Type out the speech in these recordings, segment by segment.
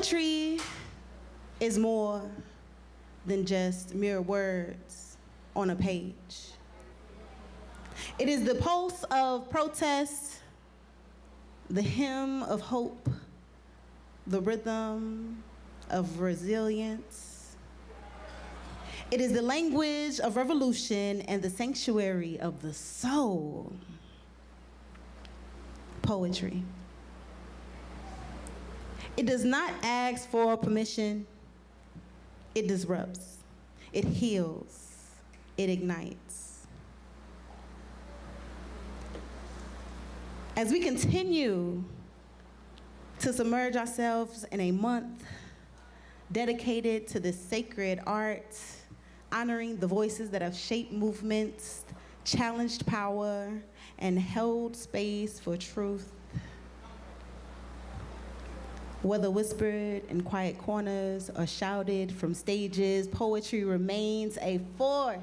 Poetry is more than just mere words on a page. It is the pulse of protest, the hymn of hope, the rhythm of resilience. It is the language of revolution and the sanctuary of the soul. Poetry. It does not ask for permission. It disrupts. It heals. It ignites. As we continue to submerge ourselves in a month dedicated to this sacred art, honoring the voices that have shaped movements, challenged power, and held space for truth. Whether whispered in quiet corners or shouted from stages, poetry remains a force,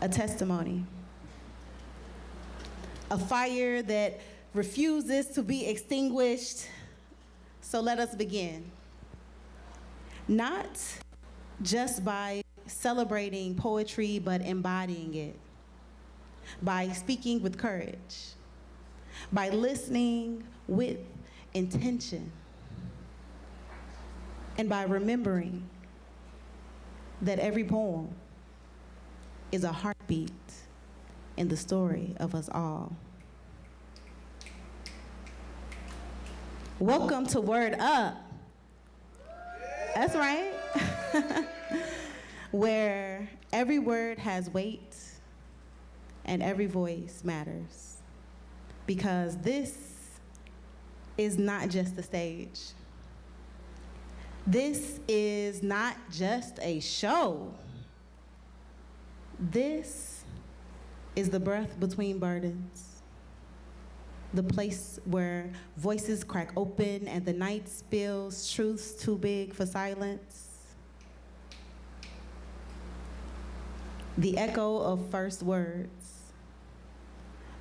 a testimony, a fire that refuses to be extinguished. So let us begin. Not just by celebrating poetry, but embodying it, by speaking with courage, by listening with intention, and by remembering that every poem is a heartbeat in the story of us all. Welcome to WordUp. That's right. Where every word has weight and every voice matters. Because this is not just a stage. This is not just a show. This is the breath between burdens. The place where voices crack open and the night spills truths too big for silence. The echo of first words.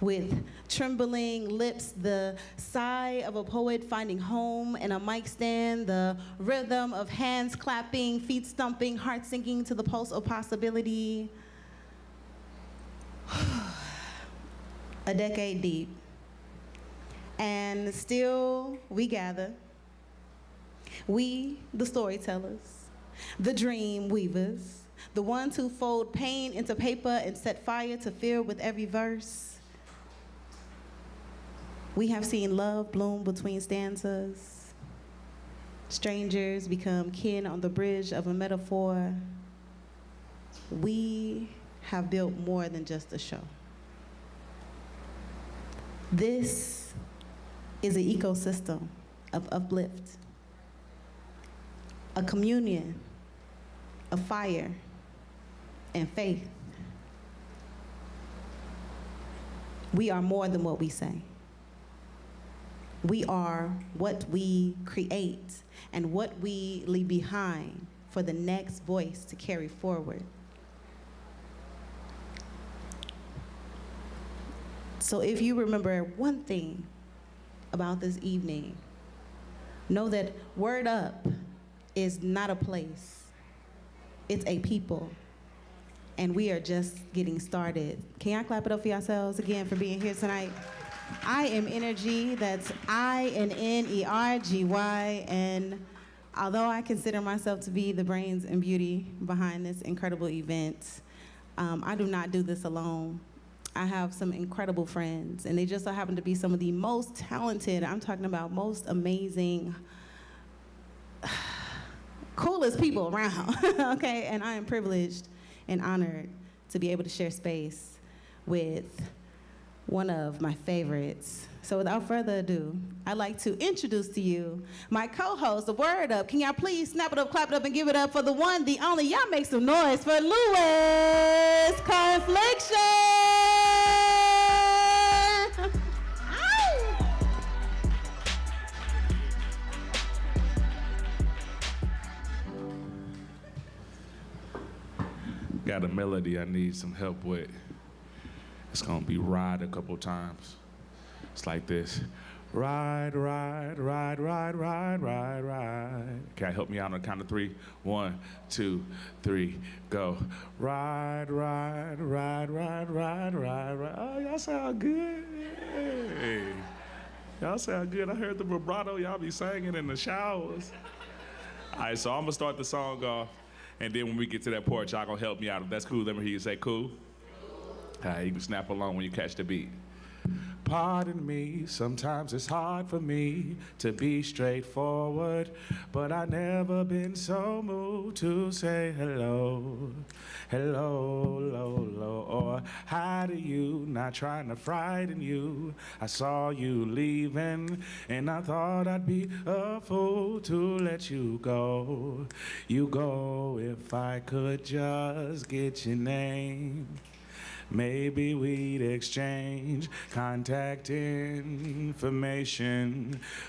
With trembling lips, the sigh of a poet finding home in a mic stand, the rhythm of hands clapping, feet stomping, heart sinking to the pulse of possibility. A decade deep. And still we gather. We, the storytellers, the dream weavers, the ones who fold pain into paper and set fire to fear with every verse. We have seen love bloom between stanzas. Strangers become kin on the bridge of a metaphor. We have built more than just a show. This is an ecosystem of uplift, a communion of fire and faith. We are more than what we say. We are what we create and what we leave behind for the next voice to carry forward. So if you remember one thing about this evening, know that WordUp is not a place, it's a people. And we are just getting started. Can y'all clap it up for yourselves again for being here tonight? I am Energy, that's I-N-N-E-R-G-Y, and although I consider myself to be the brains and beauty behind this incredible event, I do not do this alone. I have some incredible friends, and they just so happen to be some of the most talented, I'm talking about most amazing, coolest people around, okay? And I am privileged and honored to be able to share space with one of my favorites. So without further ado, I'd like to introduce to you my co-host of WordUp. Can y'all please snap it up, clap it up, and give it up for the one, the only, y'all make some noise for Louis Confliction! Got a melody I need some help with. It's gonna be ride a couple times. It's like this. Ride, ride, ride, ride, ride, ride, ride. Can you help me out on the count of three? 1, 2, 3, go. Ride, ride, ride, ride, ride, ride, ride. Oh, y'all sound good. Hey. Y'all sound good. I heard the vibrato. Y'all be singing in the showers. All right, so I'm gonna start the song off, and then when we get to that part, y'all gonna help me out. If that's cool, let me hear you say cool. All right, you can snap along when you catch the beat. Pardon me, sometimes it's hard for me to be straightforward, but I never been so moved to say hello, hello, hello, hello, or hi to you, not trying to frighten you. I saw you leaving, and I thought I'd be a fool to let you go. You go if I could just get your name. Maybe we'd exchange contact information.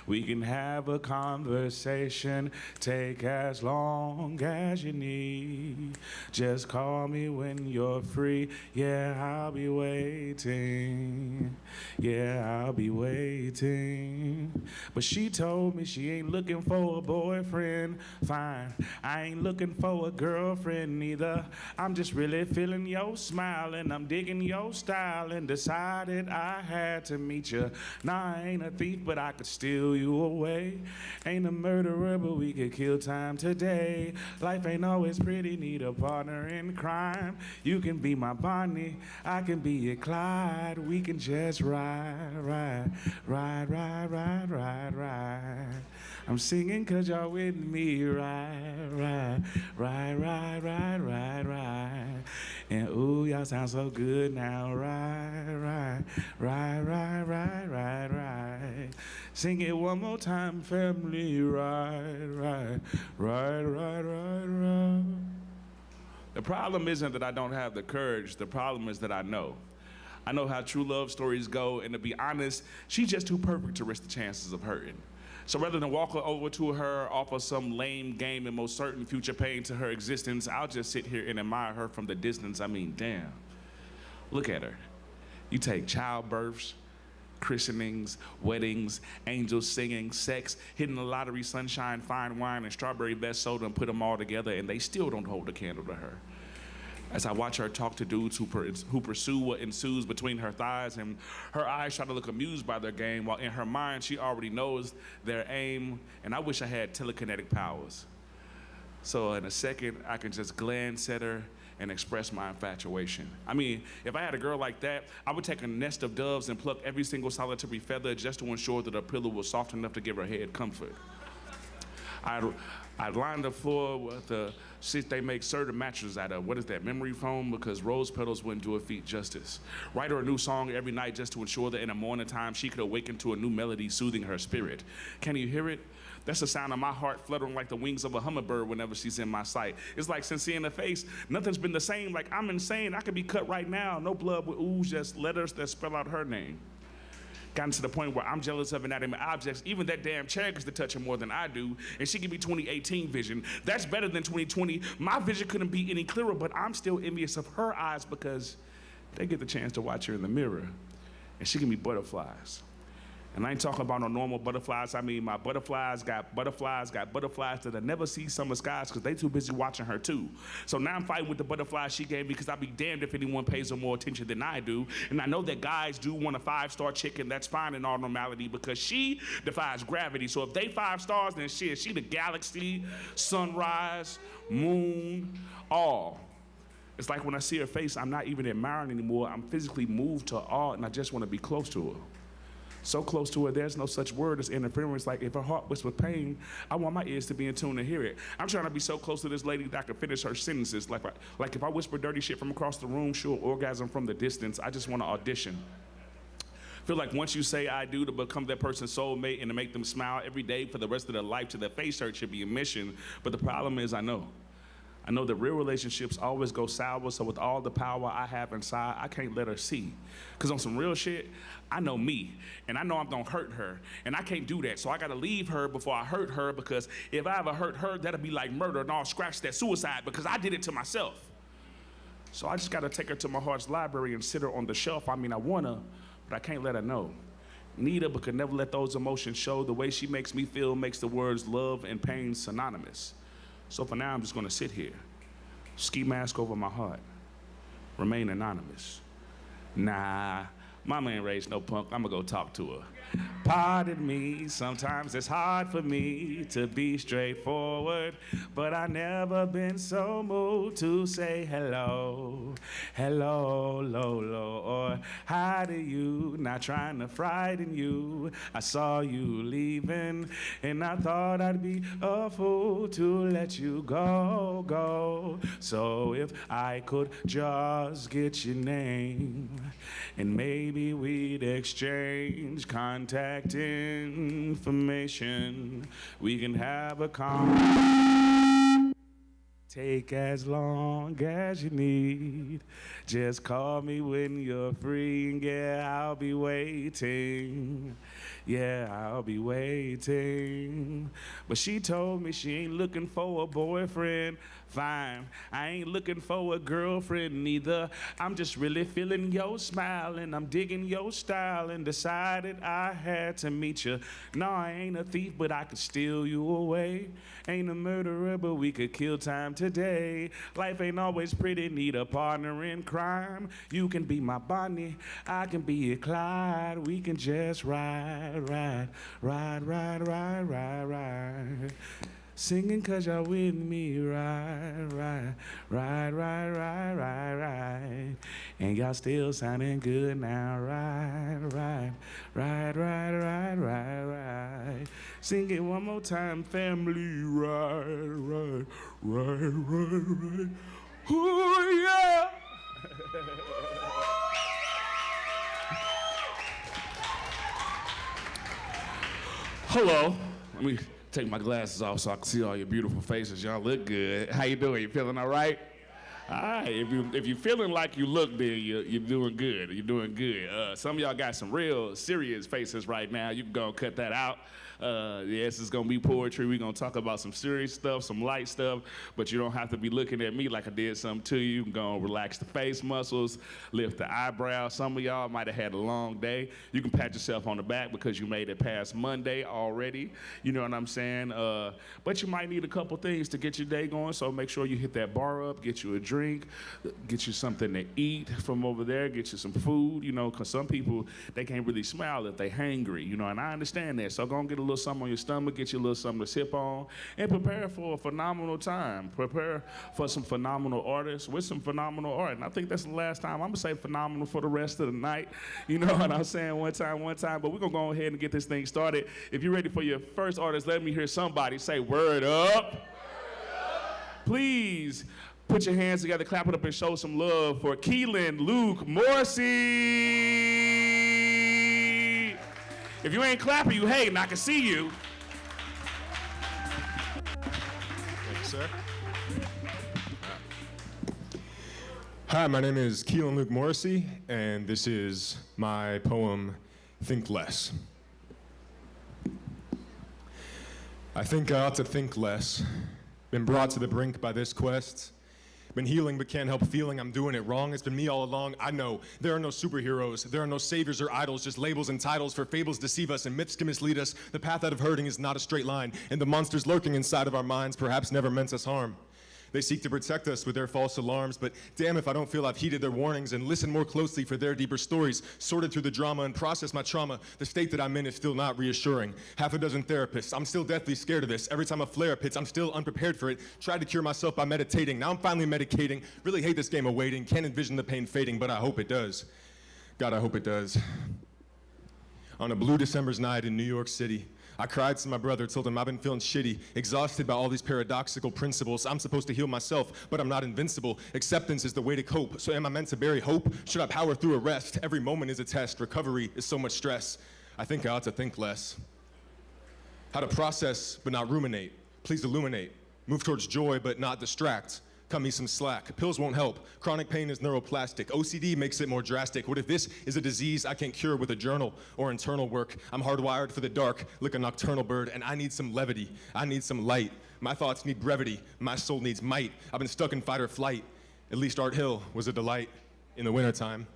We can have a conversation, take as long as you need. Just call me when you're free. Yeah, I'll be waiting. Yeah, I'll be waiting. But she told me she ain't looking for a boyfriend. Fine, I ain't looking for a girlfriend neither. I'm just really feeling your smile, and I'm digging your style, and decided I had to meet you. Now I ain't a thief, but I could steal you away. Ain't a murderer, but we could kill time today. Life ain't always pretty, need a partner in crime. You can be my Bonnie, I can be your Clyde. We can just ride, ride, ride, ride, ride, ride, ride. I'm singing 'cause y'all with me. Ride, ride, ride, ride, ride, ride, ride. And ooh, y'all sound so good now. Ride, ride, ride, ride, ride, ride, ride. Sing it one more time, family. Ride, ride, ride, ride, ride, ride. The problem isn't that I don't have the courage. The problem is that I know. I know how true love stories go, and to be honest, she's just too perfect to risk the chances of hurting. So rather than walk over to her, offer some lame game and most certain future pain to her existence, I'll just sit here and admire her from the distance. I mean, damn. Look at her. You take childbirths, christenings, weddings, angels singing, sex, hitting the lottery, sunshine, fine wine, and strawberry best soda, and put them all together, and they still don't hold a candle to her. As I watch her talk to dudes who pursue what ensues between her thighs, and her eyes try to look amused by their game, while in her mind she already knows their aim, and I wish I had telekinetic powers. So in a second, I can just glance at her and express my infatuation. I mean, if I had a girl like that, I would take a nest of doves and pluck every single solitary feather just to ensure that her pillow was soft enough to give her head comfort. I'd line the floor with the shit they make certain mattresses out of. What is that, memory foam? Because rose petals wouldn't do her feet justice. Write her a new song every night just to ensure that in the morning time she could awaken to a new melody soothing her spirit. Can you hear it? That's the sound of my heart fluttering like the wings of a hummingbird whenever she's in my sight. It's like since seeing her face, nothing's been the same. Like I'm insane, I could be cut right now. No blood would ooze, just letters that spell out her name. Gotten to the point where I'm jealous of inanimate objects. Even that damn chair gets to touch her more than I do, and she give me 2018 vision. That's better than 2020. My vision couldn't be any clearer, but I'm still envious of her eyes because they get the chance to watch her in the mirror, and she give me butterflies. And I ain't talking about no normal butterflies. I mean, my butterflies got butterflies that I never see summer skies because they too busy watching her too. So now I'm fighting with the butterflies she gave me because I'll be damned if anyone pays her more attention than I do. And I know that guys do want a 5-star chick, and that's fine in all normality because she defies gravity. So if they 5 stars, then she the galaxy, sunrise, moon, all. It's like when I see her face, I'm not even admiring anymore. I'm physically moved to awe, and I just want to be close to her. So close to her, there's no such word as interference. Like if her heart whispers pain, I want my ears to be in tune to hear it. I'm trying to be so close to this lady that I can finish her sentences. Like if I whisper dirty shit from across the room, she'll orgasm from the distance. I just want to audition. Feel like once you say I do to become that person's soulmate and to make them smile every day for the rest of their life, to their face hurt should be a mission. But the problem is I know that real relationships always go sour, so with all the power I have inside, I can't let her see. Because on some real shit, I know me, and I know I'm gonna hurt her, and I can't do that, so I gotta leave her before I hurt her, because if I ever hurt her, that'll be like murder, and I'll scratch that suicide, because I did it to myself. So I just gotta take her to my heart's library and sit her on the shelf. I mean, I wanna, but I can't let her know. Need her, but could never let those emotions show. The way she makes me feel makes the words love and pain synonymous. So for now, I'm just gonna sit here, ski mask over my heart, remain anonymous. Nah, mama ain't raised no punk, I'ma go talk to her. Pardon me, sometimes it's hard for me to be straightforward, but I never been so moved to say hello, hello, Lolo, or hi to you, not trying to frighten you. I saw you leaving, and I thought I'd be a fool to let you go. So if I could just get your name, and maybe we'd exchange contact information. We can have a conversation. Take as long as you need. Just call me when you're free, and yeah, I'll be waiting. Yeah, I'll be waiting. But she told me she ain't looking for a boyfriend. Fine, I ain't looking for a girlfriend neither. I'm just really feeling your smile, and I'm digging your style, and decided I had to meet you. No, I ain't a thief, but I could steal you away. Ain't a murderer, but we could kill time today. Life ain't always pretty, need a partner in crime. You can be my Bonnie, I can be your Clyde. We can just ride. Singing 'cause y'all with me, ride. And y'all still sounding good now, ride. Sing it one more time, family, ride. Ooh, yeah. Hello, let me take my glasses off so I can see all your beautiful faces. Y'all look good. How you doing? You feeling all right? All right. If you're feeling like you look, then you're doing good. You're doing good. Some of y'all got some real serious faces right now. You can go and cut that out. Yes, it's gonna be poetry. We're gonna talk about some serious stuff, some light stuff, but you don't have to be looking at me like I did something to you. You can go and relax the face muscles, lift the eyebrows. Some of y'all might have had a long day. You can pat yourself on the back because you made it past Monday already. You know what I'm saying? But you might need a couple things to get your day going, so make sure you hit that bar up, get you a drink, get you something to eat from over there, get you some food, you know, because some people, they can't really smile if they're hangry, you know, and I understand that. So go and get a little something on your stomach, get you a little something to sip on, and prepare for a phenomenal time. Prepare for some phenomenal artists with some phenomenal art. And I think that's the last time. I'm gonna say phenomenal for the rest of the night. You know what I'm saying? One time. But we're gonna go ahead and get this thing started. If you're ready for your first artist, let me hear somebody say word up. Please put your hands together, clap it up, and show some love for Keelan Luke Morrissey. If you ain't clapping, you hating. I can see you. Thank you, sir. Hi, my name is Keelan Luke Morrissey, and this is my poem, Think Less. I think I ought to think less. Been brought to the brink by this quest. Been healing but can't help feeling I'm doing it wrong. It's been me all along. I know there are no superheroes. There are no saviors or idols, just labels and titles for fables deceive us and myths can mislead us. The path out of hurting is not a straight line, and the monsters lurking inside of our minds perhaps never meant us harm. They seek to protect us with their false alarms, but damn if I don't feel I've heeded their warnings and listened more closely for their deeper stories, sorted through the drama and processed my trauma. The state that I'm in is still not reassuring. Half a dozen therapists, I'm still deathly scared of this. Every time a flare-up hits, I'm still unprepared for it. Tried to cure myself by meditating, now I'm finally medicating. Really hate this game of waiting, can't envision the pain fading, but I hope it does. God, I hope it does. On a blue December's night in New York City, I cried to my brother, told him I've been feeling shitty, exhausted by all these paradoxical principles. I'm supposed to heal myself, but I'm not invincible. Acceptance is the way to cope. So am I meant to bury hope? Should I power through arrest? Every moment is a test. Recovery is so much stress. I think I ought to think less. How to process, but not ruminate. Please illuminate. Move towards joy, but not distract. Cut me some slack. Pills won't help. Chronic pain is neuroplastic. OCD makes it more drastic. What if this is a disease I can't cure with a journal or internal work? I'm hardwired for the dark, like a nocturnal bird, and I need some levity. I need some light. My thoughts need brevity. My soul needs might. I've been stuck in fight or flight. At least Art Hill was a delight in the wintertime.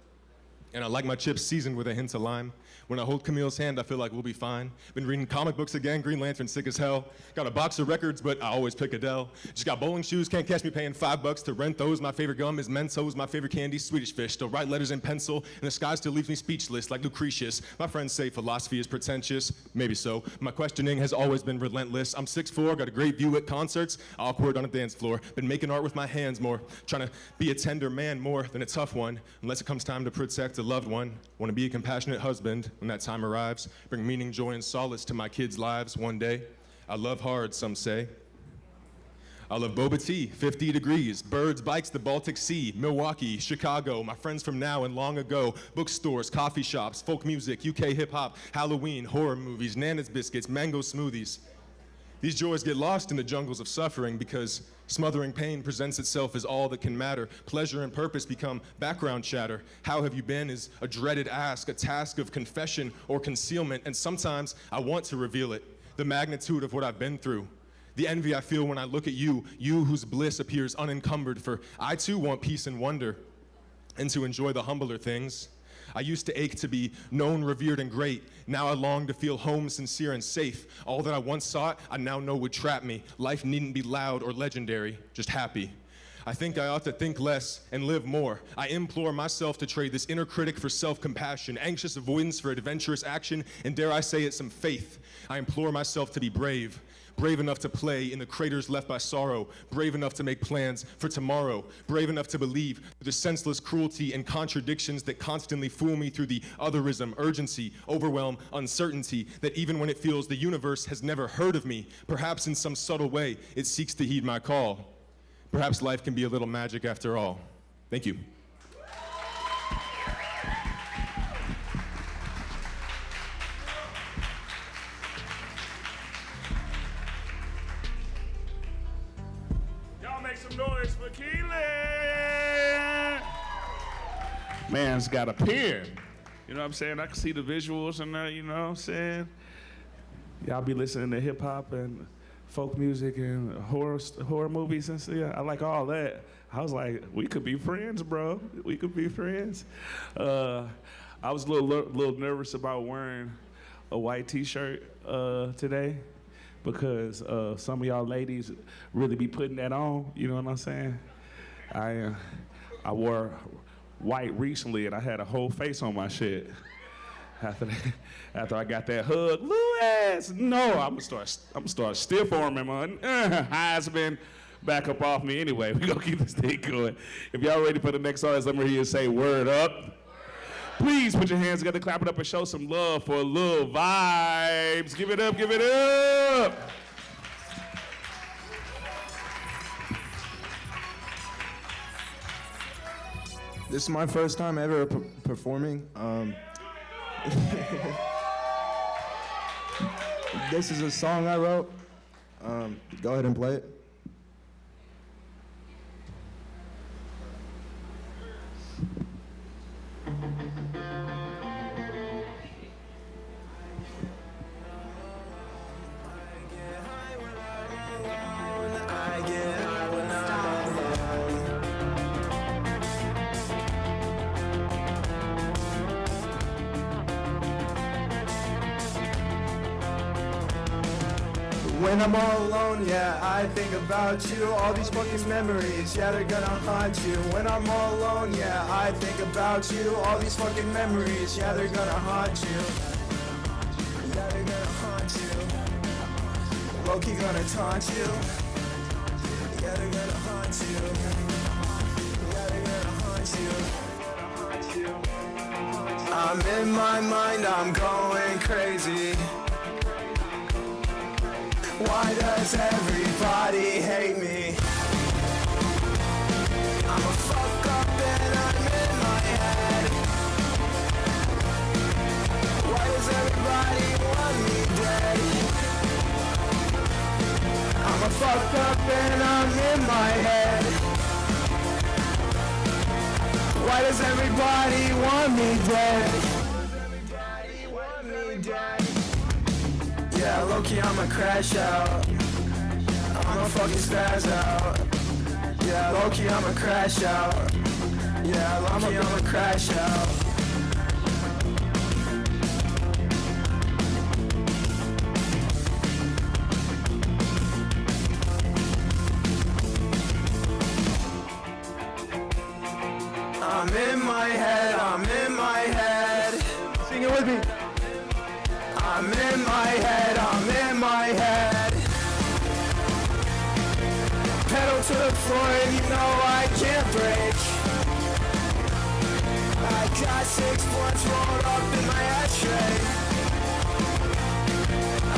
And I like my chips seasoned with a hint of lime. When I hold Camille's hand, I feel like we'll be fine. Been reading comic books again, Green Lantern sick as hell. Got a box of records, but I always pick Adele. Just got bowling shoes, can't catch me paying $5 to rent those. My favorite gum is Mentos, my favorite candy, Swedish Fish. Still write letters in pencil, and the sky still leaves me speechless like Lucretius. My friends say philosophy is pretentious, maybe so. My questioning has always been relentless. I'm 6'4", got a great view at concerts, awkward on a dance floor. Been making art with my hands more, trying to be a tender man more than a tough one. Unless it comes time to protect a loved one. Want to be a compassionate husband when that time arrives. Bring meaning, joy, and solace to my kids' lives one day. I love hard, some say. I love boba tea, 50 degrees, birds, bikes, the Baltic Sea, Milwaukee, Chicago, my friends from now and long ago, bookstores, coffee shops, folk music, UK hip-hop, Halloween, horror movies, Nana's biscuits, mango smoothies. These joys get lost in the jungles of suffering because smothering pain presents itself as all that can matter. Pleasure and purpose become background chatter. How have you been is a dreaded ask, a task of confession or concealment, and sometimes I want to reveal it, the magnitude of what I've been through. The envy I feel when I look at you, you whose bliss appears unencumbered, for I too want peace and wonder, and to enjoy the humbler things. I used to ache to be known, revered, and great. Now I long to feel home, sincere, and safe. All that I once sought, I now know would trap me. Life needn't be loud or legendary, just happy. I think I ought to think less and live more. I implore myself to trade this inner critic for self-compassion, anxious avoidance for adventurous action, and dare I say it, some faith. I implore myself to be brave. Brave enough to play in the craters left by sorrow, brave enough to make plans for tomorrow, brave enough to believe through the senseless cruelty and contradictions that constantly fool me through the otherism, urgency, overwhelm, uncertainty, that even when it feels the universe has never heard of me, perhaps in some subtle way it seeks to heed my call. Perhaps life can be a little magic after all. Thank you. Some noise for Keelan. Man's got a pen. You know what I'm saying? I can see the visuals and you know what I'm saying? Y'all be listening to hip hop and folk music and horror movies and stuff. Yeah, I like all that. I was like, we could be friends, bro. We could be friends. I was a little nervous about wearing a white t-shirt today, because some of y'all ladies really be putting that on, you know what I'm saying? I wore white recently and I had a whole face on my shit. After I got that hug, Louis, no, I'm gonna start stiff arming my Heisman back up off me anyway. We gonna keep this thing going. If y'all ready for the next artist, let me hear you say word up. Please put your hands together, clap it up, and show some love for Lil Vibes. Give it up, give it up. This is my first time ever performing. This is a song I wrote. Go ahead and play it. When I'm all alone, yeah, I think about you. All these fucking memories, yeah, they're gonna haunt you. When I'm all alone, yeah, I think about you. All these fucking memories, yeah, they're gonna haunt you. Yeah, they're gonna haunt you. Low-key gonna taunt you. Yeah, they're gonna haunt you. Yeah, they're gonna haunt you. I'm in my mind, I'm going crazy. Why does everybody hate me? I'm a fuck up and I'm in my head. Why does everybody want me dead? I'm a fuck up and I'm in my head. Why does everybody want me dead? Yeah, low-key, I'ma crash out. I'ma fucking spaz out. Yeah, low-key, I'ma crash out. Yeah, low-key, I'ma crash out. I'm in my head, I'm in my head. Sing it with me. I'm in my head, I'm in my head. Pedal to the floor and you know I can't break. I got 6 blunts rolled up in my ashtray.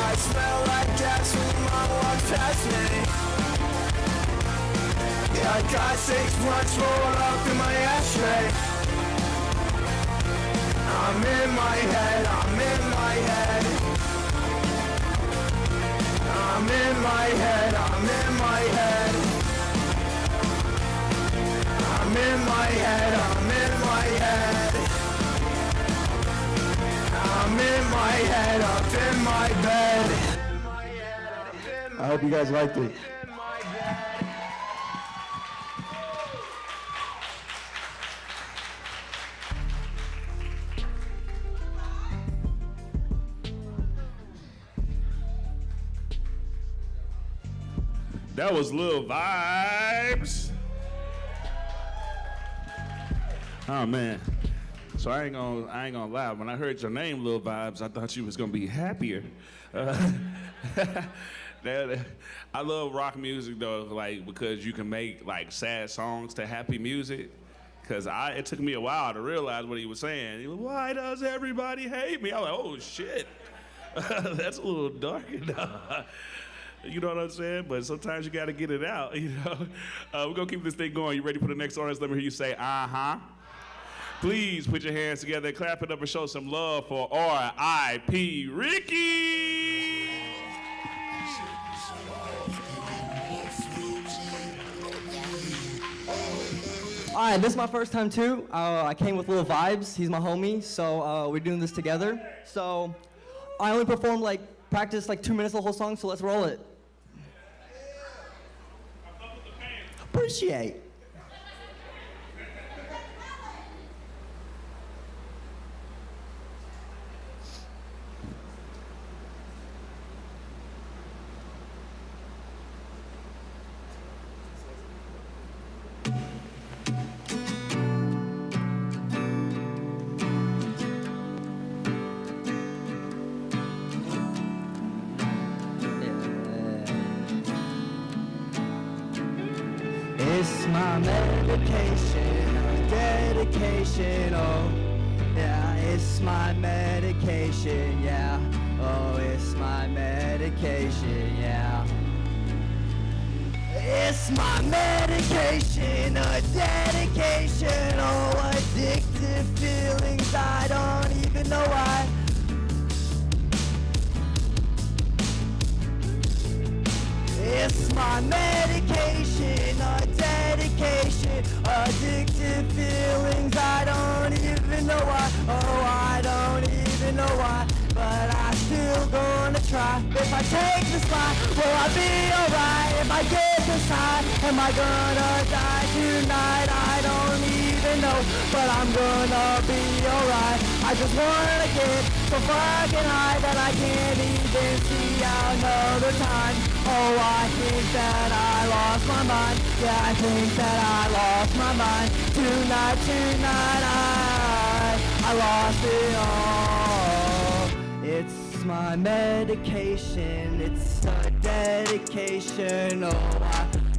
I smell like gas when my walks past me. Yeah, I got 6 blunts rolled up in my ashtray. I'm in my head, I'm in my head. I'm in my head, I'm in my head. I'm in my head, I'm in my head. I'm in my head, up in my bed. I hope you guys liked it. That was Lil Vibes. Oh man. So I ain't gonna lie. When I heard your name, Lil Vibes, I thought you was gonna be happier. I love rock music though, like because you can make like sad songs to happy music. Cause it took me a while to realize what he was saying. He was, why does everybody hate me? I was like, oh shit, that's a little dark. You know what I'm saying? But sometimes you gotta get it out, you know? We're gonna keep this thing going. You ready for the next artist? Let me hear you say, uh-huh. Please put your hands together, clap it up, and show some love for R.I.P. Ricky! All right, this is my first time too. I came with Lil Vibes. He's my homie, so we're doing this together. So I only performed practice 2 minutes the whole song, so let's roll it. Appreciate. It's my medication, dedication, oh, yeah, it's my medication, yeah, oh, it's my medication, yeah. It's my medication, a dedication, oh, addictive feelings, I don't even know why. It's my medication, a dedication, addictive feelings, I don't even know why, oh, I don't even know why, but I still gonna try. If I take this life, will I be alright? If I get this high, am I gonna die tonight? I don't even know, but I'm gonna be alright. I just wanna get so fucking high that I can't even see another time. Oh, I think that I lost my mind. Yeah, I think that I lost my mind. Tonight, I lost it all. It's my medication, it's a dedication. Oh,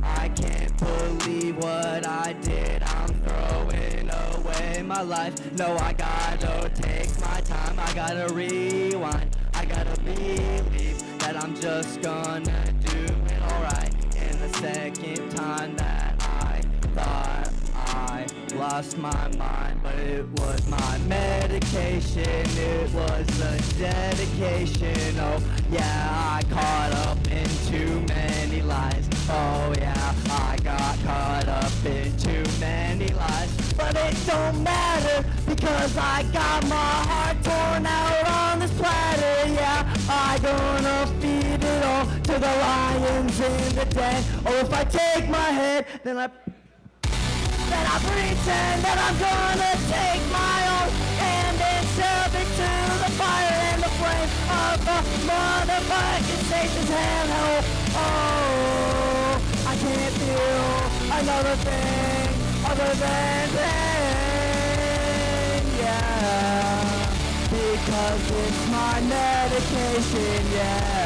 I can't believe what I did. I'm throwing away my life. No, I gotta take my time. I gotta rewind. I gotta believe that I'm just gonna do it alright. In the second time that I thought I lost my mind, but it was my medication, it was a dedication. Oh yeah, I caught up in too many lies. Oh yeah, I got caught up in too many lies. But it don't matter, because I got my heart torn out on this platter. Yeah, I gonna feed it all to the lions in the den. Or if I take my head, then I pretend that I'm gonna take my own hand and shove it to the fire and the flame of the motherfucking station's handheld. Oh, I can't feel another thing other than pain. Because it's my medication, yeah.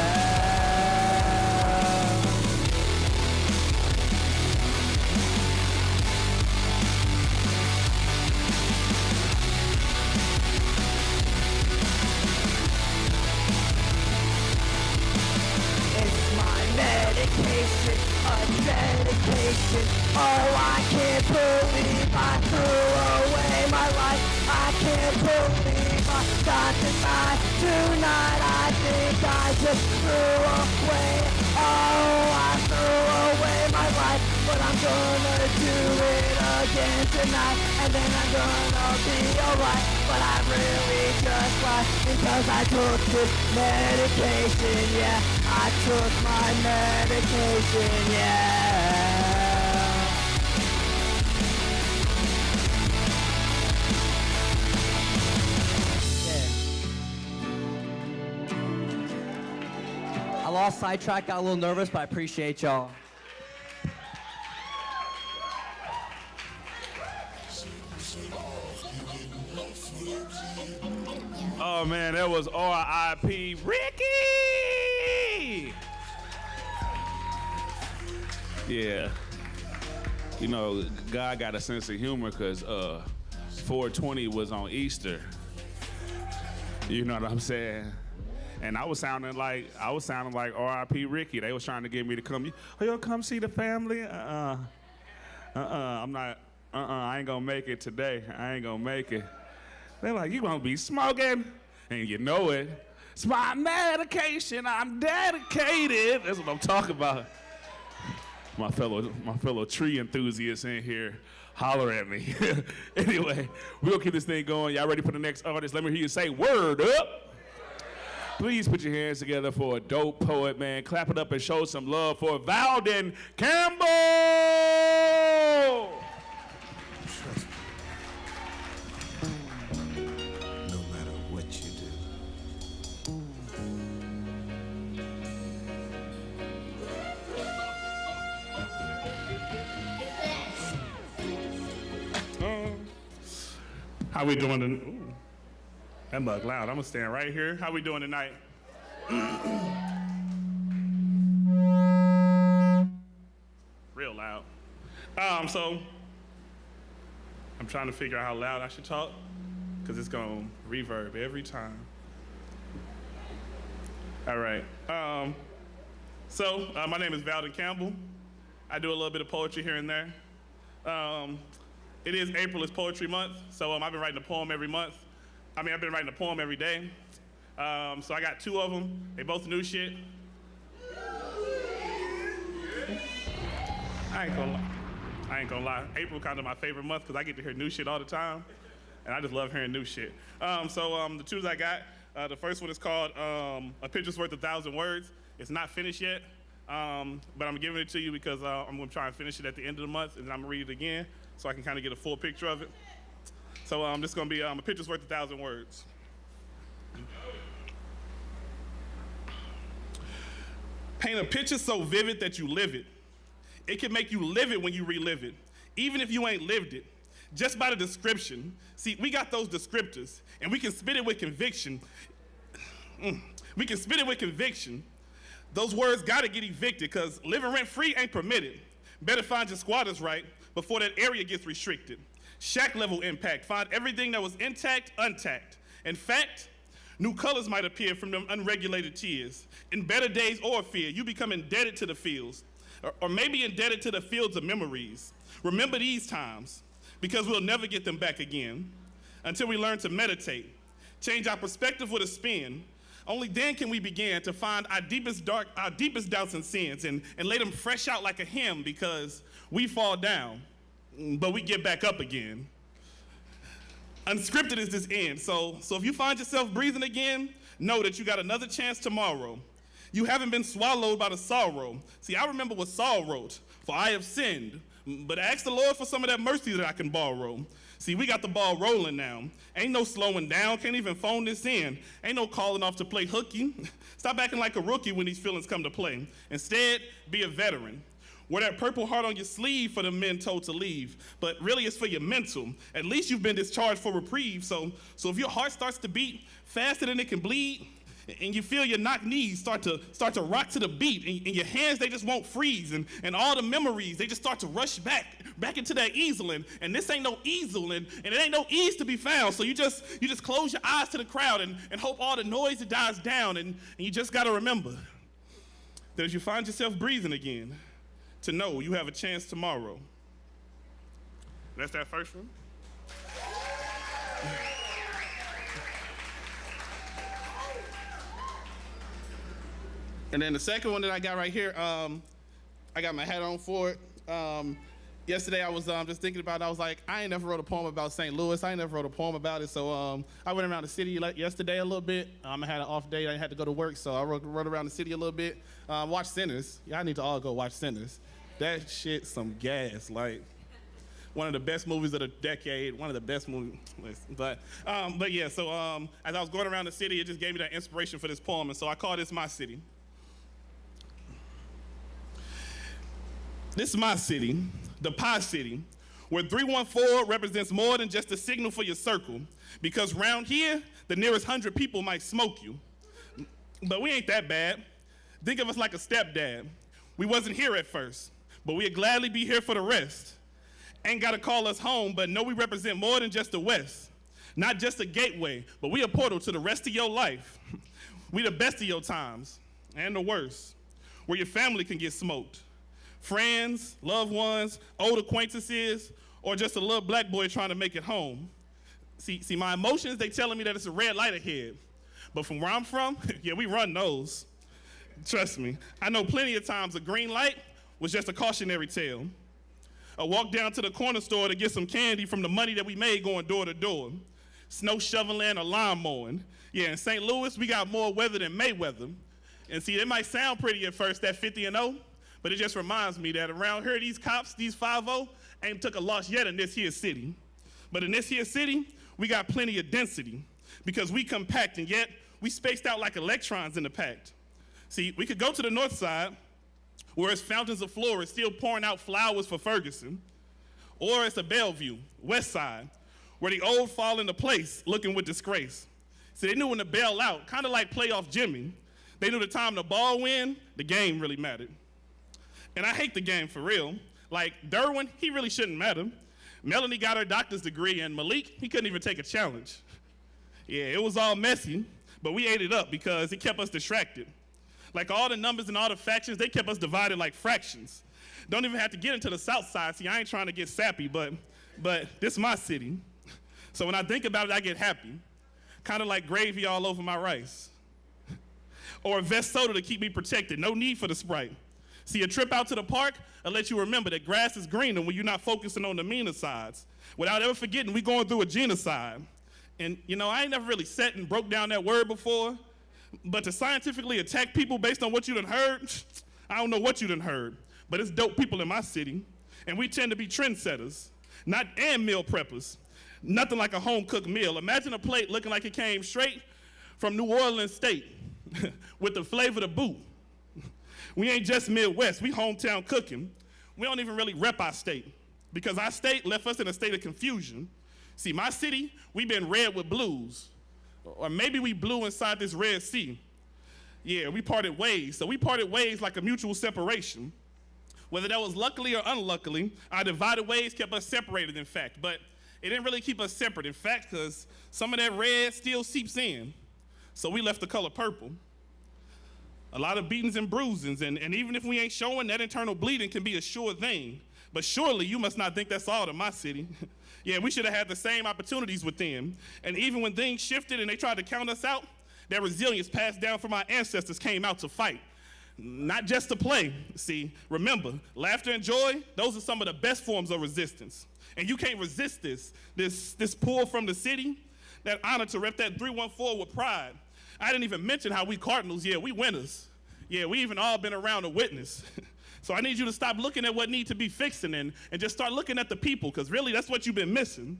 Medication, a dedication. Oh, I can't believe I threw away my life. I can't believe I got to die tonight. I think I just threw away. Oh, I threw away my life, but I'm gonna do it again tonight, and then I'm gonna be alright. But I really just lied because I took this medication, yeah. I took my medication, yeah. I lost sidetrack, got a little nervous, but I appreciate y'all. Oh man, that was R.I.P. Ricky! Yeah. You know, God got a sense of humor because 420 was on Easter. You know what I'm saying? And I was sounding like R.I.P. Ricky. They was trying to get me to come. Oh, y'all come see the family? I'm not. I ain't gonna make it today. I ain't gonna make it. They're like, you gonna be smoking, and you know it. It's my medication. I'm dedicated. That's what I'm talking about. My fellow tree enthusiasts in here holler at me. Anyway, we're gonna keep this thing going. Y'all ready for the next artist? Let me hear you say word up. Please put your hands together for a dope poet, man. Clap it up and show some love for Valden Campbell. No matter what you do. How we doing? Ooh, that mug loud. I'm gonna stand right here. How we doing tonight? Real loud. So I'm trying to figure out how loud I should talk because it's gonna reverb every time. All right. So my name is Valden Campbell. I do a little bit of poetry here and there. It is April, it's Poetry Month, so I've been writing a poem every month. I've been writing a poem every day. So I got two of them. They both new shit. I ain't gonna lie. April kind of my favorite month because I get to hear new shit all the time, and I just love hearing new shit. The two I got, the first one is called A Picture's Worth 1,000 Words. It's not finished yet, but I'm giving it to you because I'm gonna try and finish it at the end of the month, and then I'm gonna read it again so I can kind of get a full picture of it. So this is gonna be A Picture's Worth 1,000 Words. Paint a picture so vivid that you live it. It can make you live it when you relive it, even if you ain't lived it. Just by the description. See, we got those descriptors, and we can spit it with conviction. We can spit it with conviction. Those words gotta get evicted, because living rent-free ain't permitted. Better find your squatters right before that area gets restricted. Shack level impact, find everything that was intact, untact. In fact, new colors might appear from them unregulated tears. In better days or fear, you become indebted to the fields, or maybe indebted to the fields of memories. Remember these times, because we'll never get them back again until we learn to meditate, change our perspective with a spin. Only then can we begin to find our deepest doubts and sins and lay them fresh out like a hymn, because we fall down, but we get back up again. Unscripted is this end, so if you find yourself breathing again, know that you got another chance tomorrow. You haven't been swallowed by the sorrow. See, I remember what Saul wrote, for I have sinned, but ask the Lord for some of that mercy that I can borrow. See, we got the ball rolling now. Ain't no slowing down, can't even phone this in. Ain't no calling off to play hooky. Stop acting like a rookie when these feelings come to play. Instead, be a veteran. Wear that purple heart on your sleeve for the men told to leave, but really it's for your mental. At least you've been discharged for reprieve, so if your heart starts to beat faster than it can bleed, and you feel your knock knees start to rock to the beat, and your hands, they just won't freeze, and all the memories, they just start to rush back into that easel, and this ain't no easel, and it ain't no ease to be found, so you just close your eyes to the crowd and hope all the noise it dies down, and you just gotta remember that if you find yourself breathing again, to know you have a chance tomorrow. That's that first one. And then the second one that I got right here, I got my hat on for it. Yesterday I was just thinking about it. I was like, I ain't never wrote a poem about St. Louis. I ain't never wrote a poem about it. So I went around the city yesterday a little bit. I had an off day. I had to go to work, so I wrote around the city a little bit. Watched Sinners. Y'all need to all go watch Sinners. That shit some gas. Like, one of the best movies of the decade. One of the best movies. But yeah, so as I was going around the city, it just gave me that inspiration for this poem. And so I call this my city. This is my city, the Pie City, where 314 represents more than just a signal for your circle, because round here, the nearest 100 people might smoke you. But we ain't that bad. Think of us like a stepdad. We wasn't here at first, but we'd gladly be here for the rest. Ain't gotta call us home, but know we represent more than just the West. Not just a gateway, but we a portal to the rest of your life. We the best of your times, and the worst, where your family can get smoked. Friends, loved ones, old acquaintances, or just a little black boy trying to make it home. See, my emotions, they telling me that it's a red light ahead. But from where I'm from, yeah, we run those. Trust me, I know plenty of times a green light was just a cautionary tale. A walk down to the corner store to get some candy from the money that we made going door to door. Snow shoveling or lawn mowing. Yeah, in St. Louis, we got more weather than Mayweather. And see, it might sound pretty at first, that 50-0, but it just reminds me that around here, these cops, these 5-0, ain't took a loss yet in this here city. But in this here city, we got plenty of density because we compact, and yet we spaced out like electrons in the pact. See, we could go to the north side, where it's fountains of flora still pouring out flowers for Ferguson, or it's a Bellevue, west side, where the old fall into place looking with disgrace. See, they knew when to bail out, kind of like playoff Jimmy. They knew the time the ball win, the game really mattered. And I hate the game for real. Like Derwin, he really shouldn't matter. Melanie got her doctor's degree, and Malik, he couldn't even take a challenge. Yeah, it was all messy, but we ate it up because it kept us distracted. Like all the numbers and all the factions, they kept us divided like fractions. Don't even have to get into the south side. See, I ain't trying to get sappy, but this is my city. So when I think about it, I get happy. Kind of like gravy all over my rice. Or a vest soda to keep me protected. No need for the Sprite. See, a trip out to the park, I'll let you remember that grass is greener when you're not focusing on the meaner sides. Without ever forgetting, we going through a genocide. And, you know, I ain't never really sat and broke down that word before, but to scientifically attack people based on what you done heard, I don't know what you done heard, but it's dope people in my city, and we tend to be trendsetters, and meal preppers. Nothing like a home-cooked meal. Imagine a plate looking like it came straight from New Orleans State with the flavor to boot. We ain't just Midwest, we hometown cooking. We don't even really rep our state because our state left us in a state of confusion. See, my city, we been red with blues. Or maybe we blue inside this Red Sea. Yeah, we parted ways. So we parted ways like a mutual separation. Whether that was luckily or unluckily, our divided ways kept us separated, in fact. But it didn't really keep us separate, in fact, because some of that red still seeps in. So we left the color purple. A lot of beatings and bruisings, and even if we ain't showing, that internal bleeding can be a sure thing. But surely you must not think that's all to my city. Yeah, we should have had the same opportunities with them. And even when things shifted and they tried to count us out, that resilience passed down from our ancestors came out to fight. Not just to play. See, remember, laughter and joy, those are some of the best forms of resistance. And you can't resist this pull from the city, that honor to rep that 314 with pride. I didn't even mention how we Cardinals, yeah, we winners. Yeah, we even all been around to witness. So I need you to stop looking at what need to be fixing and just start looking at the people, because really that's what you've been missing.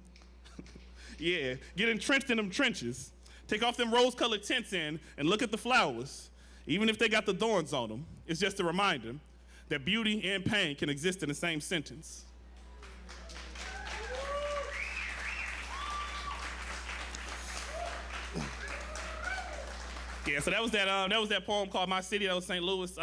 Yeah, get entrenched in them trenches. Take off them rose-colored tents and look at the flowers. Even if they got the thorns on them, it's just a reminder that beauty and pain can exist in the same sentence. Yeah, so that was that poem called My City. That was St. Louis.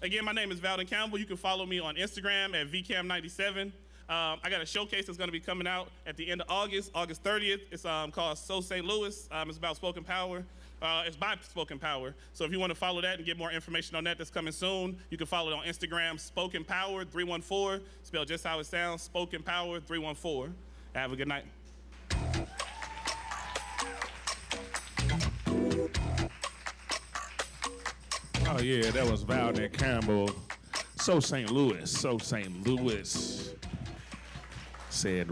Again, my name is Valdon Campbell. You can follow me on Instagram at VCam97. I got a showcase that's going to be coming out at the end of August 30th. It's called So St. Louis. It's about spoken power. It's by Spoken Power. So if you want to follow that and get more information on that's coming soon, you can follow it on Instagram, Spoken Power 314, spelled just how it sounds, Spoken Power 314. Have a good night. Oh yeah, that was Valdon Campbell. So St. Louis, said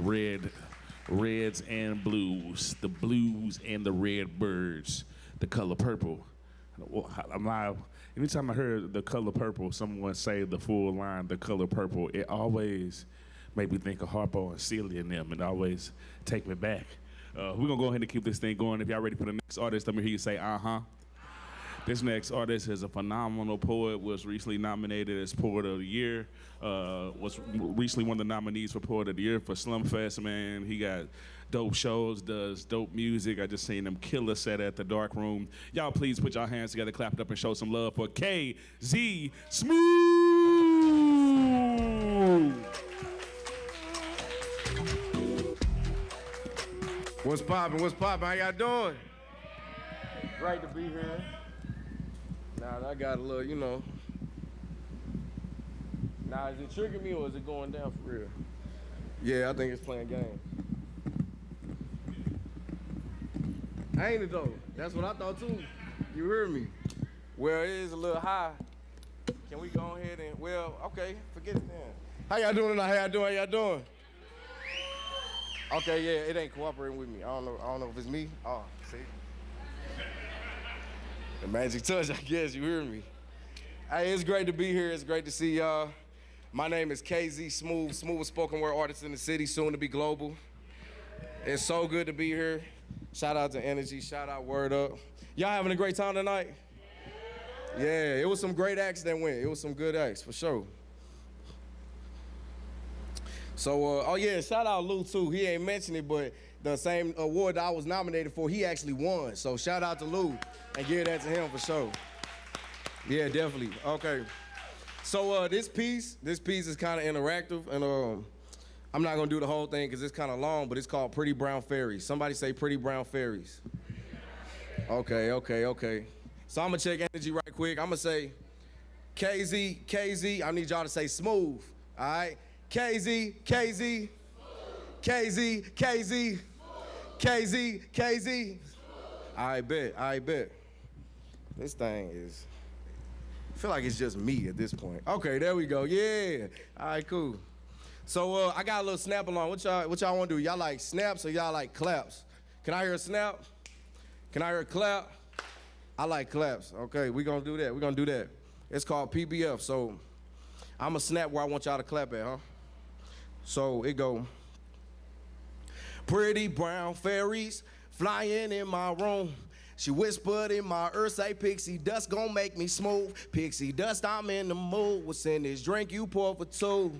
reds and blues, the blues and the red birds, the color purple. Anytime I heard the color purple, someone say the full line, the color purple, it always made me think of Harpo and Celia and them, and always take me back. We're gonna go ahead and keep this thing going. If y'all ready for the next artist, let me hear you say, uh-huh. This next artist is a phenomenal poet, was recently nominated as Poet of the Year, was recently one of the nominees for Poet of the Year for Slumfest, man. He got dope shows, does dope music. I just seen him kill a set at the Dark Room. Y'all please put your hands together, clap it up, and show some love for KZ Smooth. What's poppin'? How y'all doing? Great to be here. Nah, I got a little, you know. Nah, is it tricking me or is it going down for real? Yeah, I think it's playing games. Ain't it though? That's what I thought too. You heard me. Well, it is a little high. Can we go ahead and, well, okay, forget it then. How y'all doing tonight? How y'all doing? Okay, yeah, it ain't cooperating with me. I don't know if it's me. Oh, see? The magic touch, I guess, you hear me. Hey, it's great to be here. It's great to see y'all. My name is KZ Smooth, smoothest spoken word artist in the city, soon to be global. It's so good to be here. Shout out to Energy, shout out WordUp. Y'all having a great time tonight? Yeah, it was some great acts that went. It was some good acts, for sure. So, oh yeah, shout out Lou too. He ain't mentioned it, but the same award that I was nominated for, he actually won. So shout out to Lou and give that to him for sure. Yeah, definitely. Okay. So this piece is kind of interactive, and I'm not gonna do the whole thing because it's kind of long, but it's called Pretty Brown Fairies. Somebody say Pretty Brown Fairies. Okay. So I'm gonna check energy right quick. I'm gonna say KZ. I need y'all to say smooth. All right. KZ. I bet. This thing is, I feel like it's just me at this point. Okay, there we go. Yeah. All right, cool. So I got a little snap along. What y'all want to do? Y'all like snaps or y'all like claps? Can I hear a snap? Can I hear a clap? I like claps. Okay, we're gonna do that. It's called PBF. So I'm gonna snap where I want y'all to clap at, huh? So it go. Pretty brown fairies flying in my room. She whispered in my ear, say, pixie dust gon' make me smooth. Pixie dust, I'm in the mood. What's in this drink you pour for two?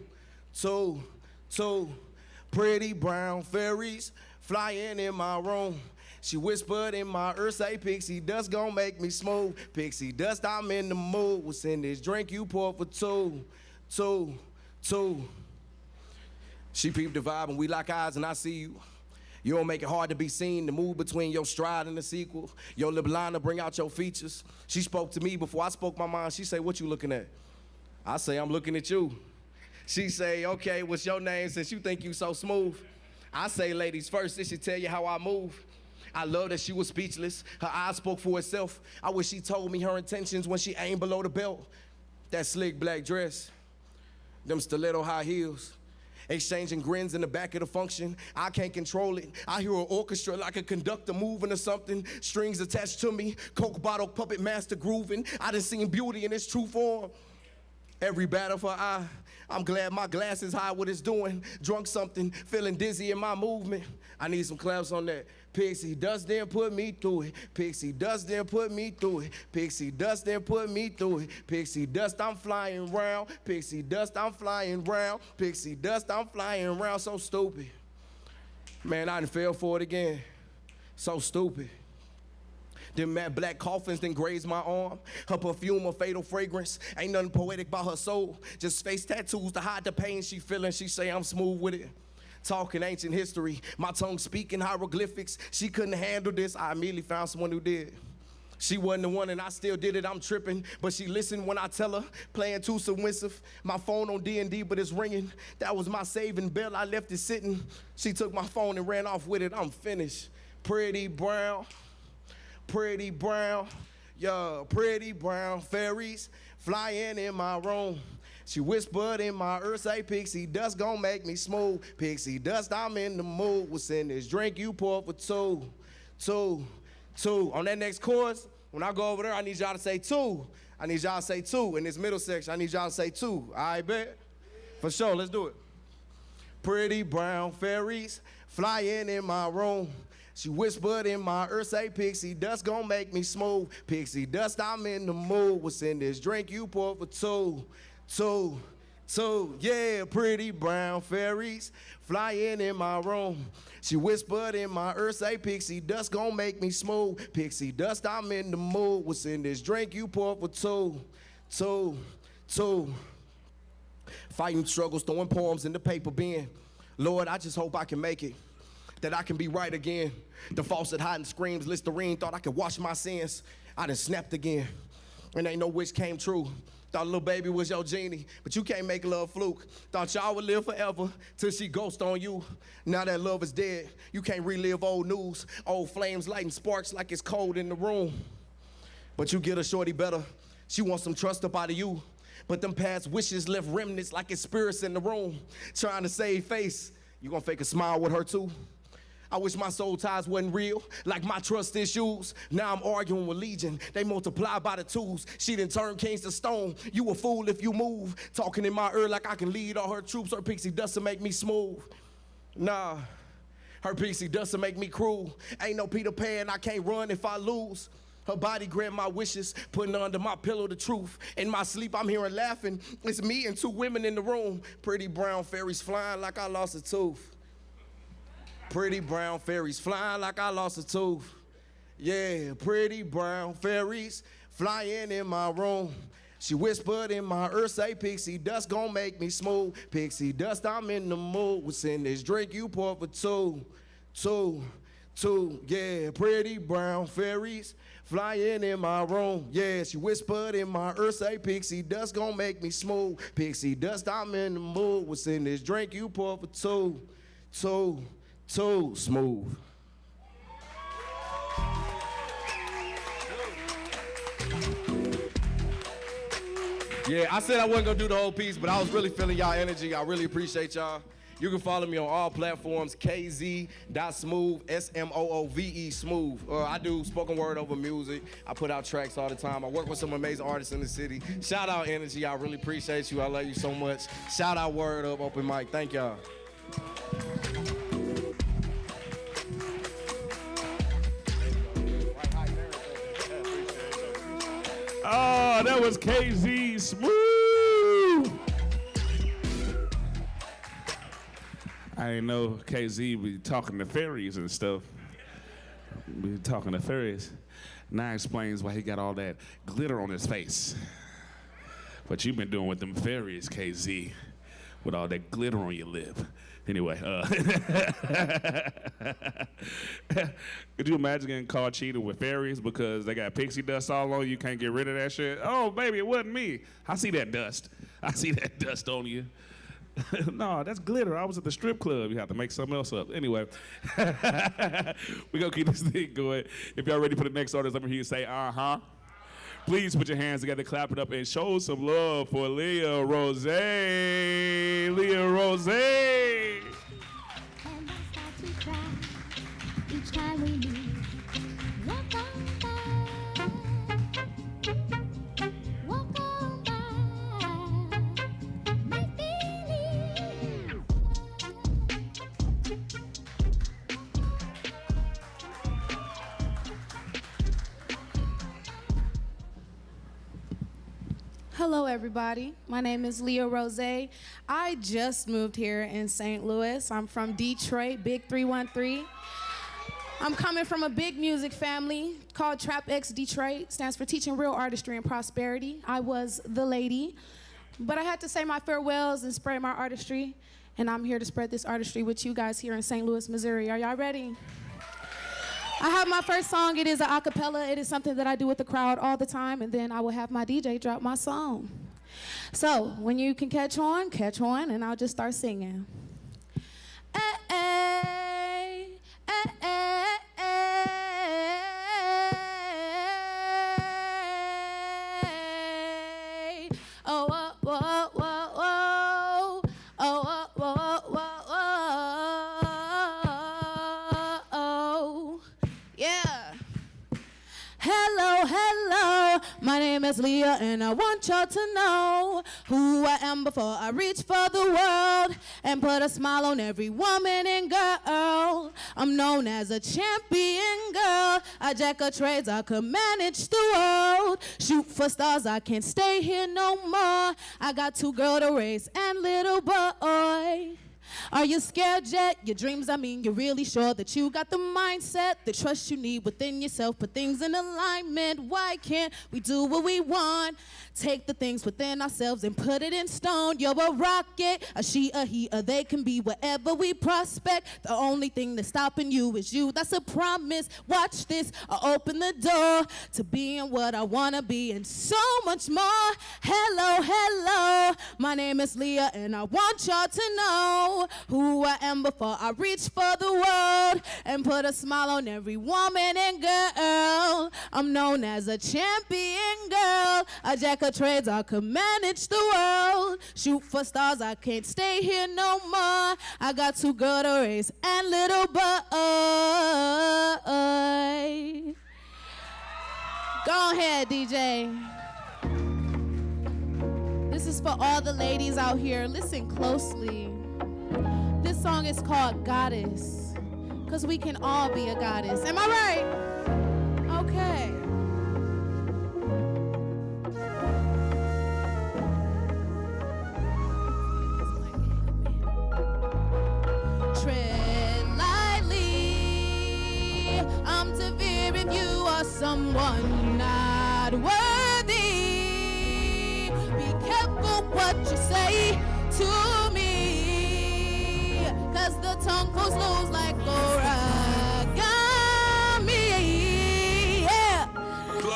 Pretty brown fairies flying in my room. She whispered in my ear, say, pixie dust gon' make me smooth. Pixie dust, I'm in the mood. What's in this drink you pour for two? She peeped the vibe and we lock eyes and I see you. You don't make it hard to be seen, the move between your stride and the sequel. Your lip liner bring out your features. She spoke to me before I spoke my mind. She say, what you looking at? I say, I'm looking at you. She say, okay, what's your name since you think you so smooth? I say, ladies first, this should tell you how I move. I love that she was speechless. Her eyes spoke for itself. I wish she told me her intentions when she aimed below the belt. That slick black dress, them stiletto high heels. Exchanging grins in the back of the function. I can't control it. I hear an orchestra like a conductor moving or something. Strings attached to me. Coke bottle puppet master grooving. I done seen beauty in its true form. Every battle for I. I'm glad my glasses high what it's doing. Drunk something, feeling dizzy in my movement. I need some claps on that. Pixie dust then put me through it. Pixie dust then put me through it. Pixie dust then put me through it. Pixie dust, I'm flying round. Pixie dust, I'm flying round. Pixie dust, I'm flying round. So stupid. Man, I done fell for it again. So stupid. Them mad black coffins then grazed my arm. Her perfume a fatal fragrance. Ain't nothing poetic about her soul. Just face tattoos to hide the pain she feeling. She say I'm smooth with it. Talking ancient history. My tongue speaking hieroglyphics. She couldn't handle this. I immediately found someone who did. She wasn't the one and I still did it. I'm tripping. But she listened when I tell her. Playing too submissive. My phone on D&D but it's ringing. That was my saving bell. I left it sitting. She took my phone and ran off with it. I'm finished. Pretty brown. Pretty brown, yeah, pretty brown fairies flying in my room. She whispered in my ear, say, Pixie dust gon' make me smooth. Pixie dust, I'm in the mood. What's in this drink you pour for two? On that next chorus, when I go over there, I need y'all to say two. I need y'all to say two. In this middle section, I need y'all to say two. All right, bet? For sure, let's do it. Pretty brown fairies flying in my room. She whispered in my ear, say, Pixie dust gon' make me smooth. Pixie dust, I'm in the mood. What's in this drink you pour for two? Yeah, pretty brown fairies flying in my room. She whispered in my ear, say, Pixie dust gon' make me smooth. Pixie dust, I'm in the mood. What's in this drink you pour for two? Fighting struggles, throwing poems in the paper bin. Lord, I just hope I can make it. That I can be right again. The faucet hiding screams, Listerine, thought I could wash my sins. I done snapped again. And ain't no wish came true. Thought little baby was your genie, but you can't make love fluke. Thought y'all would live forever till she ghost on you. Now that love is dead, you can't relive old news. Old flames lighting sparks like it's cold in the room. But you get a shorty better. She wants some trust up out of you. But them past wishes left remnants like it's spirits in the room. Trying to save face. You gonna fake a smile with her too? I wish my soul ties wasn't real, like my trust issues. Now I'm arguing with Legion, they multiply by the twos. She done turned kings to stone, you a fool if you move. Talking in my ear like I can lead all her troops. Her pixie dust to make me smooth. Nah, her pixie dust to make me cruel. Ain't no Peter Pan, I can't run if I lose. Her body grant my wishes, putting under my pillow the truth. In my sleep, I'm hearing laughing. It's me and two women in the room. Pretty brown fairies flying like I lost a tooth. Pretty brown fairies flying like I lost a tooth. Yeah, pretty brown fairies flying in my room. She whispered in my ear, say, Pixie dust gon' make me smooth. Pixie dust, I'm in the mood. What's in this drink you pour for two? Yeah, pretty brown fairies flying in my room. Yeah, she whispered in my ear, say, Pixie dust gon' make me smooth. Pixie dust, I'm in the mood. What's in this drink you pour for two? Smooth. Yeah, I said I wasn't gonna do the whole piece, but I was really feeling y'all energy. I really appreciate y'all. You can follow me on all platforms, kz.smooth, SMOOVE, smooth. I do spoken word over music. I put out tracks all the time. I work with some amazing artists in the city. Shout out Energy, I really appreciate you. I love you so much. Shout out WordUp, open mic, thank y'all. Oh, that was KZ Smooth. I didn't know KZ be talking to fairies and stuff. Be talking to fairies. Now explains why he got all that glitter on his face. What you been doing with them fairies, KZ, with all that glitter on your lip. Anyway, could you imagine getting caught cheating with fairies because they got pixie dust all on you, can't get rid of that shit? Oh, baby, it wasn't me. I see that dust. I see that dust on you. No, that's glitter. I was at the strip club. You have to make something else up. Anyway, we're going to keep this thing going. If y'all ready for the next artist, let me hear you say, uh-huh. Please put your hands together, clap it up, and show some love for Leah Rose. Leah Rose. And I start to cry each time we meet. Walk on by, walk on by. Hello, everybody. My name is Leah Rose. I just moved here in St. Louis. I'm from Detroit, Big 313. I'm coming from a big music family called Trap X Detroit. Stands for Teaching Real Artistry and Prosperity. I was the lady, but I had to say my farewells and spread my artistry, and I'm here to spread this artistry with you guys here in St. Louis, Missouri. Are y'all ready? I have my first song. It is a cappella. It is something that I do with the crowd all the time, and then I will have my DJ drop my song. So when you can catch on, and I'll just start singing. Hey, hey, hey, hey, hey. Oh, whoa, whoa, whoa, whoa. Oh, whoa, whoa, whoa, whoa. Yeah. Hello, hello. My name is Leah, and I want y'all to know who I am before I reach for the world and put a smile on every woman and girl. I'm known as a champion girl. I jack of trades, I could manage the world. Shoot for stars, I can't stay here no more. I got 2 girls to raise and little boy. Are you scared yet? Your dreams, I mean, you're really sure that you got the mindset, the trust you need within yourself, put things in alignment. Why can't we do what we want? Take the things within ourselves and put it in stone. You're a rocket, a she, a he, a they can be wherever we prospect. The only thing that's stopping you is you. That's a promise. Watch this. I'll open the door to being what I want to be and so much more. Hello, hello. My name is Leah, and I want y'all to know who I am before I reach for the world and put a smile on every woman and girl. I'm known as a champion girl. A jack of trades, I could manage the world. Shoot for stars, I can't stay here no more. I got 2 girls to raise and little boy. Go ahead, DJ. This is for all the ladies out here. Listen closely. This song is called Goddess, because we can all be a goddess. Am I right? Okay. Tread lightly. I'm to fear if you are someone not worthy. Be careful what you say to me. Cause the tongue flows loose like origami, yeah.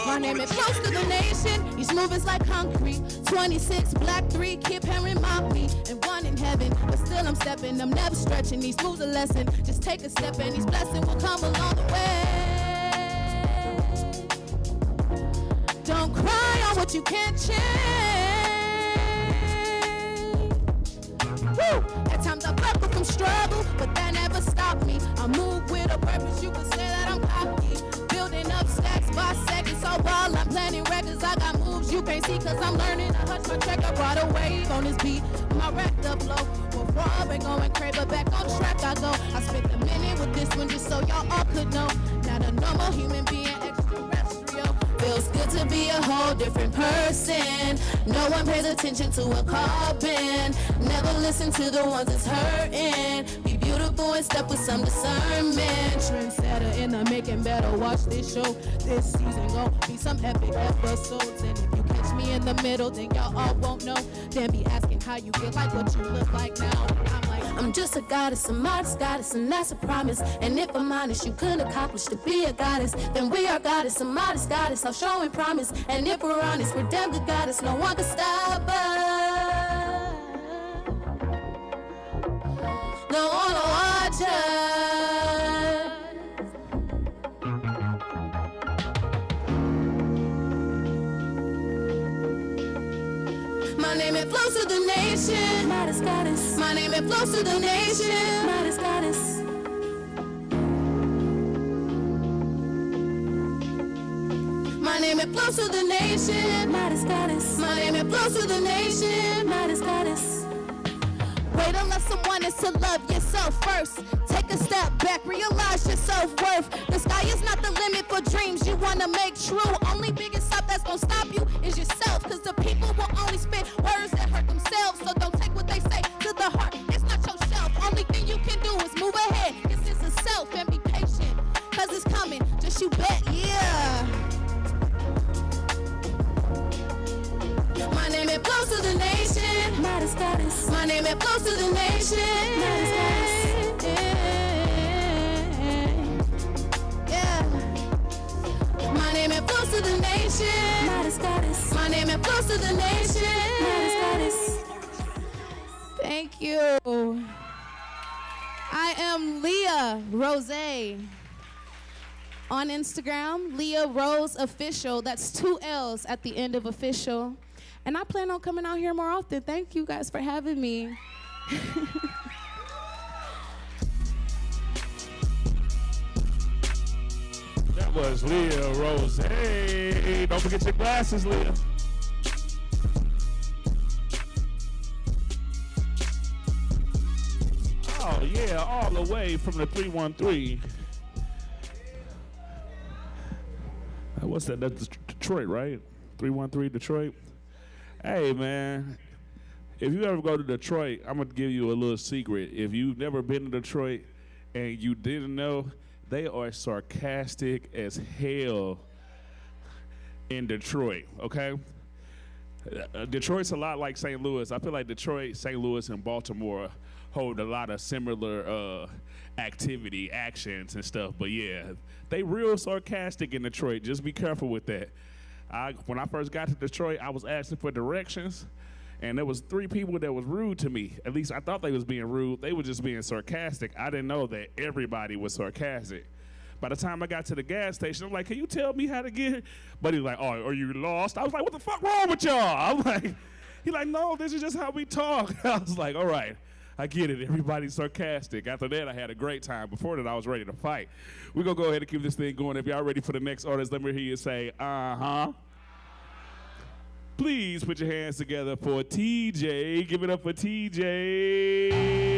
My name is close to the nation. Each move is like concrete. 26, black 3, keep hearing mock me. And 1 in heaven, but still I'm stepping. I'm never stretching. These moves a lesson. Just take a step and these blessings will come along the way. Don't cry on what you can't change. Woo! At times I buckle from struggle, but that never stopped me. I move with a purpose, you could say that I'm cocky. Building up stacks by seconds, so while I'm planning records, I got moves you can't see, cause I'm learning to hush my track. I brought a wave on this beat, my racked up low. With raw, been going crazy, but back on track I go. I spent a minute with this one just so y'all all could know. Not a normal human being, extraterrestrial. Feels good to be a whole different person. No one pays attention to a carbon. Never listen to the ones that's hurting. Be beautiful and step with some discernment. Trendsetter in the making, better watch this show. This season gon' be some epic episodes. And if you catch me in the middle, then y'all all won't know. Then be asking how you feel like what you look like now. I'm like, I'm just a goddess, a modest goddess, and that's a promise. And if I'm honest, you couldn't accomplish to be a goddess. Then we are goddess, a modest goddess, I'll show and promise. And if we're honest, we're damn good goddess, no one can stop us. No one will watch us. My name, it flows to the nation. Modest goddess. My name, it flows to the nation. Modest goddess. My name, it flows to the nation. Modest goddess. My name, it flows to the nation. Modest goddess. Wait unless someone is to love yourself first. Take take a step back, realize your self-worth. The sky is not the limit for dreams you wanna make true. Only biggest stop that's gonna stop you is yourself. Cause the people will only spit words that hurt themselves. So don't take what they say to the heart. It's not your shelf. Only thing you can do is move ahead. It's just a self and be patient. Cause it's coming, just you bet, yeah. My name is close to the nation. My name is close to the nation. Yeah. My name is close to the nation. My name is close to the nation. Thank you. I am Leah Rose. On Instagram, Leah Rose Official. That's 2 L's at the end of official. And I plan on coming out here more often. Thank you guys for having me. That was Leah Rose. Hey, don't forget your glasses, Leah. Oh, yeah, all the way from the 313. What's that? That's Detroit, right? 313 Detroit. Hey, man, if you ever go to Detroit, I'm going to give you a little secret. If you've never been to Detroit and you didn't know, they are sarcastic as hell in Detroit, okay? Detroit's a lot like St. Louis. I feel like Detroit, St. Louis, and Baltimore hold a lot of similar activity, actions, and stuff. But yeah, they real sarcastic in Detroit. Just be careful with that. When I first got to Detroit, I was asking for directions, and there was 3 people that was rude to me. At least I thought they was being rude. They were just being sarcastic. I didn't know that everybody was sarcastic. By the time I got to the gas station, I'm like, can you tell me how to get here? But he's like, oh, are you lost? I was like, what the fuck wrong with y'all? I'm like, he's like, no, this is just how we talk. I was like, all right, I get it. Everybody's sarcastic. After that, I had a great time. Before that, I was ready to fight. We're going to go ahead and keep this thing going. If y'all ready for the next artist, let me hear you say, uh-huh. Please put your hands together for TJ. Give it up for TJ.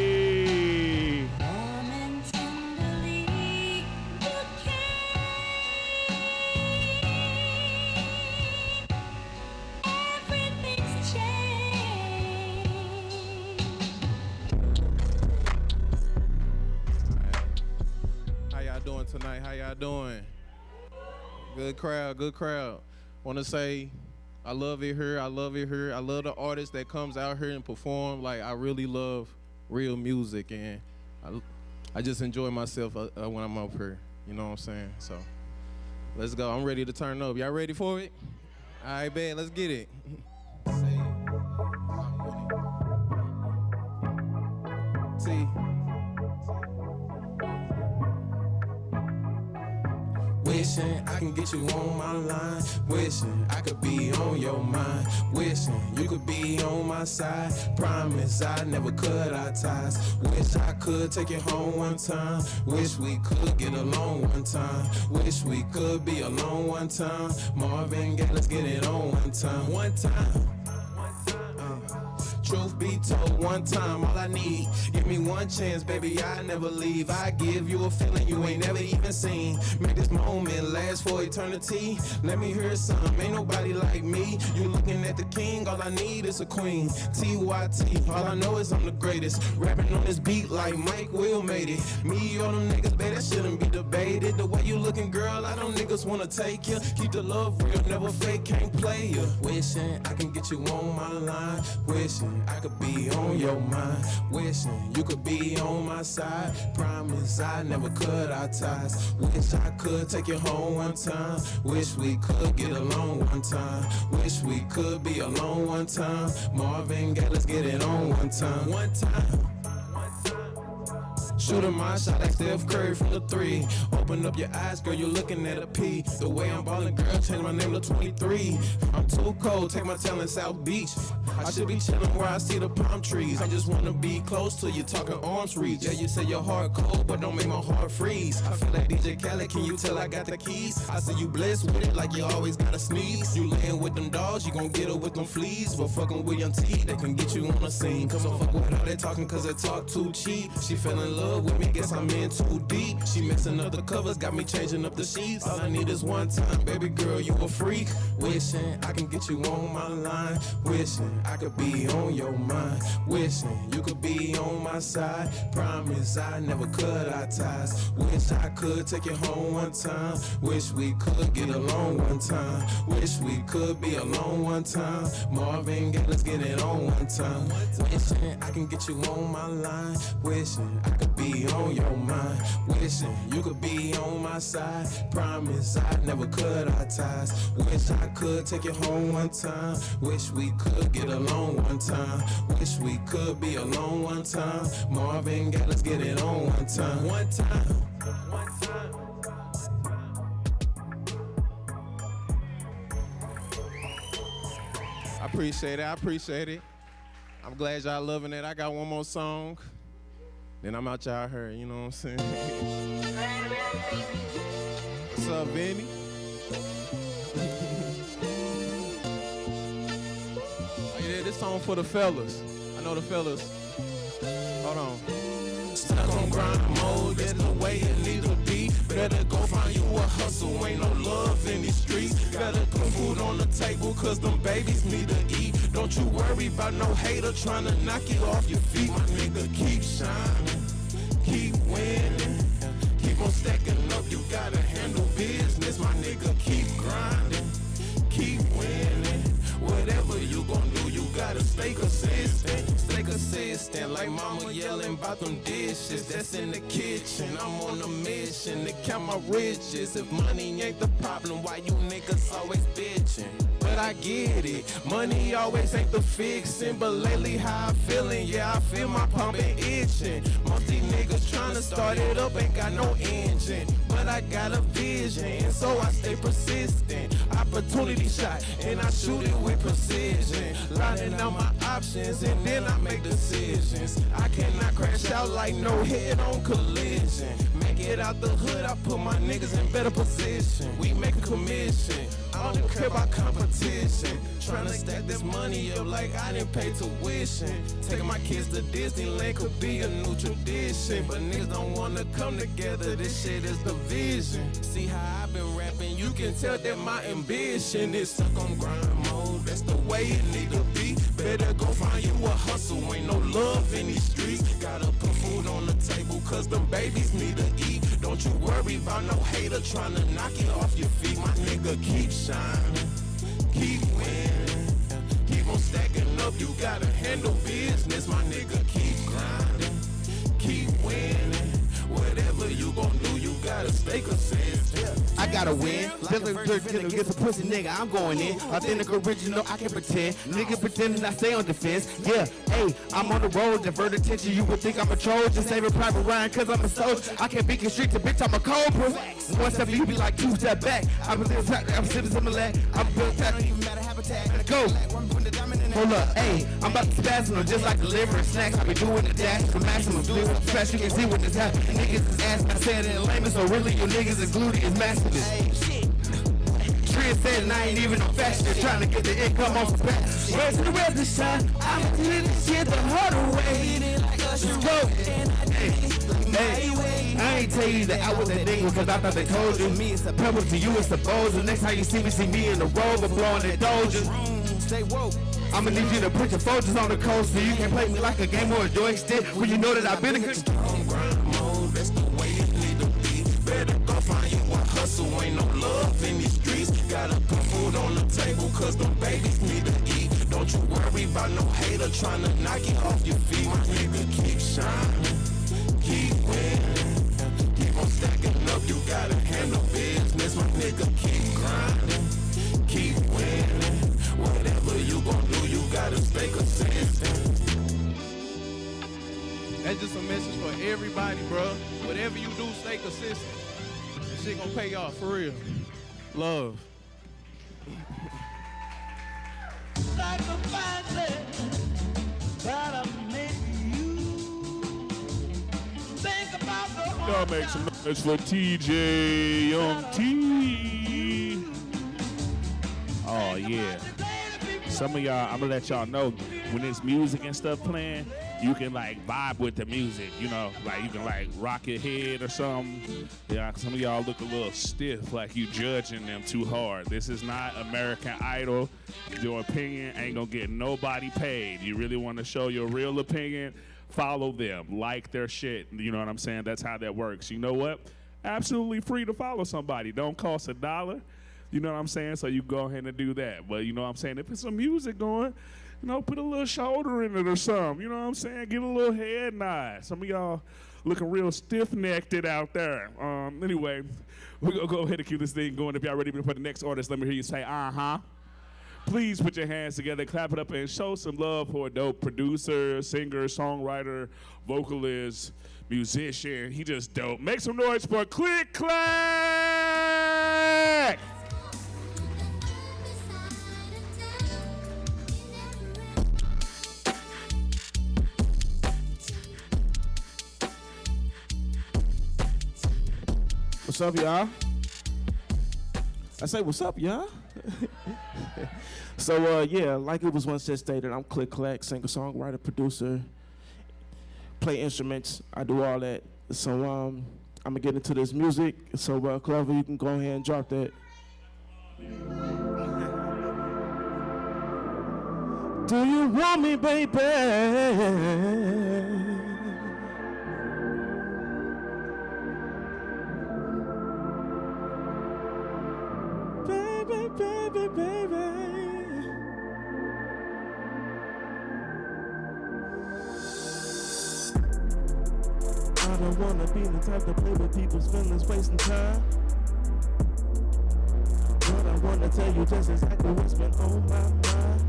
Tonight, how y'all doing? Good crowd, good crowd. Want to say I love it here, I love it here. I love the artists that comes out here and perform. Like, I really love real music, and I just enjoy myself when I'm up here. You know what I'm saying? So let's go. I'm ready to turn up. Y'all ready for it? All right, bet. Let's get it. See. Wishing I can get you on my line. Wishing I could be on your mind. Wishing you could be on my side. Promise I never cut our ties. Wish I could take you home one time. Wish we could get along one time. Wish we could be alone one time. Marvin Gaye, let's get it on one time. One time. Truth be told, one time, all I need. Give me one chance, baby, I never leave. I give you a feeling you ain't never even seen. Make this moment last for eternity. Let me hear some, ain't nobody like me. You looking at the king, all I need is a queen. TYT, all I know is I'm the greatest. Rapping on this beat like Mike Will made it. Me or them niggas, baby, that shouldn't be debated. The way you looking, girl, I don't niggas wanna take you. Keep the love real, never fake, can't play you. Wishing I can get you on my line. Wishing I could be on your mind. Wishing you could be on my side. Promise I never cut our ties. Wish I could take you home one time. Wish we could get along one time. Wish we could be alone one time. Marvin Gaye, let's get it on one time. One time. Shooting my shot like Steph Curry from the 3. Open up your eyes, girl, you're looking at a P. The way I'm ballin', girl, change my name to 23. I'm too cold, take my talent South Beach. I should be chillin' where I see the palm trees. I just wanna be close to you, talking arms reach. Yeah, you say your heart cold, but don't make my heart freeze. I feel like DJ Khaled, can you tell I got the keys? I see you blessed with it like you always gotta sneeze. You layin' with them dogs, you gon' get her with them fleas. But fucking with Young T, they can get you on the scene. Cause don't fuck with all they talking, cause they talk too cheap. She fell in love love with me, guess I'm in too deep. She messing up the covers, got me changing up the sheets. All I need is one time, baby girl, you a freak. Wishing I can get you on my line. Wishing I could be on your mind. Wishing you could be on my side. Promise I never cut our ties. Wish I could take you home one time. Wish we could get along one time. Wish we could be alone one time. Marvin Gaye, let's get it on one time. Wishing I can get you on my line. Wishing I could be on your mind. Wishing you could be on my side. Promise I never cut our ties. Wish I could take you home one time. Wish we could get along one time. Wish we could be alone one time. Marvin Gaye, let's get it on one time. One time. One time. I appreciate it. I appreciate it. I'm glad y'all loving it. I got one more song. Then I'm out y'all here, you know what I'm saying? What's up, Vinny? Oh, yeah, this song for the fellas. I know the fellas. Hold on. Stuck on grind mode, that's the way it need to be. Better go find you a hustle, ain't no love in these streets. Gotta put food on the table, cause them babies need to eat. Don't you worry about no hater trying to knock you off your feet. My nigga, keep shining, keep winning, keep on stacking up, you gotta handle business. My nigga, keep grinding, keep winning. Whatever you gon' do, you gotta stay consistent. Stay consistent, like mama yelling about them dishes that's in the kitchen. I'm on a mission to count my riches. If money ain't the problem, why you niggas always bitching? But I get it, money always ain't the fixin'. But lately how I feelin', yeah, I feel my pump and itching. Most these niggas tryna start it up, ain't got no engine. But I got a vision, and so I stay persistent. Opportunity shot, and I shoot it with precision. Lining out my options, and then I make decisions. I cannot crash out like no head-on collision. Make it out the hood, I put my niggas in better position. We make a commission, I don't care about competition. Tryna stack this money up like I didn't pay tuition. Taking my kids to Disneyland could be a new tradition. But niggas don't wanna come together, this shit is the vision. See how I've been rapping, you can tell that my ambition is stuck on grind mode. That's the way it need to be. Better go find you a hustle, ain't no love in these streets. Gotta put food on the table, cause them babies need to eat. Don't you worry about no hater tryna knock you off your feet. My nigga, keep shining, keep winning, keep on stacking up, you gotta handle business. My nigga, keep grinding, keep winning. Whatever you gon' do, you gotta stay consistent. I gotta win. Just like dirt killer gets a pussy nigga, I'm going in. Authentic original, I can pretend. Nigga pretending I stay on defense. Yeah, hey, I'm on the road, divert attention. You would think I'm a troll, just saving Private Ryan, cause I'm a soldier. I can't be constricted, bitch, I'm a cobra. One step you be like 2 step back. I'm sitting similar. I'm built that. Don't even matter habitat. Let's go. Hold up, hey, I'm about to spasm them just like delivering snacks. I be doing the dash for maximum blue. Fast, you can see what this happening. Niggas is asking, I said it in layman, so really you niggas is gluteus maximus. Trend said and I ain't even no fashion, trying to get the income off the back. Where's the rest this time? I'm doing this shit the harder way. Let's go. Hey, I ain't tell you that I was that nigga because I thought they told you. Me, it's a pebble to you, it's a bowl. The next time you see me in the rover blowing that doja. Stay woke. I'ma need you to put your photos on the coast so you can play me like a game or a joystick when you know that I've been a good on grind mode, that's the way it need to be. Better go find you a hustle, ain't no love in these streets. Gotta put food on the table, cause them babies need to eat. Don't you worry about no hater tryna knock you off your feet. My nigga, keep shining, keep winning, keep on stacking up, you gotta handle business. My nigga, keep grinding, keep winning. Whatever you gon' do, you gotta stay consistent. That's just a message for everybody, bro. Whatever you do, stay consistent. That shit gonna pay off, for real. Love. Like a family, but I make you think about the Y'all make some noise for TJ Young T. Oh yeah. Some of y'all, I'm gonna let y'all know, when there's music and stuff playing, you can like vibe with the music, you know, like you can like rock your head or something. Yeah, some of y'all look a little stiff, like you judging them too hard. This is not American Idol. Your opinion ain't gonna get nobody paid. You really want to show your real opinion, follow them, like their shit. You know what I'm saying? That's how that works. You know what? Absolutely free to follow somebody. Don't cost $1. You know what I'm saying? So you go ahead and do that. But you know what I'm saying? If it's some music going, you know, put a little shoulder in it or something. You know what I'm saying? Get a little head nod. Some of y'all looking real stiff-necked out there. Anyway, we're going to go ahead and keep this thing going. If y'all ready for the next artist, let me hear you say, uh-huh. Please put your hands together, clap it up, and show some love for a dope producer, singer, songwriter, vocalist, musician. He just dope. Make some noise for Click Clack! What's up, y'all? I say, what's up, y'all? So, yeah, like it was once said stated, I'm Click Clack, singer, songwriter, producer, play instruments, I do all that. So, I'm gonna get into this music. So, Clever, you can go ahead and drop that. Do you want me, baby? Baby, baby. I don't wanna be the type to play with people's feelings, wasting time. But I wanna tell you just exactly what's been on my mind.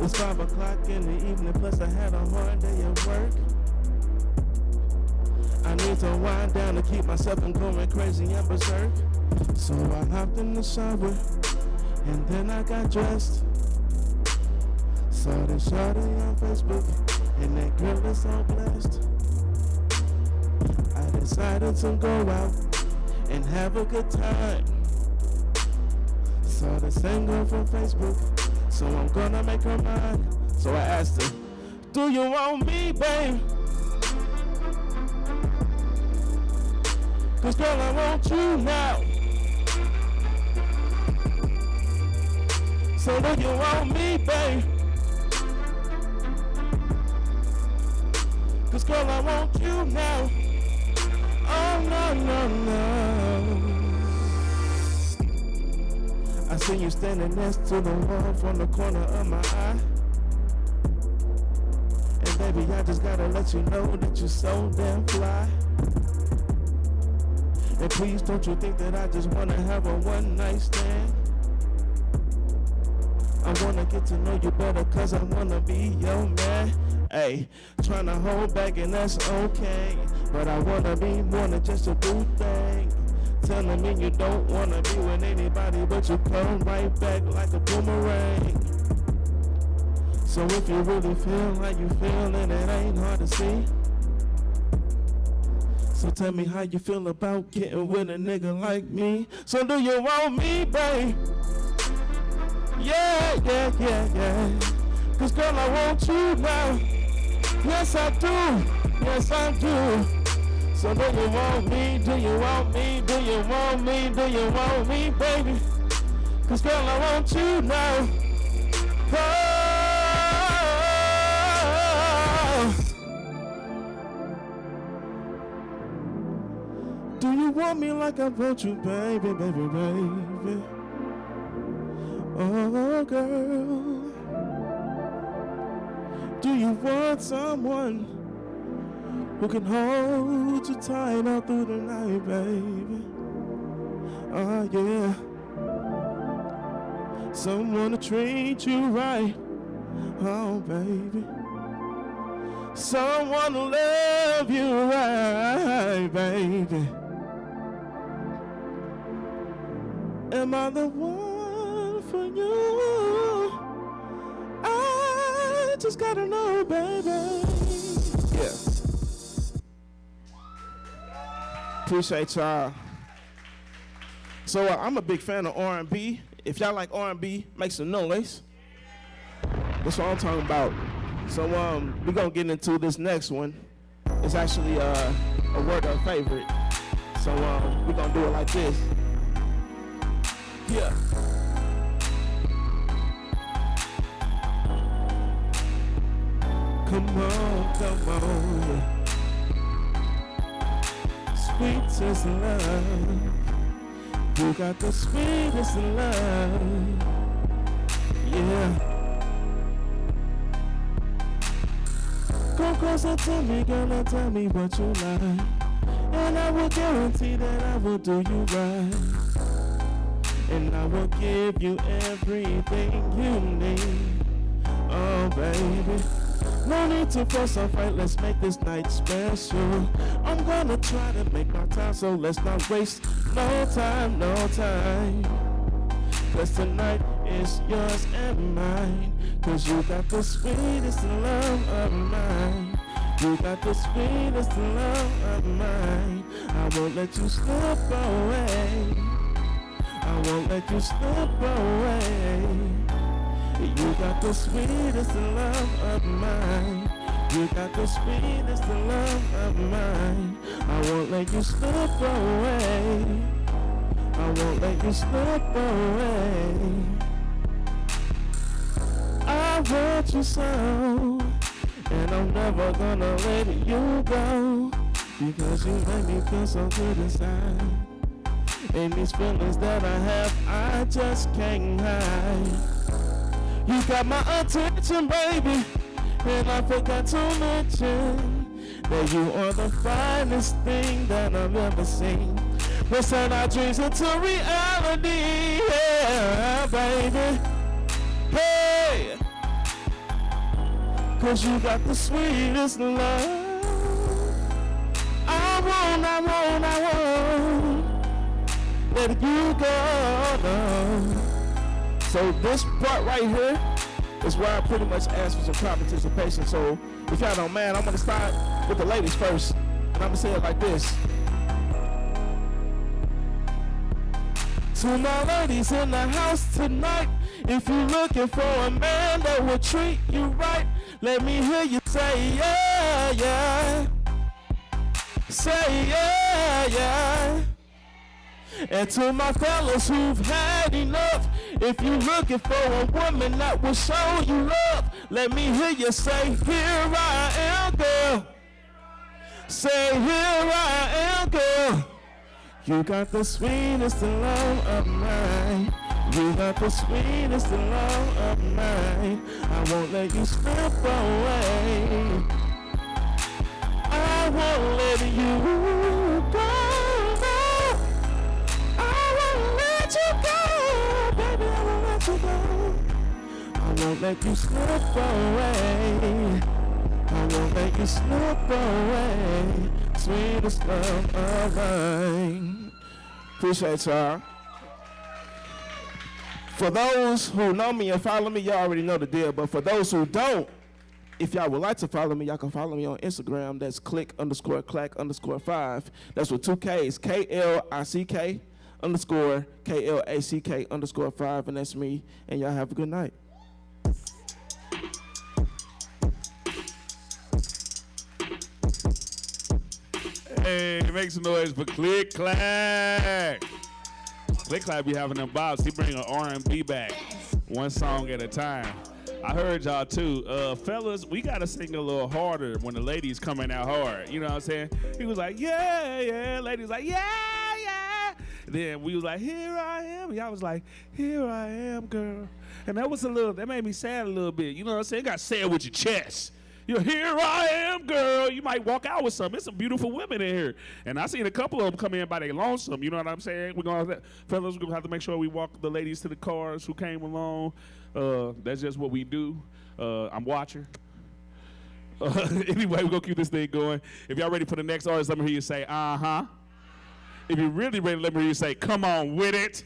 It's 5 o'clock in the evening, plus I had a hard day at work. I need to wind down to keep myself from going crazy and berserk. So I hopped in the shower, and then I got dressed. Saw the shawty on Facebook, and that girl is so blessed. I decided to go out and have a good time. Saw the same girl from Facebook, so I'm gonna make her mine. So I asked her, do you want me, babe? 'Cause girl, I want you now. So do you want me, babe? 'Cause girl, I want you now. Oh, no, no, no. I see you standing next to the wall from the corner of my eye. And baby, I just gotta let you know that you're so damn fly. And please don't you think that I just wanna have a one-night stand. I wanna get to know you better, 'cause I wanna be your man. Hey, tryna hold back and that's okay, but I wanna be more than just a good thing. Telling me you don't wanna be with anybody, but you come right back like a boomerang. So if you really feel how you feel, and it ain't hard to see. So tell me how you feel about getting with a nigga like me. So do you want me, babe? Yeah, yeah, yeah, yeah. 'Cause girl, I want you now. Yes, I do. Yes, I do. So do you want me? Do you want me? Do you want me? Do you want me, baby? 'Cause girl, I want you now. Oh. Do you want me like I want you, baby, baby, baby? Oh, girl. Do you want someone who can hold you tight all through the night, baby? Oh, yeah. Someone to treat you right, oh, baby. Someone to love you right, baby. Am I the one for you? I just gotta know, baby. Yeah. Appreciate y'all. So I'm a big fan of R&B. If y'all like R&B, make some noise. That's what I'm talking about. So we're gonna get into this next one. It's actually a WordUp favorite. So we're gonna do it like this. Yeah. Come on, come on. Sweetest love. You got the sweetest love. Yeah. Come closer to me, girl, and tell me what you like. And I will guarantee that I will do you right. And I will give you everything you need. Oh, baby. No need to force a fight, let's make this night special. I'm gonna try to make my time, so let's not waste no time, no time. Cause tonight is yours and mine. Cause you got the sweetest love of mine. You got the sweetest love of mine. I won't let you slip away. I won't let you slip away. You got the sweetest love of mine. You got the sweetest love of mine. I won't let you slip away. I won't let you slip away. I want you so, and I'm never gonna let you go, because you make me feel so good inside. And these feelings that I have, I just can't hide. You got my attention, baby, and I forgot to mention that you are the finest thing that I've ever seen. Let's turn our dreams into reality, yeah, baby. Hey, cause you got the sweetest love. I won't let you go, no. So this part right here is where I pretty much ask for some crowd participation. So if y'all don't mind, I'm gonna start with the ladies first. And I'm gonna say it like this. To my ladies in the house tonight, if you're looking for a man that will treat you right, let me hear you say yeah, yeah. Say yeah, yeah. And to my fellas who've had enough, if you're looking for a woman that will show you love, let me hear you say, here I am, girl. Say, here I am, girl. You got the sweetest love of mine. You got the sweetest love of mine. I won't let you slip away. I won't let you go. I won't let you go. Baby, I won't let you go. I won't let you slip away. I won't let you slip away. Sweetest love of mine. Appreciate y'all. For those who know me and follow me, y'all already know the deal. But for those who don't, if y'all would like to follow me, y'all can follow me on Instagram. That's click_clack_5. That's with 2 Ks. KLICK _KLACK_5. And that's me. And y'all have a good night. Hey, make some noise for Click Clack. Click Clack be having them bops. He bring an R&B back, one song at a time. I heard y'all too. Fellas, we gotta sing a little harder when the ladies coming out hard. You know what I'm saying? He was like, yeah, yeah. Ladies like, yeah, yeah. Then we was like, here I am. Y'all was like, here I am, girl. And that made me sad a little bit. You know what I'm saying? You gotta say it with your chest. You're here I am, girl. You might walk out with some. There's some beautiful women in here. And I seen a couple of them come in by their lonesome. You know what I'm saying? Fellas, we're going to have to make sure we walk the ladies to the cars who came along. That's just what we do. I'm watching. Anyway, we're going to keep this thing going. If y'all ready for the next artist, let me hear you say, uh-huh. If you're really ready, let me hear you say, come on with it.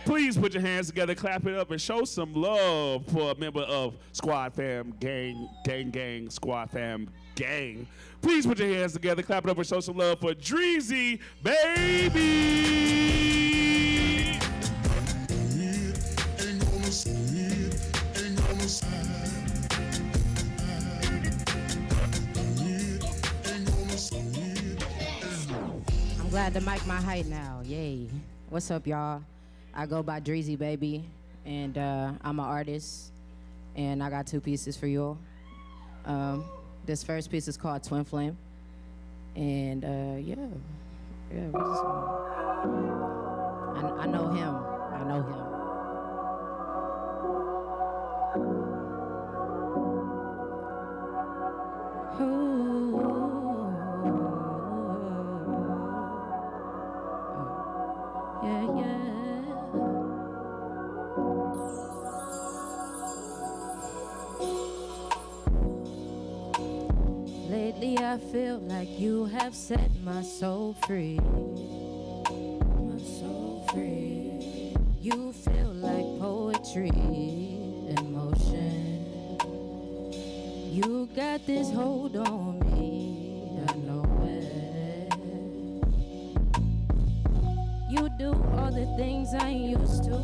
Please put your hands together, clap it up, and show some love for a member of Squad Fam Gang, Squad Fam Gang. Please put your hands together, clap it up, and show some love for Dreezy, baby. Ain't gonna say it, ain't gonna say it. glad to mic my height now. Yay. What's up, y'all? I go by Dreezy Baby, and I'm an artist, and I got 2 pieces for you all. This first piece is called Twin Flame, and yeah, we just, I know him. I know him. Lately I feel like you have set my soul free. My soul free. You feel like poetry in motion. You got this hold on me, I know it. You do all the things I ain't used to.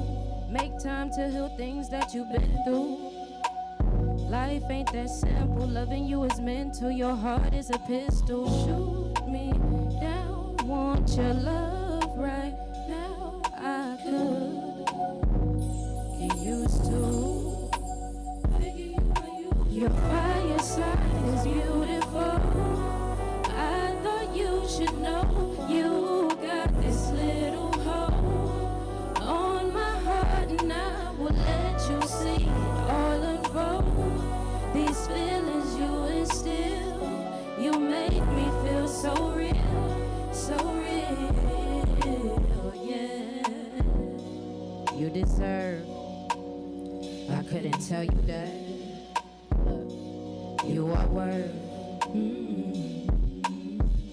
Make time to heal things that you've been through. Life ain't that simple, loving you is mental. Your heart is a pistol. Shoot me down, want your love right now. I could get used to. Your fire side is beautiful. I thought you should know you got this little hole on my heart, and I will let you see it all unfold. These feelings you instill, you make me feel so real, yeah. You deserve, I couldn't tell you that. You are worth.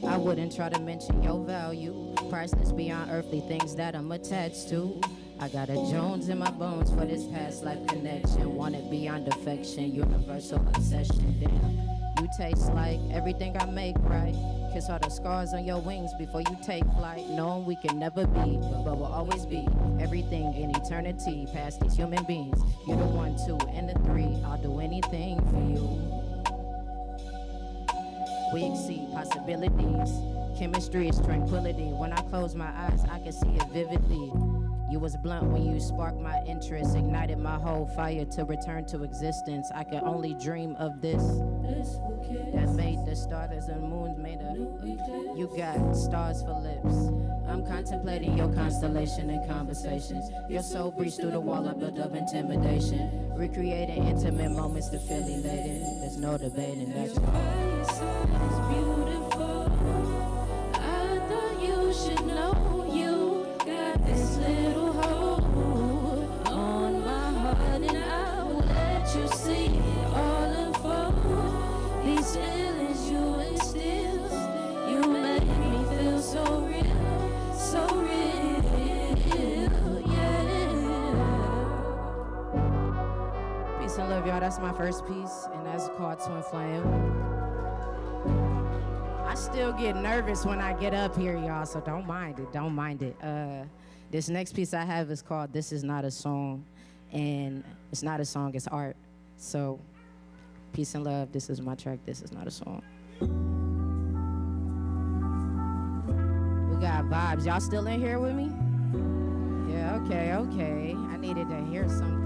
I wouldn't try to mention your value. Priceless beyond earthly things that I'm attached to. I got a Jones in my bones for this past life connection. Want it beyond affection, universal obsession. Damn, you taste like everything I make right. Kiss all the scars on your wings before you take flight. Knowing we can never be, but we'll always be everything in eternity. Past these human beings, you the 1, 2, and the 3. I'll do anything for you. We exceed possibilities. Chemistry is tranquility. When I close my eyes, I can see it vividly. You was blunt when you sparked my interest, ignited my whole fire to return to existence. I can only dream of this. That made the stars and moons made up. You got stars for lips. I'm contemplating your constellation and conversations. Your soul breached through the wall I built of intimidation. Recreating intimate moments to feel elated. There's no debating that's it's beautiful. I thought you should know you got this little hole on my heart, and I will let you see it all unfold. These feelings you instill, you make me feel so real, yeah. Peace and love, y'all. That's my first piece, and that's called Twin Flame. I still get nervous when I get up here, y'all, so don't mind it. This next piece I have is called This Is Not a Song, and it's not a song, it's art. So, peace and love, this is my track, This Is Not a Song. We got vibes. Y'all still in here with me? Yeah, okay. I needed to hear something.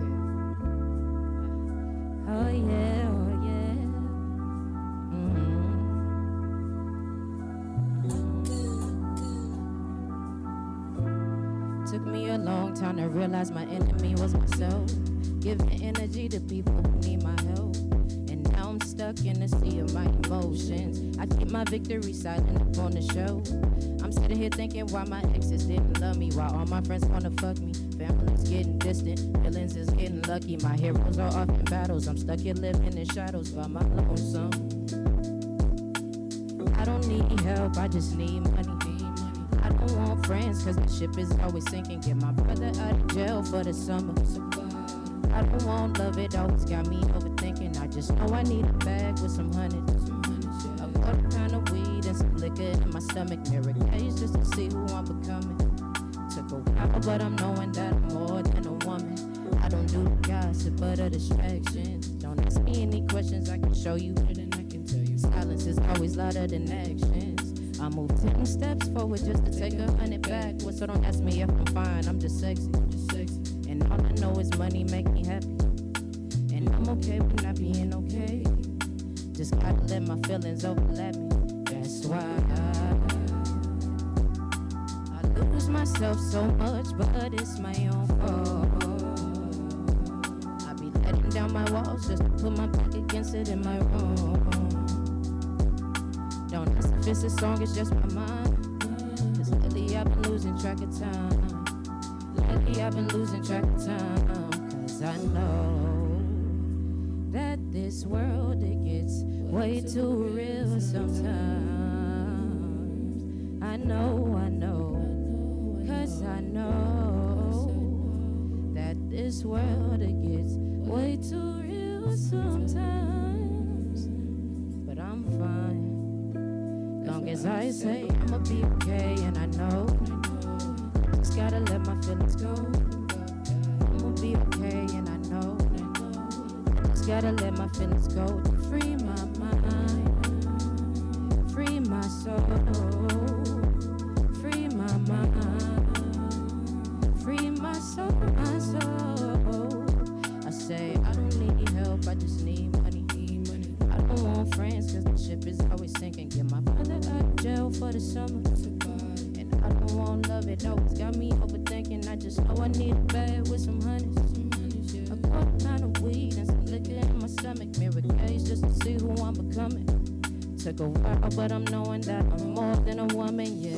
Oh yeah. Took me a long time to realize my enemy was myself. Giving energy to people who need my help. And now I'm stuck in the sea of my emotions. I keep my victory silent up on the show. I'm sitting here thinking why my exes didn't love me, why all my friends wanna fuck me. Family's getting distant, feelings is getting lucky. My heroes are off in battles. I'm stuck here living in shadows by my lonesome. I don't need help, I just need money. I don't want friends, cause the ship is always sinking. Get my brother out of jail for the summer. I don't want love, it always got me overthinking. I just know I need a bag with some honey. A quarter pound of weed and some liquor in my stomach. Mirror cage just to see who I'm becoming. Took a while, but I'm knowing that I'm more than a woman. I don't do the gossip, but a distractions. Don't ask me any questions, I can show you, and I can tell you. Silence is always louder than actions. I move 10 steps forward just to take 100 backwards. So don't ask me if I'm fine, I'm just sexy. And all I know is money make me happy. And I'm okay with not being okay. Just gotta let my feelings overlap me. That's why I lose myself so much, but it's my own fault. I be letting down my walls just to put my back against it in my room. Don't ask if it's a song, it's just my mind. Cause lately I've been losing track of time. Lately I've been losing track of time. Cause I know that this world, it gets way too real sometimes. I know, cause I know that this world, it gets way too real sometimes. But I'm fine, long as I say I'ma be okay, and I know just gotta let my feelings go. I'ma be okay, and I know just gotta let my feelings go to free my mind, free my soul, free my mind, free my soul, my soul. I say I don't need help, I just need money. I don't want friends cause the ship is always sinking. Get my brother out of jail for the summer. And I don't want love, it always got me overthinking. I just know I need a bed with some honey. A quarter pound of weed and some liquor in my stomach. Mirror gaze just to see who I'm becoming. Took a while, but I'm knowing that I'm more than a woman, yeah. Yeah.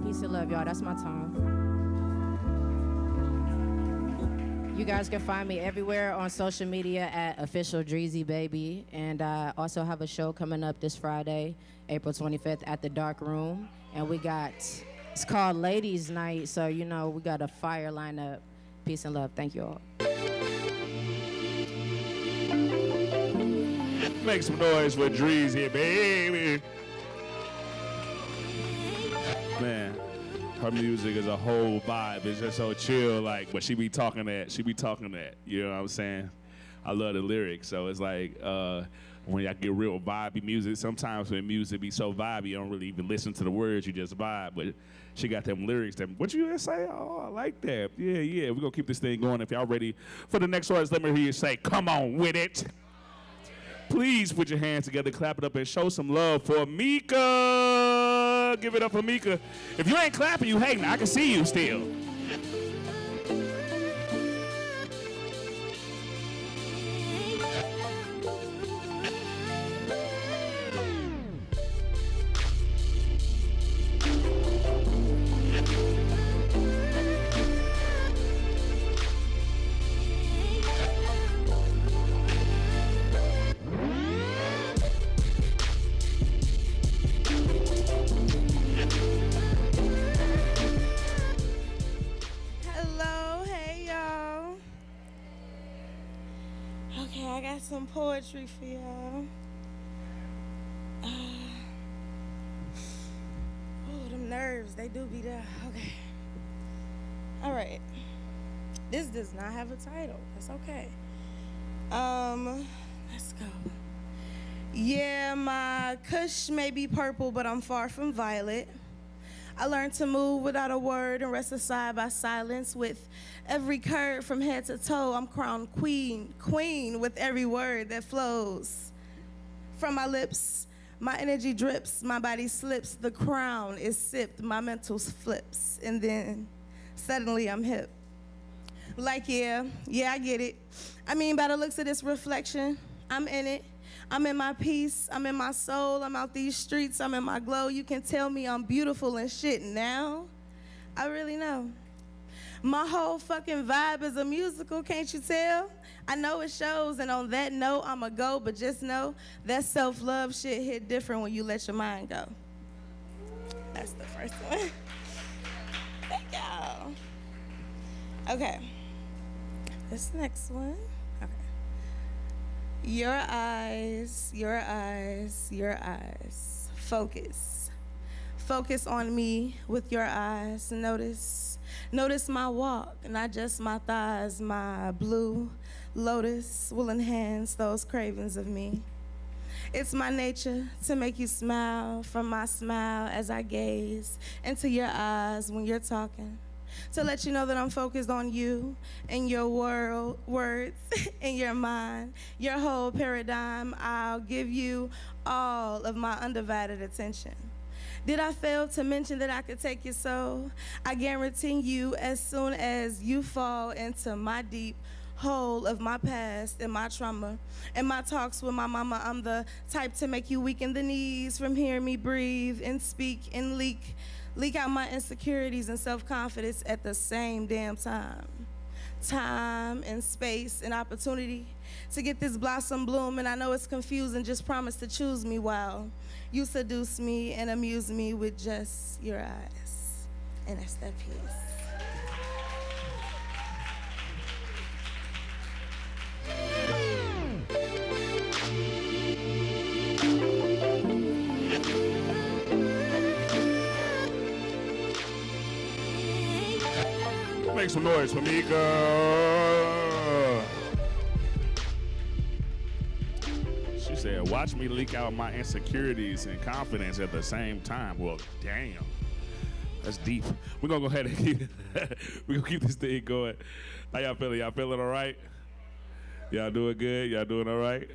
Peace and love, y'all. That's my time. You guys can find me everywhere on social media at official Dreezy Baby. And I also have a show coming up this Friday, April 25th at the Dark Room. And it's called Ladies Night. So, you know, we got a fire lineup. Peace and love. Thank you all. Make some noise for Dreezy Baby. Man. Her music is a whole vibe. It's just so chill, like, but she be talking that. You know what I'm saying? I love the lyrics. So it's like when I get real vibey music, sometimes when music be so vibey, you don't really even listen to the words, you just vibe. But she got them lyrics. What you gonna say? Oh, I like that. Yeah. We're gonna keep this thing going. If y'all ready for the next words, let me hear you say, come on with it. Please put your hands together, clap it up, and show some love for Mika. Give it up for Mika. If you ain't clapping, you hating. I can see you still. Some poetry for y'all. Oh, them nerves, they do be there. Okay. All right. This does not have a title. That's okay. Let's go. Yeah, my kush may be purple, but I'm far from violet. I learned to move without a word and rest aside by silence. With every curve from head to toe, I'm crowned queen with every word that flows from my lips. My energy drips, my body slips, the crown is sipped, my mental flips, and then suddenly I'm hip. Like, yeah, I get it. I mean, by the looks of this reflection, I'm in it. I'm in my peace, I'm in my soul, I'm out these streets, I'm in my glow. You can tell me I'm beautiful and shit now. I really know. My whole fucking vibe is a musical, can't you tell? I know it shows, and on that note, I'ma go, but just know that self-love shit hit different when you let your mind go. That's the first one. Thank y'all. Okay, this next one. Your eyes, your eyes, your eyes. Focus. Focus on me with your eyes. Notice my walk, not just my thighs, my blue Lotus will enhance those cravings of me. It's my nature to make you smile from my smile as I gaze into your eyes when you're talking. To let you know that I'm focused on you and your words and your mind, your whole paradigm. I'll give you all of my undivided attention. Did I fail to mention that I could take your soul? I guarantee you, as soon as you fall into my deep hole of my past and my trauma and my talks with my mama, I'm the type to make you weak in the knees from hearing me breathe and speak and leak out my insecurities and self-confidence at the same damn time. Time and space and opportunity to get this blossom bloom, and I know it's confusing, just promise to choose me while you seduce me and amuse me with just your eyes. And that's that piece. Make some noise for Mika. She said, watch me leak out my insecurities and confidence at the same time. Well, damn. That's deep. We're going to go ahead and we're going to keep this thing going. How y'all feeling? Y'all feeling all right? Y'all doing good? Y'all doing all right?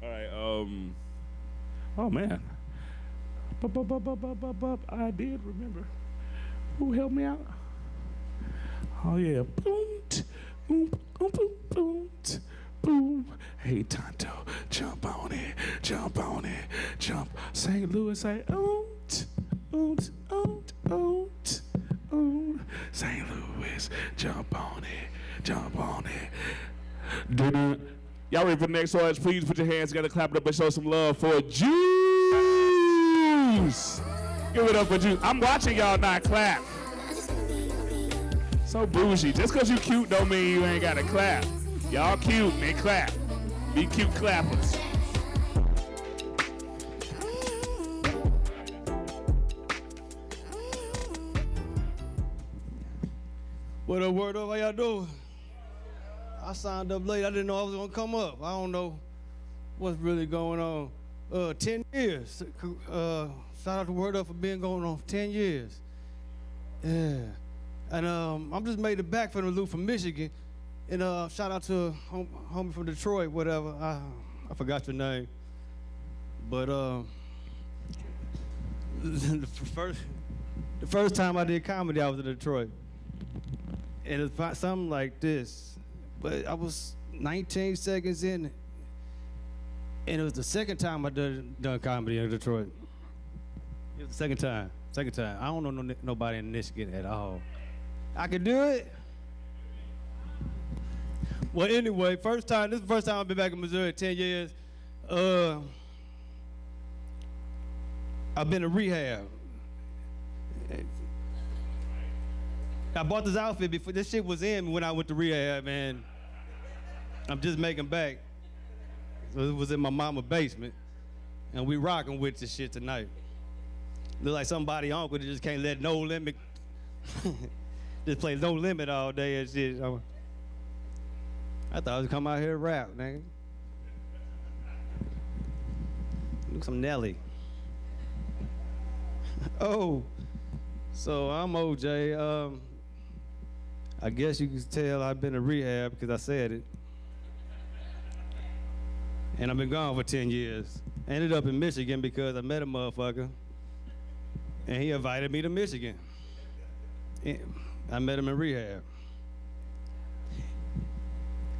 All right. Oh, man. I did remember. Who helped me out? Oh, yeah. Boom, boom, boom, boom, boom, boom. Hey, Tonto, jump on it, jump on it, jump. St. Louis, say, oot, oot, oot, oot, oot. St. Louis, jump on it, jump on it. Dun-dun. Y'all ready for the next artist? Please put your hands together, clap it up, and show some love for Juice. Give it up for Juice. I'm watching y'all not clap. So bougie. Just because you cute don't mean you ain't got to clap. Y'all cute, man, clap. Be cute clappers. What up, word up? How y'all doing? I signed up late. I didn't know I was gonna come up. I don't know what's really going on. 10 years. Shout out to Word Up for being going on for 10 years. Yeah. And I'm just made it back from the loop from Michigan. And shout out to homie from Detroit, whatever. I forgot your name. But the first time I did comedy, I was in Detroit. And it's something like this. But I was 19 seconds in. And it was the second time I done comedy in Detroit. It was the second time. I don't know nobody in Michigan at all. I could do it. Well, anyway, this is the first time I've been back in Missouri in 10 years. I've been to rehab. I bought this outfit before this shit was in when I went to rehab, and I'm just making back. So it was in my mama's basement, and we rocking with this shit tonight. Look like somebody uncle that just can't let No Limit, just play No Limit all day and shit. I thought I was come out here to rap, nigga. Look some Nelly. Oh, so I'm OJ. I guess you can tell I've been to rehab because I said it. And I've been gone for 10 years. I ended up in Michigan because I met a motherfucker, and he invited me to Michigan. And I met him in rehab.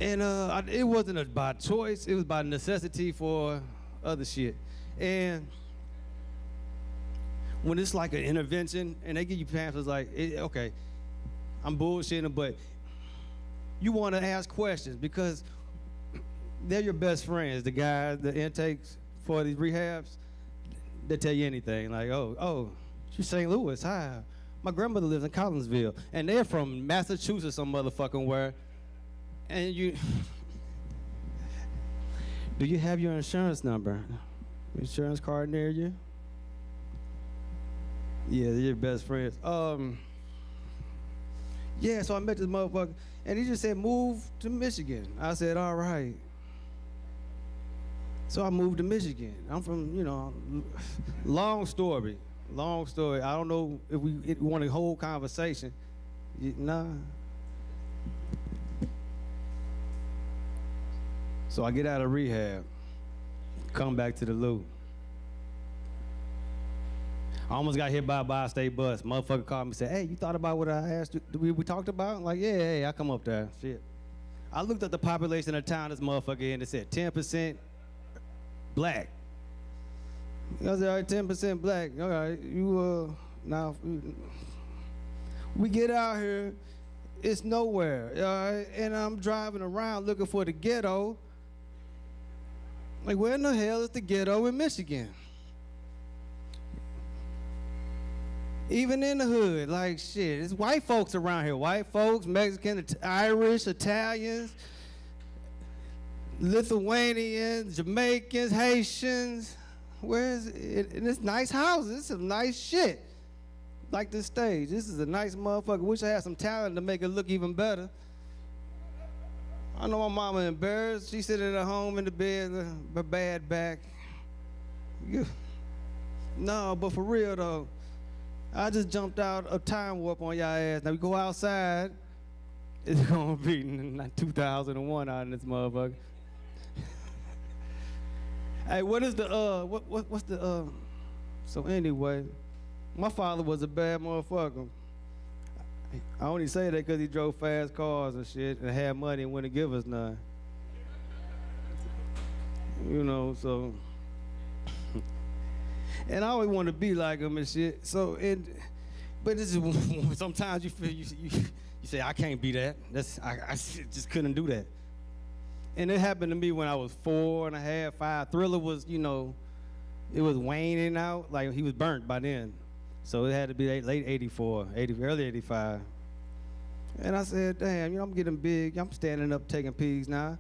And it wasn't by choice, it was by necessity for other shit. And when it's like an intervention and they give you pamphlets like, okay, I'm bullshitting, but you want to ask questions because they're your best friends, the guys, the intakes for these rehabs. They tell you anything, like, oh, she's St. Louis, hi. My grandmother lives in Collinsville, and they're from Massachusetts, some motherfucking where. And do you have your insurance number? Insurance card near you? Yeah, they're your best friends. Yeah, so I met this motherfucker, and he just said, move to Michigan. I said, all right. So I moved to Michigan. I'm from, you know, long story. I don't know if we want a whole conversation. Nah. So I get out of rehab, come back to the loop. I almost got hit by a bi-state bus. Motherfucker called me and said, hey, you thought about what I asked you, we talked about? I'm like, yeah, hey, I come up there, shit. I looked at the population of the town this motherfucker in, it said 10% black. I said, all right, 10% black. All right, now, we get out here, it's nowhere, all right? And I'm driving around looking for the ghetto. Like, where in the hell is the ghetto in Michigan? Even in the hood, like, shit, it's white folks around here. White folks, Mexican, Irish, Italians, Lithuanians, Jamaicans, Haitians. Where is it? And it's nice houses. It's some nice shit. Like this stage. This is a nice motherfucker. Wish I had some talent to make it look even better. I know my mama embarrassed. She's sitting at home in the bed, her bad back. No, but for real though, I just jumped out a time warp on y'all ass. Now we go outside, it's gonna be 2001 out in this motherfucker. Hey, what is the what's the so anyway, my father was a bad motherfucker. I only say that because he drove fast cars and shit and had money and wouldn't give us none. You know, so. And I always want to be like him and shit. So, but this is sometimes you feel you say I can't be that. I just couldn't do that. And it happened to me when I was 4 and a half, 5. Thriller was, you know, it was waning out. Like he was burnt by then. So it had to be late 84, early 85. And I said, damn, you know, I'm getting big. I'm standing up taking peas now.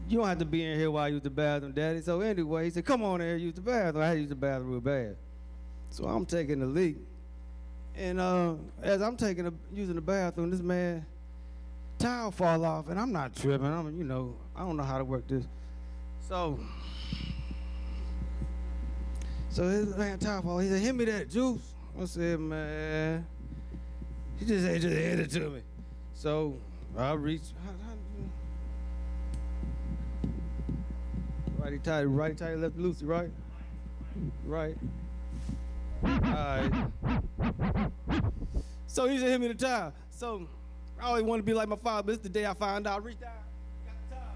You don't have to be in here while I use the bathroom, Daddy. So anyway, he said, come on in here, use the bathroom. I had to use the bathroom real bad. So I'm taking the leak. And as I'm using the bathroom, this man, towel fall off, and I'm not tripping. You know, I don't know how to work this. So his man towel fall. He said, hand me that juice. I said, man. He just hand it to me. So I reached. Righty tighty, left loosey, right? Right. All right. So he just hit me the towel. So I always wanted to be like my father, but it's the day I found out. I reached out, got the towel,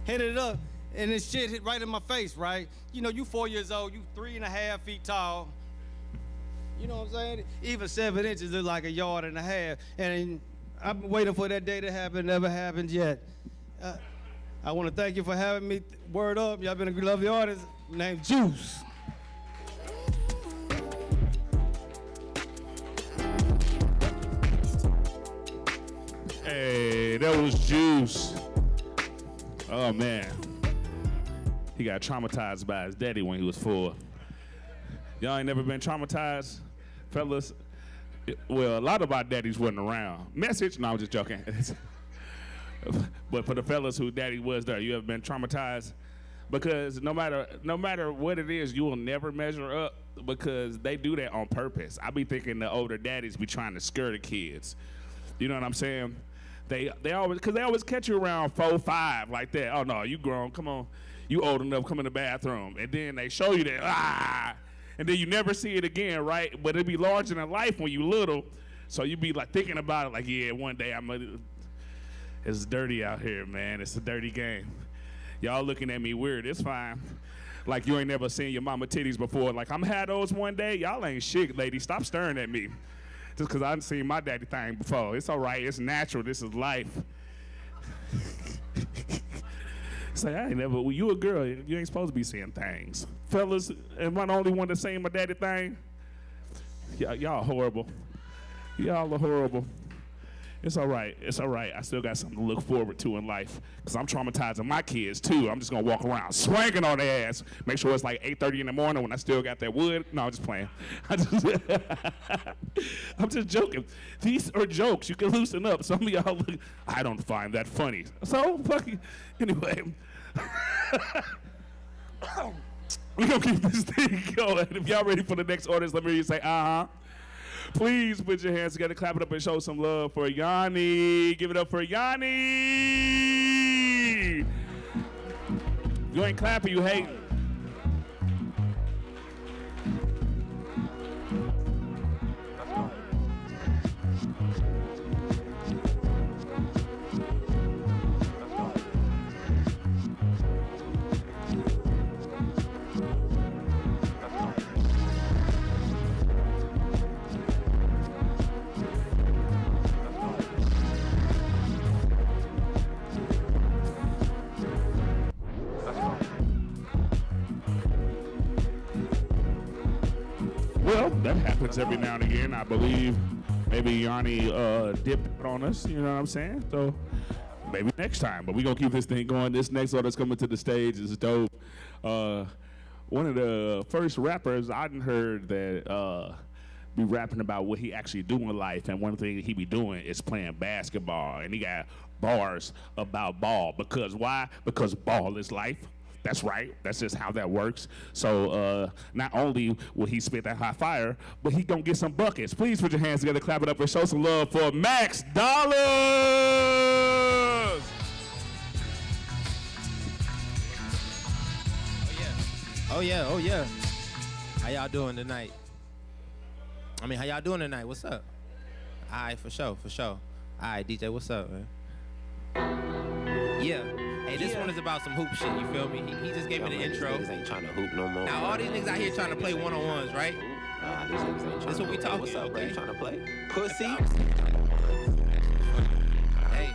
headed it up, and this shit hit right in my face, right? You know, you 4 years old, you 3.5 feet tall. You know what I'm saying? Even 7 inches is like 1.5 yards. And I've been waiting for that day to happen, never happened yet. I want to thank you for having me. Word up, y'all been a lovely artist named Juice. Hey, that was Juice. Oh man, he got traumatized by his daddy when he was 4. Y'all ain't never been traumatized, fellas? Well, a lot of our daddies wasn't around. Message? No, I'm just joking. But for the fellas who daddy was there, you ever been traumatized? Because no matter what it is, you will never measure up because they do that on purpose. I be thinking the older daddies be trying to scare the kids. You know what I'm saying? They always catch you around 4, 5 like that. Oh no, you grown, come on. You old enough, come in the bathroom. And then they show you that, and then you never see it again, right? But it'd be larger than life when you little. So you be like thinking about it like, yeah, one day it's dirty out here, man. It's a dirty game. Y'all looking at me weird, it's fine. Like you ain't never seen your mama titties before. Like I'm had those one day. Y'all ain't shit, lady. Stop staring at me. Just because I didn't seen my daddy thing before. It's all right, it's natural, this is life. It's like, I ain't never, well, you a girl, you ain't supposed to be seeing things. Fellas, am I the only one that's seen my daddy thing? Y'all horrible. Y'all are horrible. It's all right. It's all right. I still got something to look forward to in life because I'm traumatizing my kids, too. I'm just going to walk around swinging on their ass. Make sure it's like 8:30 in the morning when I still got that wood. No, I'm just playing. I'm just joking. These are jokes. You can loosen up. Some of y'all look, I don't find that funny. So, fucking, anyway. We're going to keep this thing going. If y'all ready for the next orders, let me hear you say, uh-huh. Please put your hands together, clap it up, and show some love for Yanni. Give it up for Yanni. You ain't clapping, you hating. Well, that happens every now and again. I believe maybe Yanni dipped on us, you know what I'm saying? So maybe next time. But we're going to keep this thing going. This next one that's coming to the stage is dope. One of the first rappers I done heard that be rapping about what he actually do in life. And one thing he be doing is playing basketball. And he got bars about ball. Because why? Because ball is life. That's right. That's just how that works. So not only will he spit that hot fire, but he gonna get some buckets. Please put your hands together, clap it up, and show some love for Max Dollars. Oh yeah. How y'all doing tonight? How y'all doing tonight? What's up? All right, for sure. All right, DJ, what's up, man? Yeah. Hey, this one is about some hoop shit, you feel me? He just gave me the intro. These niggas ain't trying to hoop no more. Now, all these niggas out here trying to play one-on-ones, right? Nah, these niggas ain't trying to That's what we talking, What's up, okay? bro? You trying to play? Pussy? Hey.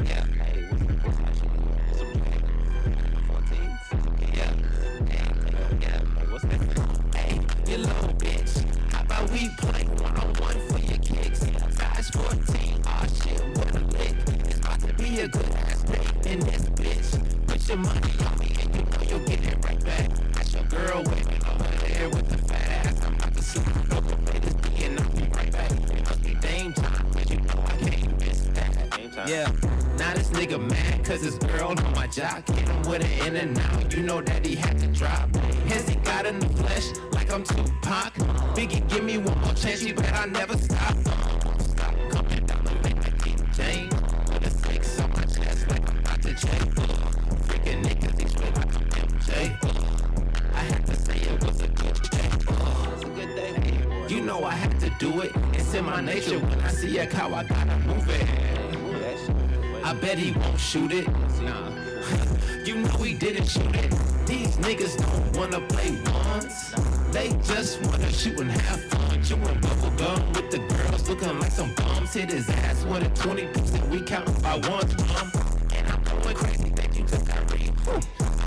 Yeah. Hey, what's actually some 14s? Yeah. Yeah. Hey, what's that? Hey, you little bitch. How about we play one-on-one for your kicks? Size 14, aw shit, what a lick. It's about to be a good ass day in this bitch. Put your money on me and you know you'll get it right back. That's your girl waving over there with the fat ass. I'm about to slide over, play this D and I'll be right back. It must be Dame time, cause you know I can't miss that. Yeah, now this nigga mad cause his girl on my jock. Hit him with an in and out, you know that he had to drop. Has he got in the flesh like I'm Tupac? Biggie, give me one more chance, you bet I never stop. Won't stop coming down the lane like King James. With a 6 on my chest like I'm Dr. J. Freaking niggas, he spit like I'm MJ. I had to say it was a good day. It's a good day. You know I had to do it. It's in my nature when I see a cow, I gotta move it. I bet he won't shoot it. Nah. You know he didn't shoot it. These niggas don't wanna play ones. They just wanna shoot and have fun. Chewing bubble gum with the girls looking like some bums. Hit his ass with a 20 piece and we counting by ones, and I'm going crazy, thank you to Kyrie. I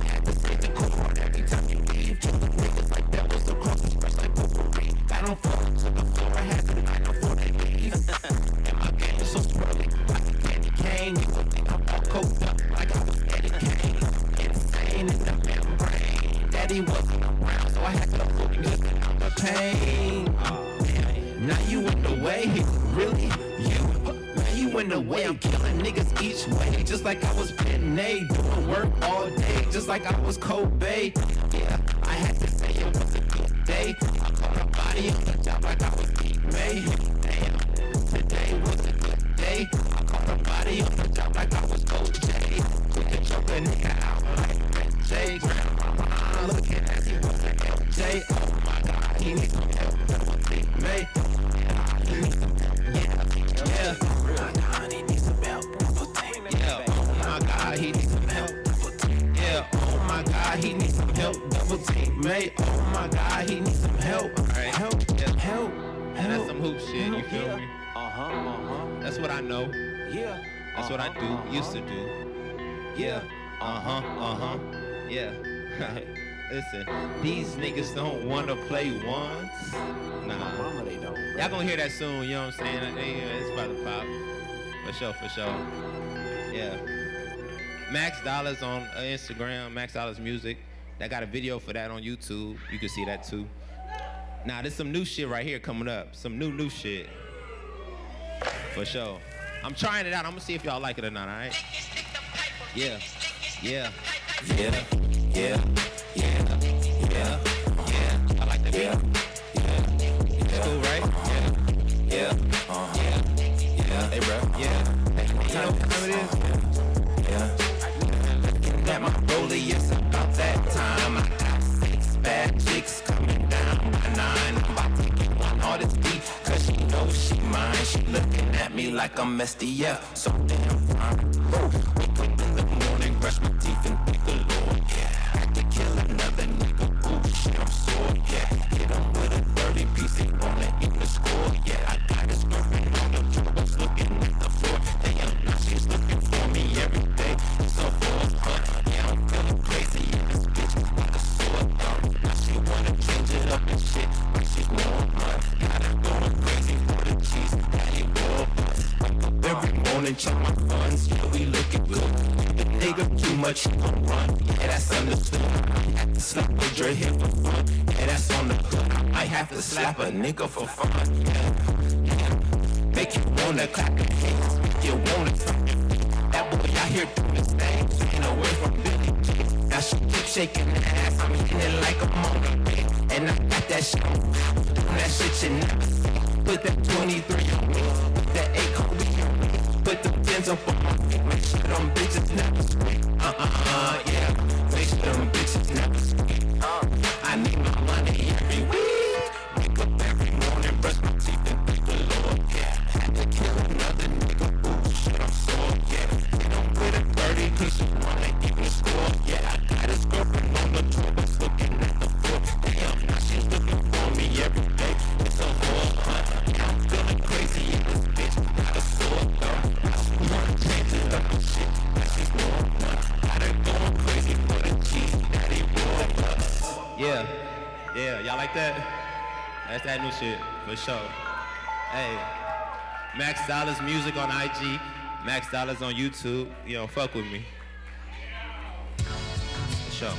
had to say the chord every time you leave. Kill the niggas like that was across the fresh like Wolverine. Got on fall to the floor, I had to line before they leave. And my game is so swirly, like a candy cane. You would think I'm all coked up like I was Eddie Kane. Insane in the membrane. Daddy wasn't around, so I had to look good and I'm the pain. Now you in the way, really? You? Now you in the way, I'm killing niggas each way. Just like I was Penn A, doing work all day. Just like I was Kobe. Yeah, I had to say it was a good day. I caught a body on the job like I was Pete May. Damn, today was a good day. I caught a body on the job like I was OJ. Took a choke a nigga out like Red J. Grandma looking as he was an LJ. Oh my God, he needs some help. That was Pete May. He needs some help. Yeah. Oh my God, he needs some help. Yeah. Oh my God, he needs some help. Yeah. Oh my God, he needs some help. Double team, mate. Oh my God, he needs some help. All right. Help. And that's some hoop shit, you feel me? That's what I know. Yeah. That's what I do, used to do. Yeah. Yeah. Listen, these niggas don't wanna play once. Nah, Mama, they don't. y'all gonna hear that soon. You know what I'm saying? Yeah, it's about to pop. For sure, for sure. Yeah. Max Dollars on Instagram, Max Dollars Music. That got a video for that on YouTube. You can see that too. Now, there's some new shit right here coming up. Some new shit. For sure. I'm trying it out. I'm gonna see if y'all like it or not, all right? Yeah. Yeah. Yeah, yeah, yeah, yeah, yeah. I like the beat. Yeah, yeah. It's cool, right? Yeah, yeah, yeah. Hey, bro. Yeah. You know what time it is? Yeah. That my rollie, it's about that time. I got 6 bad chicks coming down by 9. I'm about to get one all this beat, cause she knows she mine. She looking at me like I'm SDF, so damn fine. Wake up in the morning, brush my teeth and thank the Lord, yeah. I could kill another nigga, ooh, shit, I'm sore, yeah. Hit him with a 30 piece, he wanna eat the score, yeah. I got his girlfriend on the dribbles looking at the floor. Damn, now she's looking for me every day. So for yeah, I'm feeling crazy in this bitch like a sore thumb. Now she wanna change it up and shit, but she's knowing mine. Got her going crazy for the cheese, daddy war bus. Wake up every morning, check my funds, yeah, we looking good. The nigga too much, he gon' run, yeah, that's understood. I have to slap a dread here for fun, yeah, that's on the hood. I might have to slap a nigga for fun, yeah, yeah. Make you wanna clap your hands, make you wanna throw your feet. That boy out here doing his thing, staying away from Billy G. Now she keep shaking her ass, I'm hitting it like a monkey. And I got that shit on fire, doing that shit you never see. Put that 23 on me, put that 8 Kobe on me. Put them 10s up on my feet, make sure them bitches never squeak. Yeah, make sure them bitches never squeak. I need my money every week. Wake up every morning, brush my teeth and thank the Lord, yeah. Had to kill another nigga, ooh, shit, I'm sore, yeah. Hit him with a 30 piece, she wanna give me a score, yeah. I got his girlfriend on the tour, but looking at the floor. Damn, now she's looking for me every day. It's a whole hunt, yeah, I'm feeling crazy in this bitch. Got a sore thumb, now she wanna change it up and shit. Now she's knowing none, got her going crazy for the cheese, daddy war bus. Yeah. Yeah, y'all like that? That's that new shit, for sure. Hey, Max Dollars Music on IG, Max Dollars on YouTube. You know, fuck with me. For sure.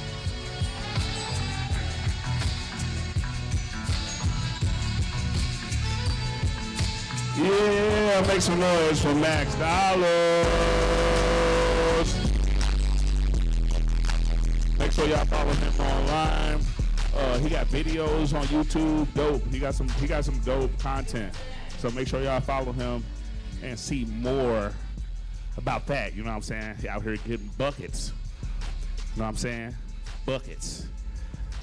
Yeah, make some noise for Max Dollars. Make sure y'all follow him online. He got videos on YouTube, dope. He got some dope content. So make sure y'all follow him and see more about that. You know what I'm saying? He out here getting buckets. You know what I'm saying? Buckets.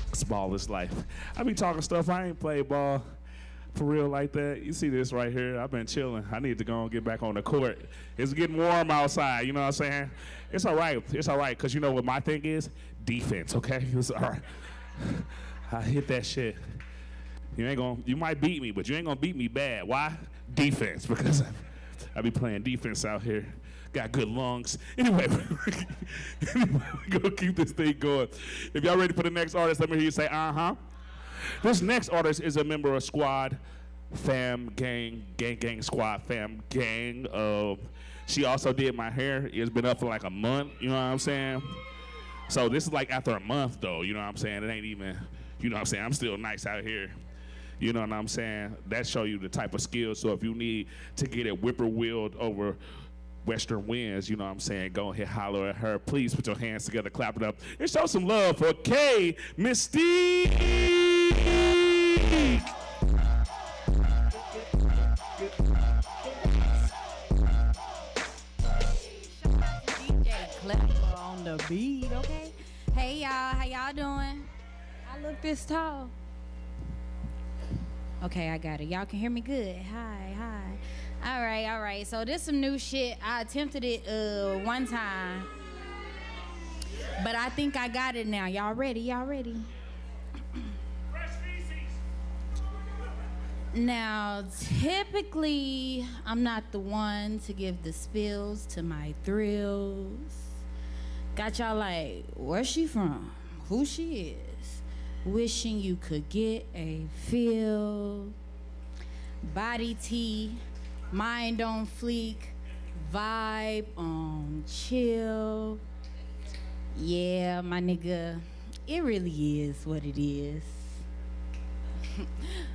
It's ball is life. I be talking stuff. I ain't play ball for real like that. You see this right here? I've been chilling. I need to go and get back on the court. It's getting warm outside. You know what I'm saying? It's all right. It's all right. Because you know what my thing is? Defense, okay? It's all right. I hit that shit. You might beat me, but you ain't gonna beat me bad. Why? Defense, because I be playing defense out here. Got good lungs. Anyway, we're gonna keep this thing going. If y'all ready for the next artist, let me hear you say, uh-huh. This next artist is a member of Squad Fam Gang Squad Fam Gang. She also did my hair. It's been up for like a month, you know what I'm saying? So this is like after a month though, you know what I'm saying? It ain't even, you know what I'm saying? I'm still nice out here. You know what I'm saying? That show you the type of skills. So if you need to get it whipper-wheeled over western winds, you know what I'm saying? Go ahead, holler at her. Please put your hands together, clap it up, and show some love for K Mystique. DJ Clever on the beat, okay? Hey y'all, how y'all doing? I look this tall. Okay, I got it. Y'all can hear me good. Hi. All right. So this some new shit. I attempted it one time, but I think I got it now. Y'all ready? Now, typically, I'm not the one to give the spills to my thrills. Got y'all like, where's she from? who she is. Wishing you could get a feel. Body tea, mind on fleek, vibe on chill. Yeah, my nigga, it really is what it is.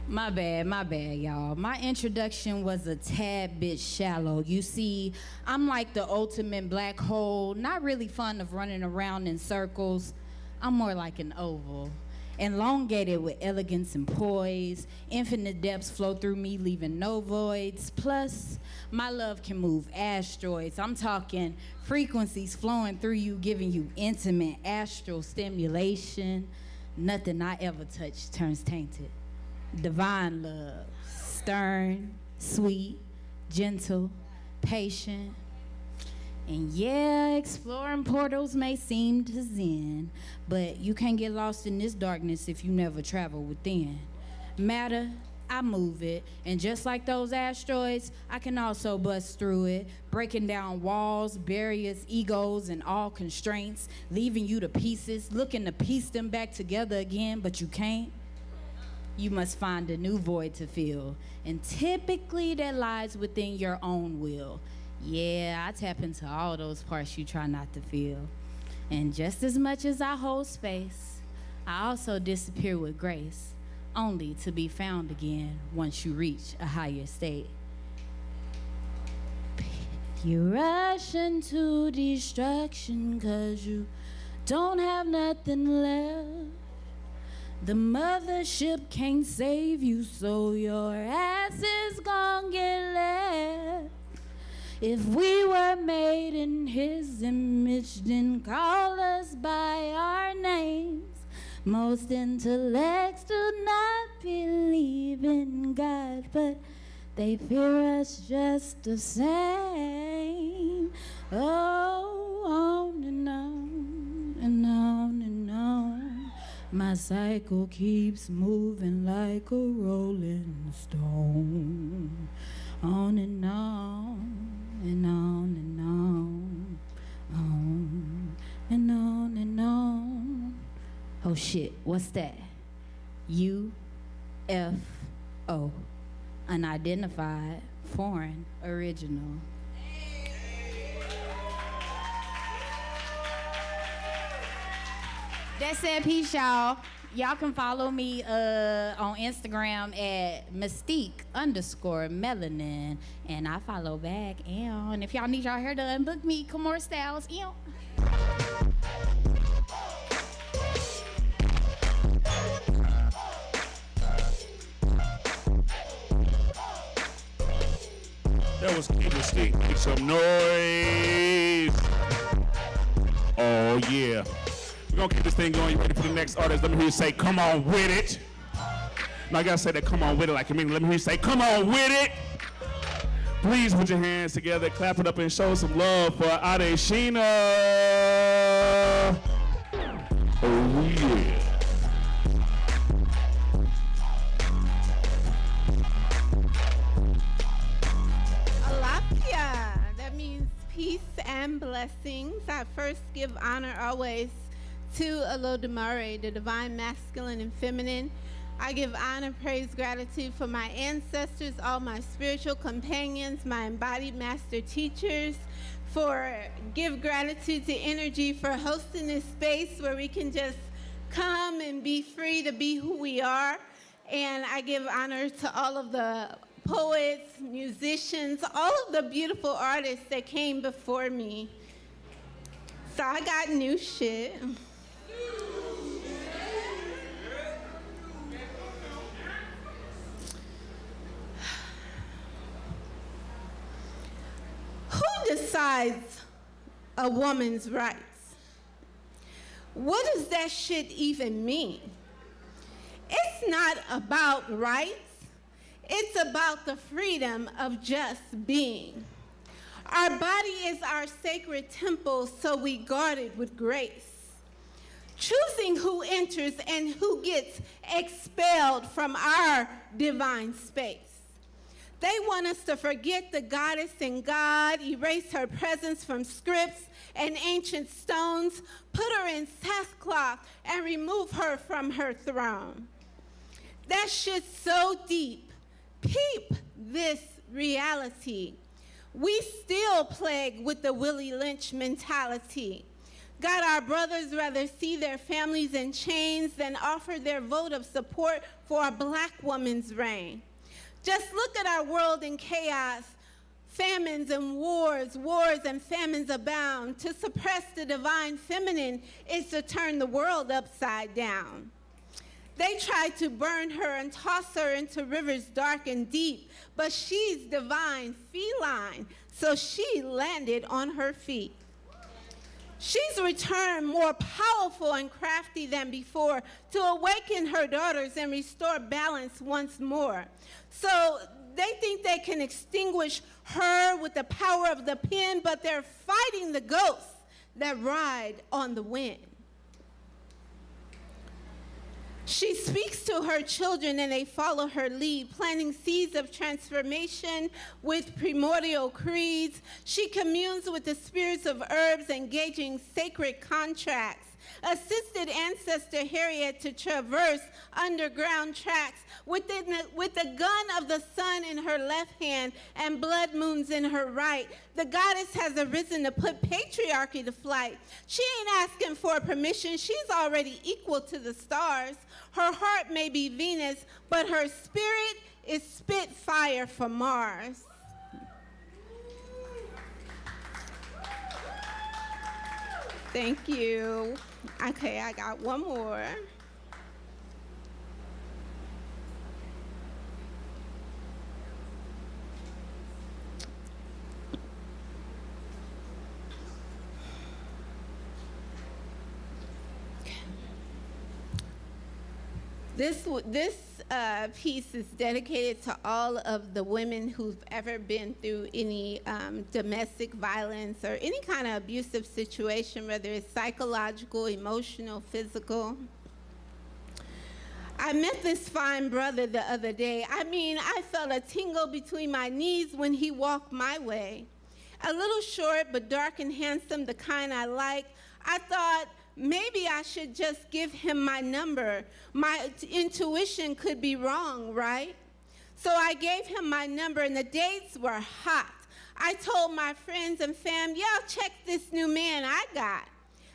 My bad, y'all. My introduction was a tad bit shallow. You see, I'm like the ultimate black hole, not really fond of running around in circles. I'm more like an oval, elongated with elegance and poise. Infinite depths flow through me, leaving no voids. Plus, my love can move asteroids. I'm talking frequencies flowing through you, giving you intimate astral stimulation. Nothing I ever touch turns tainted. Divine love, stern, sweet, gentle, patient. And yeah, exploring portals may seem to zen, but you can't get lost in this darkness if you never travel within. Matter, I move it, and just like those asteroids, I can also bust through it, breaking down walls, barriers, egos, and all constraints, leaving you to pieces, looking to piece them back together again, but you can't. You must find a new void to fill, and typically that lies within your own will. Yeah, I tap into all those parts you try not to feel. And just as much as I hold space, I also disappear with grace, only to be found again once you reach a higher state. You rush into destruction 'cause you don't have nothing left. The mothership can't save you, so your ass is gon' get left. If we were made in his image, then call us by our names. Most intellects do not believe in God, but they fear us just the same. Oh, on and on and on and on. My cycle keeps moving like a rolling stone. On and on and on and on. On and on and on. Oh shit, what's that? UFO. Unidentified, foreign, original. That's it, peace, y'all. Y'all can follow me on Instagram at Mystique_melanin. And I follow back. And if y'all need y'all hair done, book me, Kamor Styles. That was Mystique. Make some noise. Oh, yeah. We're gonna keep this thing going. You ready for the next artist? Let me hear you say, come on with it. No, I gotta say that, come on with it, like I mean, let me hear you say, come on with it. Please put your hands together, clap it up, and show some love for Adeshina. Oh, yeah. Alafia. That means peace and blessings. I first give honor always to Olodumare, the divine masculine and feminine. I give honor, praise, gratitude for my ancestors, all my spiritual companions, my embodied master teachers, give gratitude to Energy for hosting this space where we can just come and be free to be who we are. And I give honor to all of the poets, musicians, all of the beautiful artists that came before me. So I got new shit. Who decides a woman's rights? What does that shit even mean? It's not about rights. It's about the freedom of just being. Our body is our sacred temple, so we guard it with grace. Choosing who enters and who gets expelled from our divine space. They want us to forget the goddess in God, erase her presence from scripts and ancient stones, put her in sackcloth, and remove her from her throne. That shit's so deep. Peep this reality. We still plagued with the Willie Lynch mentality. Got our brothers rather see their families in chains than offer their vote of support for a black woman's reign. Just look at our world in chaos. Famines and wars and famines abound. To suppress the divine feminine is to turn the world upside down. They tried to burn her and toss her into rivers dark and deep, but she's divine, feline, so she landed on her feet. She's returned more powerful and crafty than before to awaken her daughters and restore balance once more. So they think they can extinguish her with the power of the pen, but they're fighting the ghosts that ride on the wind. She speaks to her children and they follow her lead, planting seeds of transformation with primordial creeds. She communes with the spirits of herbs, engaging sacred contracts, assisted ancestor Harriet to traverse underground tracks with the gun of the sun in her left hand and blood moons in her right. The goddess has arisen to put patriarchy to flight. She ain't asking for permission. She's already equal to the stars. Her heart may be Venus, but her spirit is Spitfire for Mars. Thank you. Okay, I got one more. This piece is dedicated to all of the women who've ever been through any domestic violence or any kind of abusive situation, whether it's psychological, emotional, physical. I met this fine brother the other day. I mean, I felt a tingle between my knees when he walked my way. A little short but dark and handsome, the kind I like. I thought, maybe I should just give him my number. My intuition could be wrong, right? So I gave him my number and the dates were hot. I told my friends and fam, y'all check this new man I got.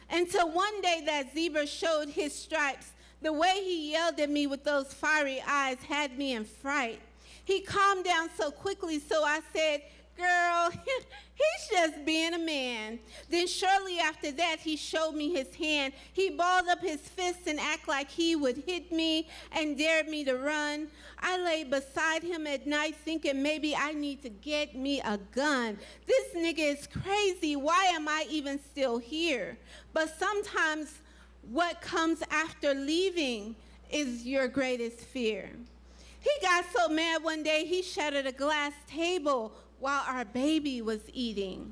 Until one day that zebra showed his stripes. The way he yelled at me with those fiery eyes had me in fright. He calmed down so quickly, so I said, girl, he's just being a man. Then shortly after that, he showed me his hand. He balled up his fists and acted like he would hit me and dared me to run. I lay beside him at night thinking maybe I need to get me a gun. This nigga is crazy. Why am I even still here? But sometimes what comes after leaving is your greatest fear. He got so mad one day he shattered a glass table while our baby was eating.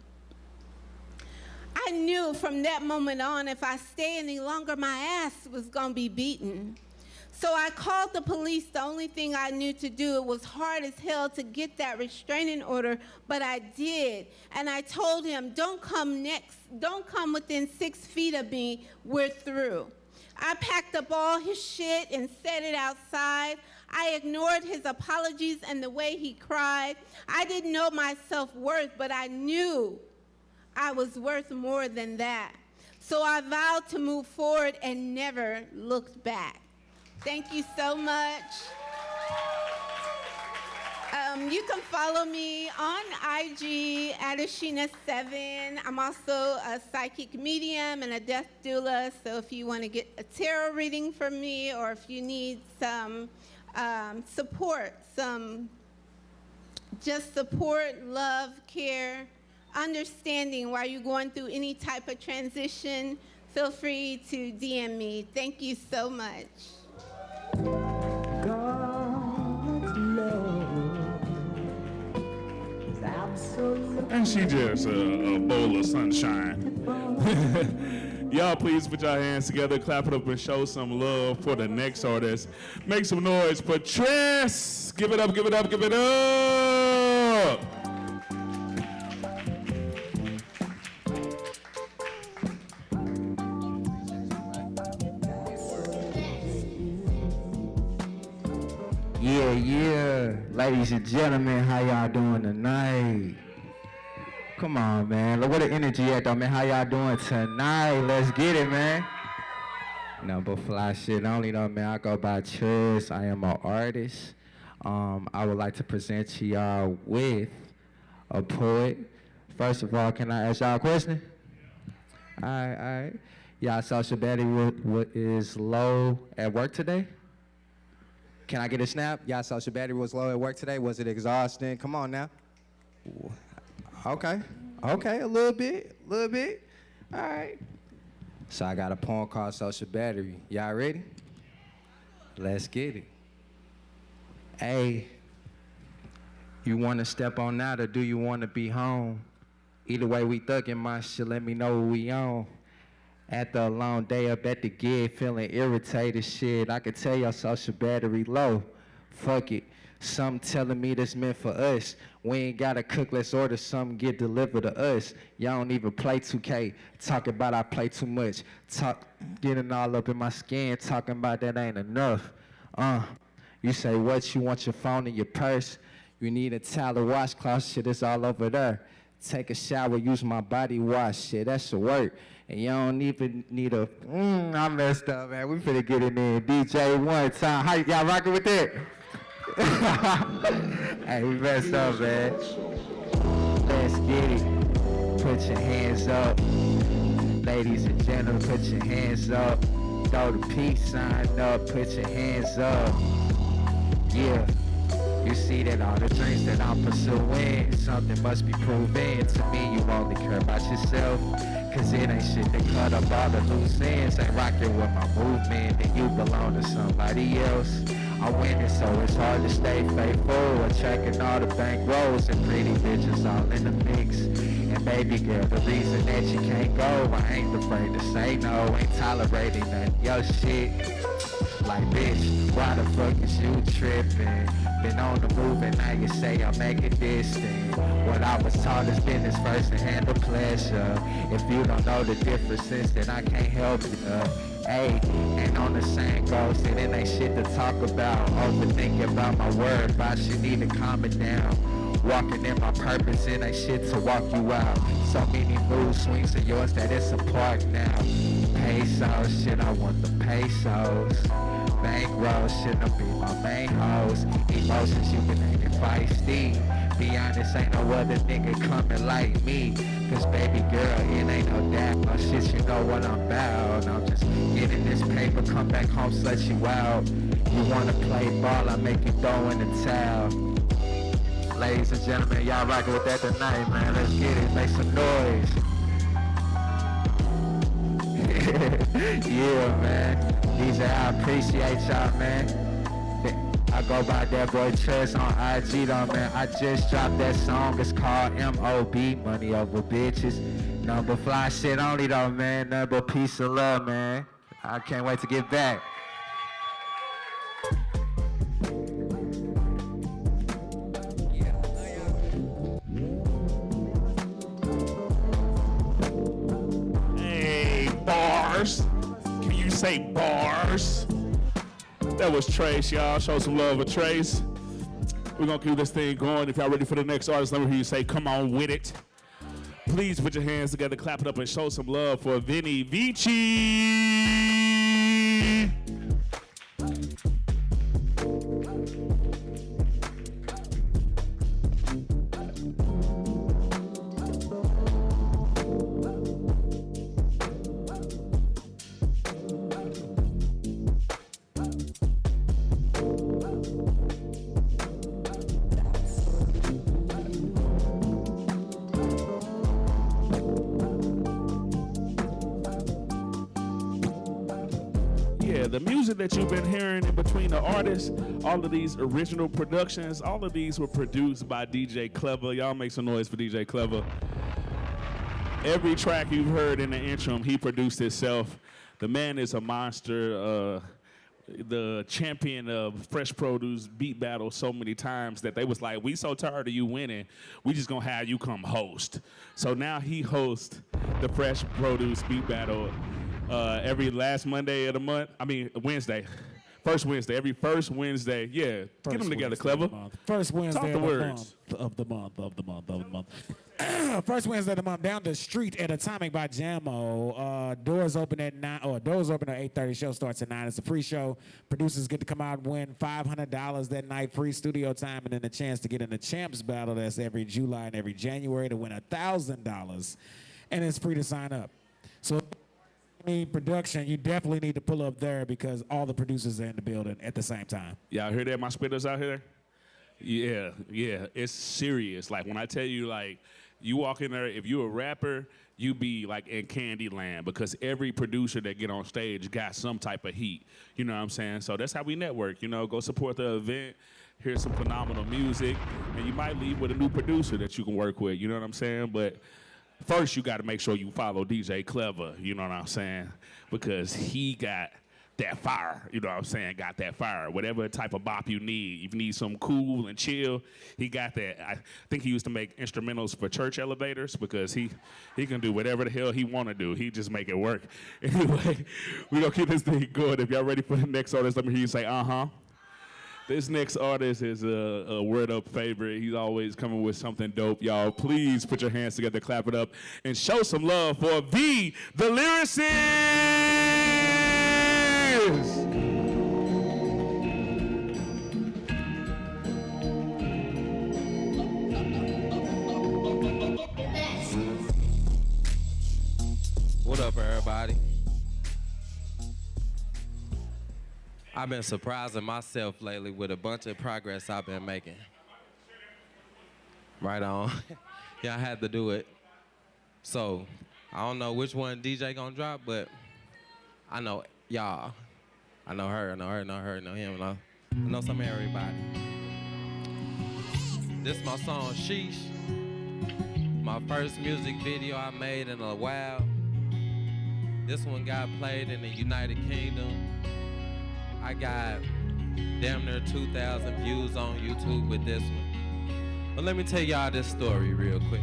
I knew from that moment on, if I stayed any longer, my ass was gonna be beaten. So I called the police. The only thing I knew to do, it was hard as hell to get that restraining order, but I did. And I told him, don't come within 6 feet of me, we're through. I packed up all his shit and set it outside. I ignored his apologies and the way he cried. I didn't know my self-worth, but I knew I was worth more than that. So I vowed to move forward and never looked back. Thank you so much. You can follow me on IG at Ashina7. I'm also a psychic medium and a death doula, so if you want to get a tarot reading from me or if you need some support, just support, love, care, understanding while you're going through any type of transition, feel free to DM me. Thank you so much. God's love is absolute. And she just a bowl of sunshine. Y'all please put your hands together, clap it up, and show some love for the next artist. Make some noise for Tress. Give it up, give it up, give it up. Yeah. Ladies and gentlemen, how y'all doing tonight? Come on, man. Look where the energy at, though, man. How y'all doing tonight? Let's get it, man. Number fly shit only, though, man. I go by Trez. I am an artist. I would like to present to y'all with a poet. First of all, can I ask y'all a question? All right. Y'all social battery is low at work today? Can I get a snap? Y'all social battery was low at work today? Was it exhausting? Come on now. Okay, a little bit. All right. So I got a poem called Social Battery. Y'all ready? Let's get it. Hey, you want to step on out or do you want to be home? Either way, we thuggin' my shit, let me know what we on. After a long day up at the gig, feeling irritated, shit, I could tell your social battery low. Fuck it, something telling me this meant for us. We ain't gotta cook, let's order something, get delivered to us. Y'all don't even play 2K, talking about I play too much. Getting all up in my skin, talking about that ain't enough. You say what, you want your phone in your purse? You need a towel or washcloth, shit, it's all over there. Take a shower, use my body wash, shit, that should work. And you don't even need a, I messed up, man. We finna get in there. DJ one time. How y'all rocking with that? Hey, we messed up, man. Let's get it. Put your hands up. Ladies and gentlemen, put your hands up. Throw the peace sign up. Put your hands up. Yeah. You see that all the dreams that I'm pursuing, something must be proven. To me, you only care about yourself. Cause it ain't shit that cut up all the loose ends. Ain't rocking with my movement, then you belong to somebody else. I'm winning, so it's hard to stay faithful. Attracting all the bank rolls and pretty bitches all in the mix. And baby girl, the reason that you can't go, I ain't afraid to say no. Ain't tolerating none of your shit. Like, bitch, why the fuck is you tripping? Been on the move and now you say I'm making distant. What I was taught is business first and handle pleasure. If you don't know the differences, then I can't help you. Hey, and on the same goes, then it ain't shit to talk about. Overthinking about my word, but I should need to calm it down. Walking in my purpose, it ain't shit to walk you out. So many mood swings of yours that it's a park now. Pesos, shit, I want the pesos. Bankroll, shit, I'll be my main hoes. Emotions, you can make it feisty. Be honest, ain't no other nigga coming like me. Cause baby girl, it ain't no doubt. No shit, you know what I'm about. I'm just getting this paper, come back home, slut you out. You wanna play ball, I make you throw in the towel. Ladies and gentlemen, y'all rockin' with that tonight, man. Let's get it, make some noise. Yeah, man. DJ, I appreciate y'all, man. I go by that boy Trez on IG though, man. I just dropped that song. It's called M.O.B. Money Over Bitches. Number fly shit only though, man. Number peace and love, man. I can't wait to get back. Hey, bars. Can you say bars? That was Trace, y'all. Show some love for Trace. We're gonna keep this thing going. If y'all ready for the next artist, let me hear you say, come on with it. Please put your hands together, clap it up, and show some love for Vinny Vici. The music that you've been hearing in between the artists, all of these original productions, all of these were produced by DJ Clever. Y'all make some noise for DJ Clever. Every track you've heard in the intro, he produced himself. The man is a monster, the champion of Fresh Produce beat battle so many times that they was like, we so tired of you winning, we just gonna have you come host. So now he hosts the Fresh Produce beat battle every last Monday of the month, Wednesday. First Wednesday, every first Wednesday. Yeah, get them together, Clever. First Wednesday Talk the of the words. month. First Wednesday of the month, down the street at Atomic by Jammo. Doors open at 9, or doors open at 8:30. Show starts at 9. It's a free show. Producers get to come out and win $500 that night, free studio time, and then a chance to get in the Champs Battle. That's every July and every January to win $1,000, and it's free to sign up. So, production, you definitely need to pull up there because all the producers are in the building at the same time. Y'all hear that, my spitters out here? Yeah, it's serious. Like, when I tell you, like, you walk in there, if you're a rapper, you be, like, in Candyland because every producer that get on stage got some type of heat. You know what I'm saying? So that's how we network, you know, go support the event, hear some phenomenal music, and you might leave with a new producer that you can work with, you know what I'm saying? But first, you got to make sure you follow DJ Clever, you know what I'm saying? Because he got that fire, you know what I'm saying? Got that fire. Whatever type of bop you need. If you need some cool and chill, he got that. I think he used to make instrumentals for church elevators because he can do whatever the hell he want to do. He just make it work. Anyway, we going to keep this thing going. If y'all ready for the next artist, let me hear you say, uh-huh. This next artist is a WordUp favorite. He's always coming with something dope. Y'all, please put your hands together, clap it up, and show some love for V, the lyricist. What up, everybody? I've been surprising myself lately with a bunch of progress I've been making. Right on. Yeah, I had to do it. So, I don't know which one DJ gonna drop, but I know y'all. I know her, I know her, I know her, I know him, I know some of everybody. This is my song, Sheesh. My first music video I made in a while. This one got played in the United Kingdom. I got damn near 2,000 views on YouTube with this one. But let me tell y'all this story real quick.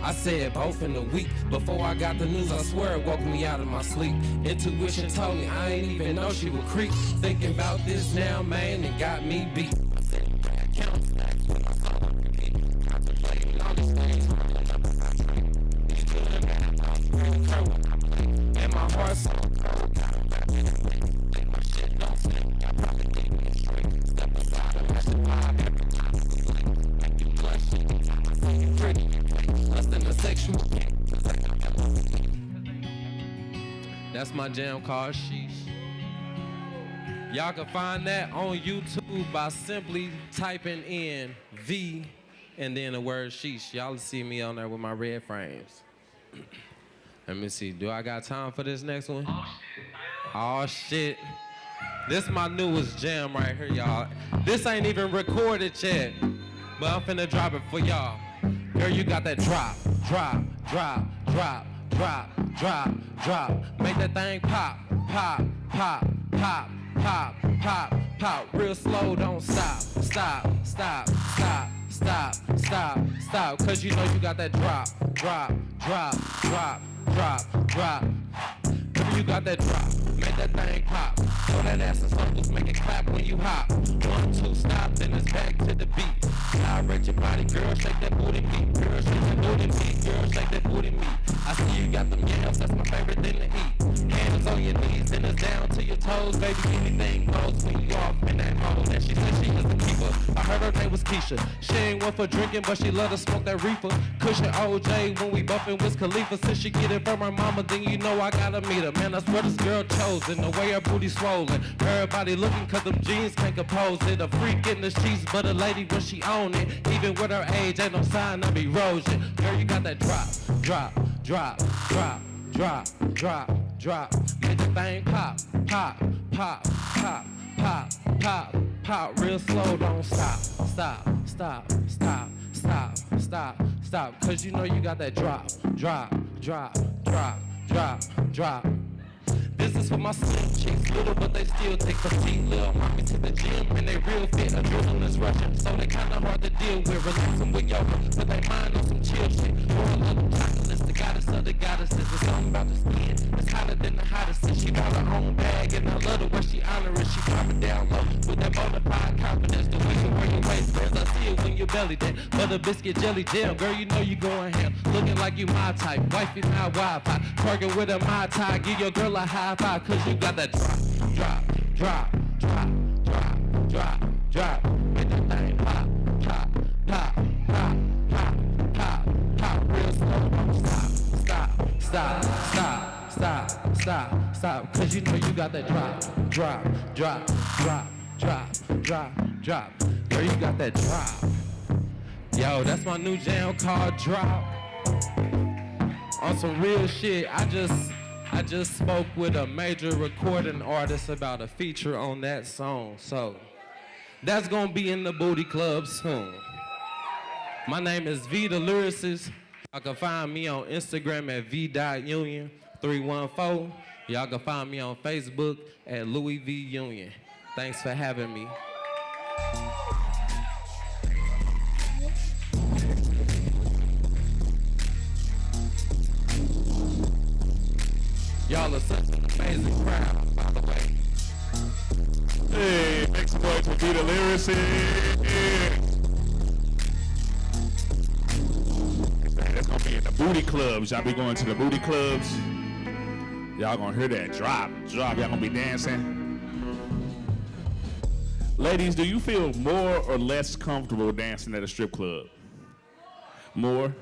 I said both in a week. Before I got the news, I swear it woke me out of my sleep. Intuition told me I ain't even know she would creep. Thinking about this now, man, it got me beat. And my heart's so cold. That's my jam called Sheesh. Y'all can find that on YouTube by simply typing in V and then the word Sheesh. Y'all see me on there with my red frames. Let me see, do I got time for this next one? Oh shit. This my newest jam right here, y'all. This ain't even recorded yet, but I'm finna drop it for y'all. Girl, you got that drop, drop, drop, drop, drop, drop, drop. Make that thing pop, pop, pop, pop, pop, pop, pop. Real slow, don't stop, stop, stop, stop, stop, stop, stop. Cause you know you got that drop, drop, drop, drop, drop, drop. Girl, you got that drop, make that thing pop. Throw that ass in circles, make it clap when you hop. 1, 2, stop, then it's back to the beat. Gyrate your body, girl, shake that booty meat. Girl, shake that booty meat, girl, shake that booty meat. I see you got them yams, that's my favorite thing to eat. Hands on your knees, then it's down to your toes, baby, anything goes when you off in that mode. And she said she was a keeper. I heard her name was Keisha. She ain't one for drinking, but she love to smoke that reefer. Cushion OJ when we buffin' Wiz Khalifa. Since she get it from her mama, then you know I gotta meet her. Man, I swear this girl chosen, the way her booty swollen. Everybody looking cause them jeans can't compose it. A freak in the sheets, but a lady when she own it. Even with her age, ain't no sign of erosion. Girl, you got that drop, drop, drop, drop, drop, drop, drop. Make the thing pop, pop, pop, pop, pop, pop, pop. Real slow, don't stop, stop, stop, stop, stop, stop, stop. Cause you know you got that drop, drop, drop, drop, drop, drop. This is for my slim chicks, little but they still take petite. Little mommy to the gym and they real fit, adrenaline's rushing. So they kinda hard to deal with, relaxing with yoga, but they mind on some chill shit. Or a little chocolates, the goddess of the goddesses. It's something about the skin, it's hotter than the hottest. And she got her own bag and I love the way she honor it. She drop it down low with that bona fide confidence. The way you wear your waistbands, I see it when you belly dance. Butter biscuit jelly jam, girl, you know you going ham. Looking like you my type, wifey not Wi-Fi. Twerking with a my tie, give your girl a high five. Cause you got that drop, drop, drop, drop, drop, drop, drop. Make that thing pop, pop, pop, pop, pop, pop, pop. Real slow, don't stop, stop, stop, stop, stop, stop, stop. Cause you know you got that drop, drop, drop, drop, drop, drop, drop. Girl, you got that drop. Yo, that's my new jam called Drop. On some real shit, I just spoke with a major recording artist about a feature on that song. So that's gonna be in the Booty Club soon. My name is V the Lyricist. Y'all can find me on Instagram at v.union314. Y'all can find me on Facebook at Louis V Union. Thanks for having me. Y'all are such an amazing crowd, by the way. Hey, make some noise for Be the Lyricist. That's gonna be in the booty clubs. Y'all be going to the booty clubs. Y'all gonna hear that drop. Y'all gonna be dancing. Ladies, do you feel more or less comfortable dancing at a strip club? More?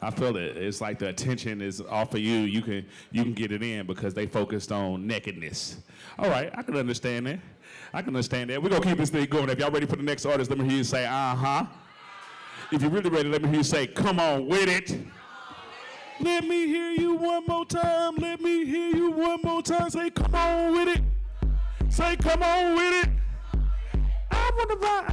I feel it. It's like the attention is off of you. You can get it in because they focused on nakedness. All right, I can understand that. We're gonna keep this thing going. If y'all ready for the next artist, let me hear you say, uh-huh. If you're really ready, let me hear you say, come on with it. Let me hear you one more time. Let me hear you one more time. Say, come on with it. Say, come on with it. I wanna buy.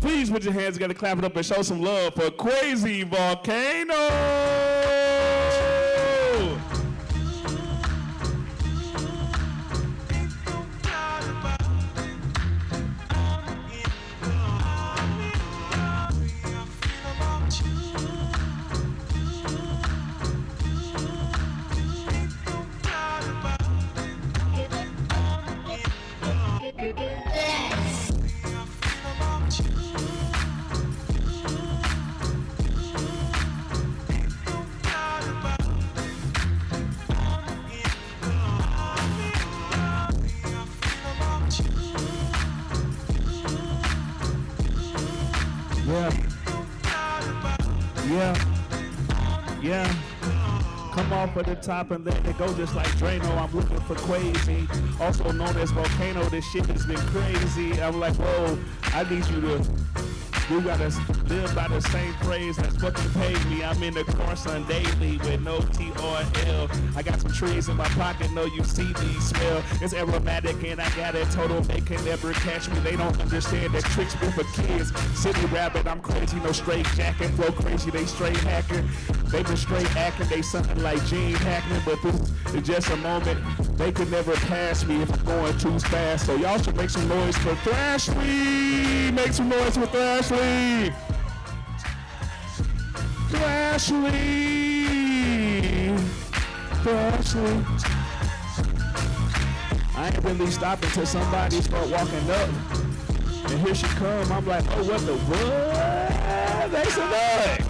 Please put your hands together, clap it up, and show some love for Crazy Volcano. Yeah. Come off at the top and let it go just like Drano. I'm looking for Quasi, also known as Volcano. This shit has been crazy. I'm like, whoa, I need you to, you gotta live by the same phrase that's fucking paid me. I'm in the car son daily with no T-R-L. I got some trees in my pocket, know you see these smell. It's aromatic and I got it total. They can never catch me. They don't understand that tricks been for kids. City rabbit, I'm crazy, no straight jacket. Flow crazy, they straight hacking. They been straight acting, they something like Gene Hackman, but this is just a moment. They could never pass me if I'm going too fast. So y'all should make some noise for Thrashley. Make some noise for Thrashley. Thrashley. I ain't really stopping till somebody start walking up. And here she come, I'm like, oh, what the what? Make some noise.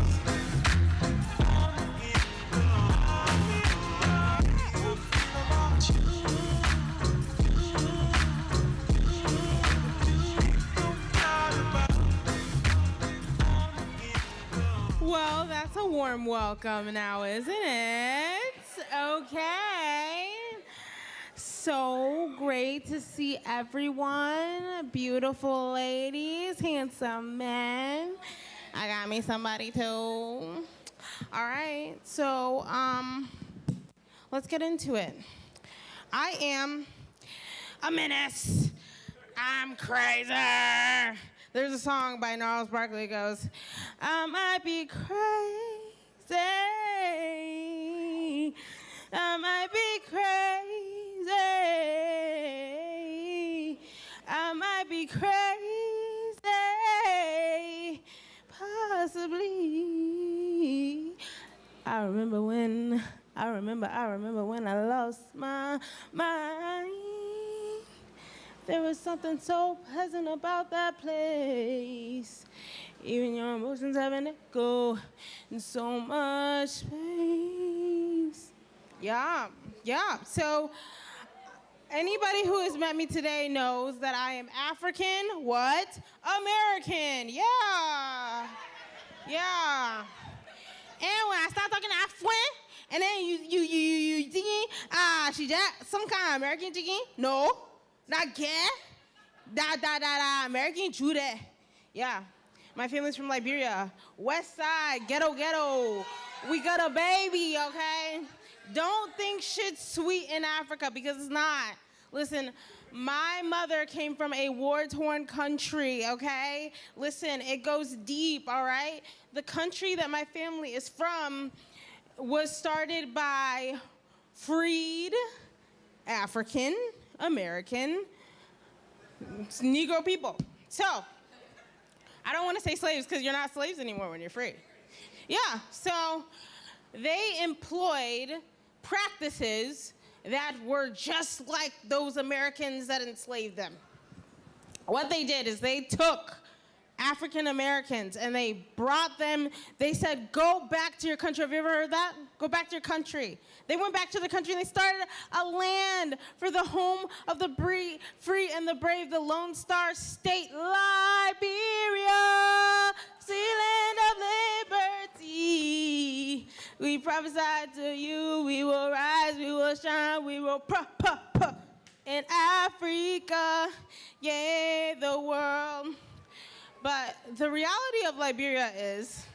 Well, that's a warm welcome now, isn't it? Okay. So great to see everyone. Beautiful ladies, handsome men. I got me somebody too. All right, so let's get into it. I am a menace. I'm crazy. There's a song by Gnarls Barkley that goes, I might be crazy. I might be crazy. I might be crazy. Possibly. I remember when I lost my mind. There was something so pleasant about that place. Even your emotions have an echo in so much space. Yeah. So anybody who has met me today knows that I am African, what? American. Yeah. And when I start talking Afro, and then you thinking, she that some kind of American thinking? No. Not gay. American Jew that. Yeah. My family's from Liberia. West side, ghetto. We got a baby, okay? Don't think shit's sweet in Africa because it's not. Listen, my mother came from a war-torn country, okay? Listen, it goes deep, all right? The country that my family is from was started by freed African American Negro people. So, I don't want to say slaves because you're not slaves anymore when you're free. Yeah, so they employed practices that were just like those Americans that enslaved them. What they did is they took African Americans and they brought them, they said, go back to your country. Have you ever heard that? Go back to your country. They went back to the country and they started a land for the home of the free and the brave, the Lone Star State, Liberia, sea land of liberty. We prophesy to you, we will rise, we will shine, we will in Africa, yeah, the world. But the reality of Liberia is,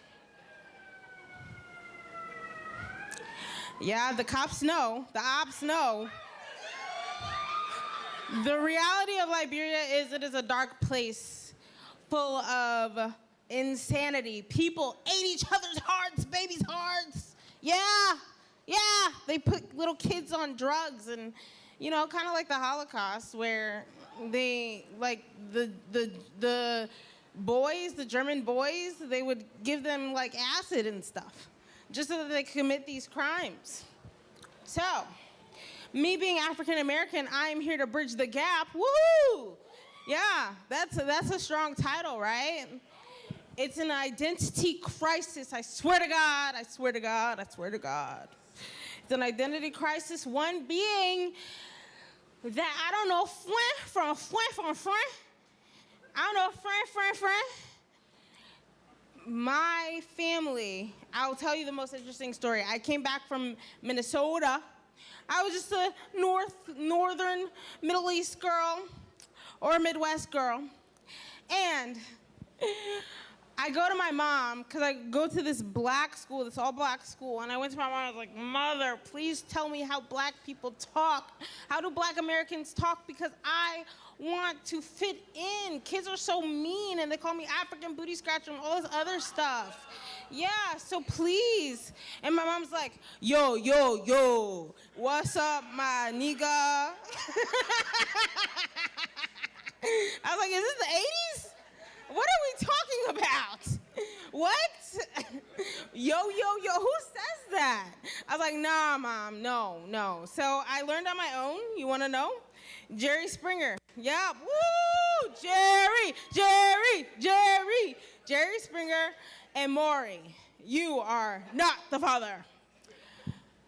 yeah, the cops know, the ops know. The reality of Liberia is it is a dark place full of insanity. People ate each other's hearts, babies' hearts. Yeah. They put little kids on drugs and, you know, kind of like the Holocaust where they, like, the boys, the German boys, they would give them like acid and stuff just so that they could commit these crimes. So, me being African American, I am here to bridge the gap. Woo! Yeah, that's a strong title, right? It's an identity crisis. I swear to God. It's an identity crisis. One being that I don't know from I don't know, friend. My family, I'll tell you the most interesting story. I came back from Minnesota. I was just a northern Middle East girl or Midwest girl. And I go to my mom, because I go to this black school, this all black school, and I went to my mom, I was like, Mother, please tell me how black people talk. How do black Americans talk? Because I want to fit in. Kids are so mean, and they call me African booty scratcher and all this other stuff. Yeah, so please. And my mom's like, yo, what's up, my nigga? I was like, is this the 80s? What are we talking about? What? Yo, who says that? I was like, nah, Mom, no. So I learned on my own. You want to know? Jerry Springer. Yeah, woo! Jerry Springer and Maury, you are not the father.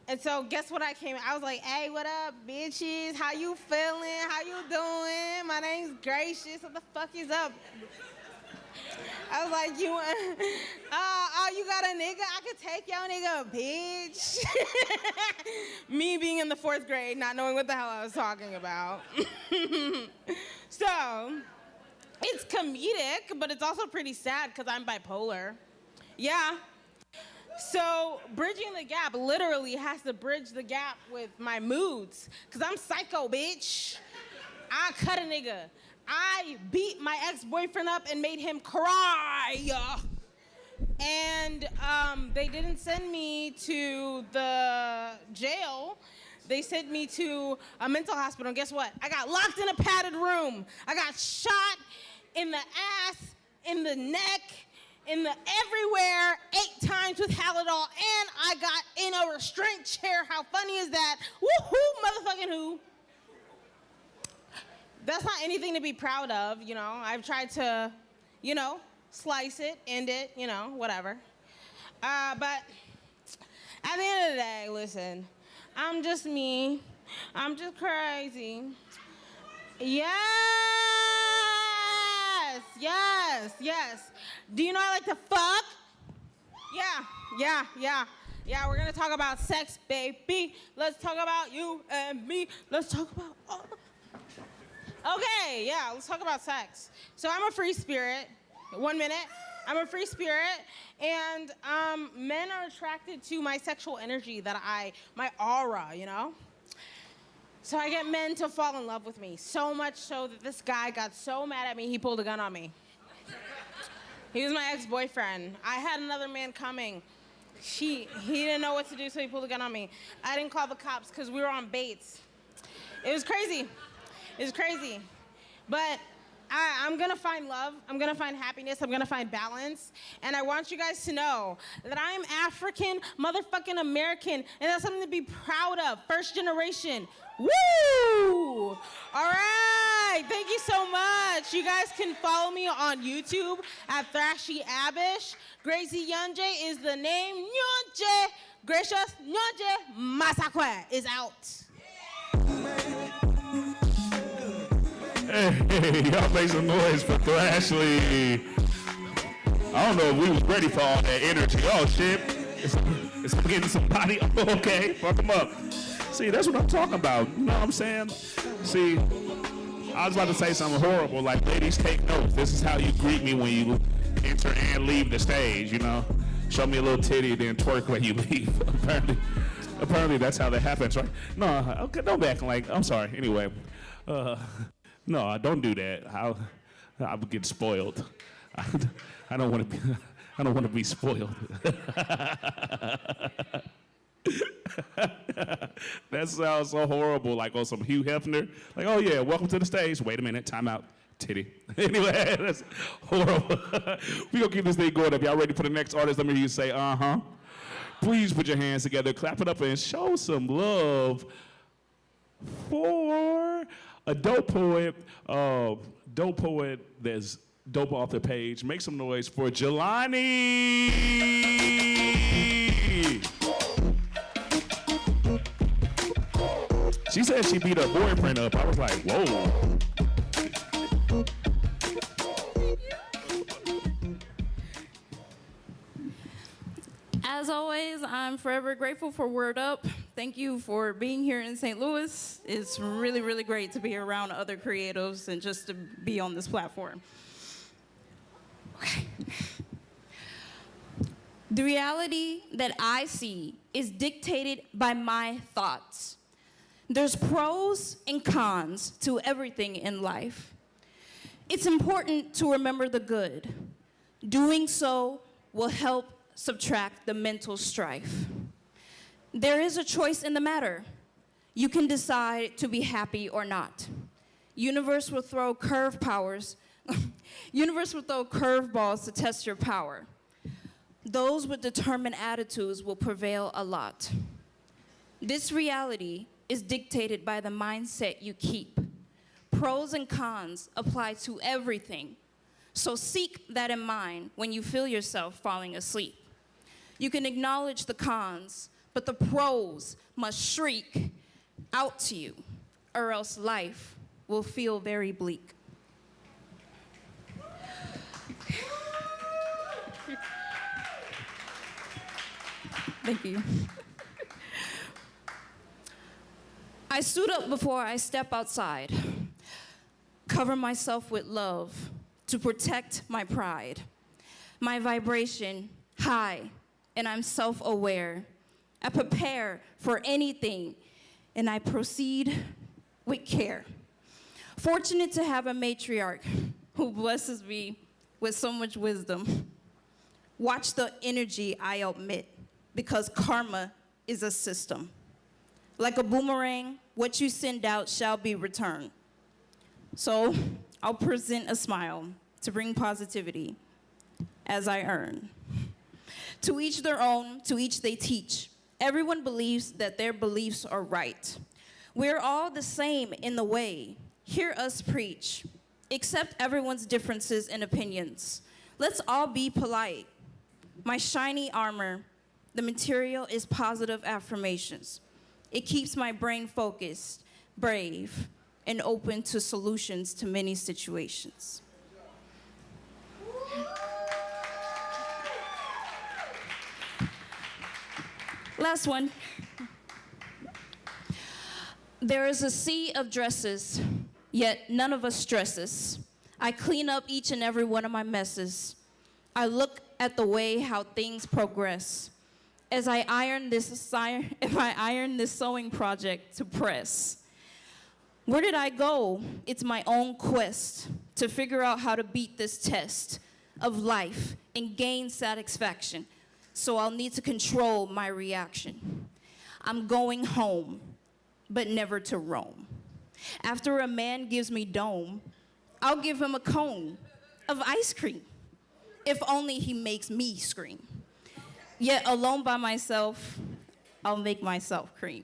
And so guess what I was like, hey, what up, bitches? How you feeling? How you doing? My name's Gracious. What the fuck is up? I was like, you got a nigga, I could take your nigga, bitch. Me being in the 4th grade, not knowing what the hell I was talking about. So, it's comedic, but it's also pretty sad because I'm bipolar. Yeah. So, bridging the gap literally has to bridge the gap with my moods because I'm psycho, bitch. I cut a nigga. I beat my ex-boyfriend up and made him cry. And they didn't send me to the jail. They sent me to a mental hospital. And guess what? I got locked in a padded room. I got shot in the ass, in the neck, in the everywhere 8 times with Halidol, and I got in a restraint chair. How funny is that? Woohoo, motherfucking who? That's not anything to be proud of, you know. I've tried to, you know, slice it, end it, you know, whatever. But at the end of the day, listen, I'm just me. I'm just crazy. Yes, yes, yes. Do you know I like to fuck? Yeah, we're gonna talk about sex, baby. Let's talk about you and me. Let's talk about all the... Okay, yeah, let's talk about sex. So I'm a free spirit. 1 minute. I'm a free spirit, and men are attracted to my sexual energy, my aura, you know? So I get men to fall in love with me, so much so that this guy got so mad at me, he pulled a gun on me. He was my ex-boyfriend. I had another man coming. He didn't know what to do, so he pulled a gun on me. I didn't call the cops because we were on baits. It was crazy. It was crazy. But I'm gonna find love, I'm gonna find happiness, I'm gonna find balance, and I want you guys to know that I'm African motherfucking American, and that's something to be proud of. 1st generation. Woo! All right, thank you so much. You guys can follow me on YouTube at Thrashy Abish. Gracie Nyonje is the name. Nyonje, gracious Nyonje Masakwe is out. Hey, y'all make some noise for Thrashley. I don't know if we was ready for all that energy. Oh, shit. It's getting somebody. Okay, fuck them up. See, that's what I'm talking about. You know what I'm saying? See, I was about to say something horrible, like, ladies, take notes. This is how you greet me when you enter and leave the stage, you know? Show me a little titty, then twerk when you leave. Apparently that's how that happens, right? No, okay, don't be acting like, I'm sorry. Anyway, no, don't do that. I'll get spoiled. I don't want to be spoiled. That sounds so horrible, like on some Hugh Hefner. Like, oh yeah, welcome to the stage. Wait a minute, time out. Titty. Anyway, that's horrible. We gonna keep this thing going. If y'all ready for the next artist, let me hear you say, uh-huh. Please put your hands together, clap it up, and show some love for a dope poet that's dope off the page. Make some noise for Jelani. She said she beat her boyfriend up. I was like, whoa. As always, I'm forever grateful for WordUp. Thank you for being here in St. Louis. It's really, really great to be around other creatives and just to be on this platform. Okay. The reality that I see is dictated by my thoughts. There's pros and cons to everything in life. It's important to remember the good. Doing so will help subtract the mental strife. There is a choice in the matter. You can decide to be happy or not. Universe will throw curveballs to test your power. Those with determined attitudes will prevail a lot. This reality is dictated by the mindset you keep. Pros and cons apply to everything. So seek that in mind when you feel yourself falling asleep. You can acknowledge the cons, but the pros must shriek out to you, or else life will feel very bleak. Thank you. I suit up before I step outside, cover myself with love to protect my pride. My vibration high, and I'm self-aware. I prepare for anything, and I proceed with care. Fortunate to have a matriarch who blesses me with so much wisdom. Watch the energy I omit, because karma is a system. Like a boomerang, what you send out shall be returned. So I'll present a smile to bring positivity as I earn. To each their own, to each they teach. Everyone believes that their beliefs are right. We're all the same in the way. Hear us preach. Accept everyone's differences and opinions. Let's all be polite. My shiny armor, the material is positive affirmations. It keeps my brain focused, brave, and open to solutions to many situations. Last one. There is a sea of dresses, yet none of us stresses. I clean up each and every one of my messes. I look at the way how things progress. As I iron this sewing project to press. Where did I go? It's my own quest to figure out how to beat this test of life and gain satisfaction. So I'll need to control my reaction. I'm going home, but never to roam. After a man gives me dome, I'll give him a cone of ice cream, if only he makes me scream. Yet alone by myself, I'll make myself cream.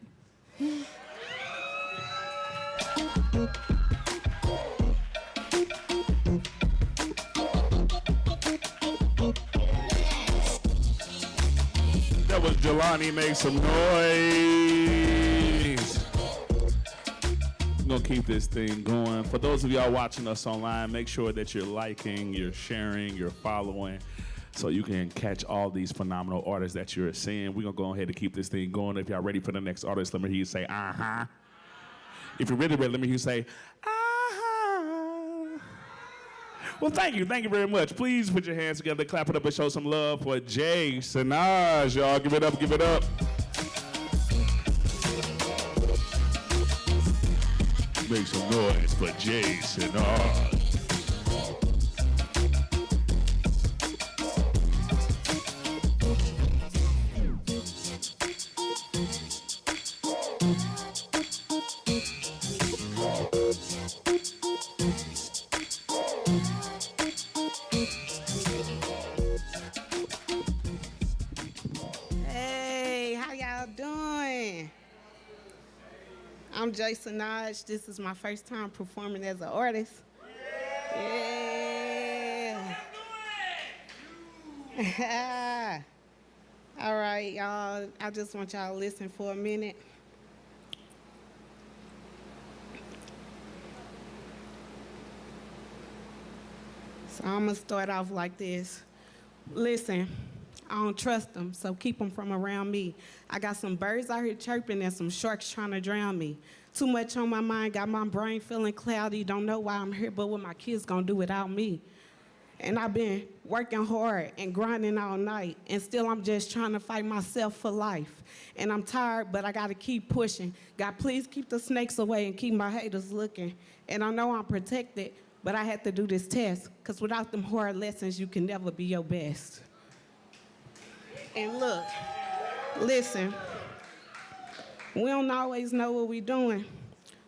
That was Jelani, make some noise. We're gonna keep this thing going. For those of y'all watching us online, make sure that you're liking, you're sharing, you're following, so you can catch all these phenomenal artists that you're seeing. We're gonna go ahead and keep this thing going. If y'all ready for the next artist, let me hear you say, uh-huh. If you're really ready, let me hear you say, uh-huh. Well, thank you very much. Please put your hands together, clap it up, and show some love for Jay Sinaj, y'all. Give it up, give it up. Make some noise for Jay Sinaj. Hey, how y'all doing? I'm Jay Sinaj. This is my first time performing as an artist. Yeah. All right, y'all. I just want y'all to listen for a minute. So I'm gonna start off like this. Listen, I don't trust them, so keep them from around me. I got some birds out here chirping and some sharks trying to drown me. Too much on my mind, got my brain feeling cloudy. Don't know why I'm here, but what my kids gonna do without me? And I've been working hard and grinding all night, and still I'm just trying to fight myself for life. And I'm tired, but I gotta keep pushing. God, please keep the snakes away and keep my haters looking. And I know I'm protected, but I had to do this test, because without them hard lessons, you can never be your best. And look, listen, we don't always know what we're doing,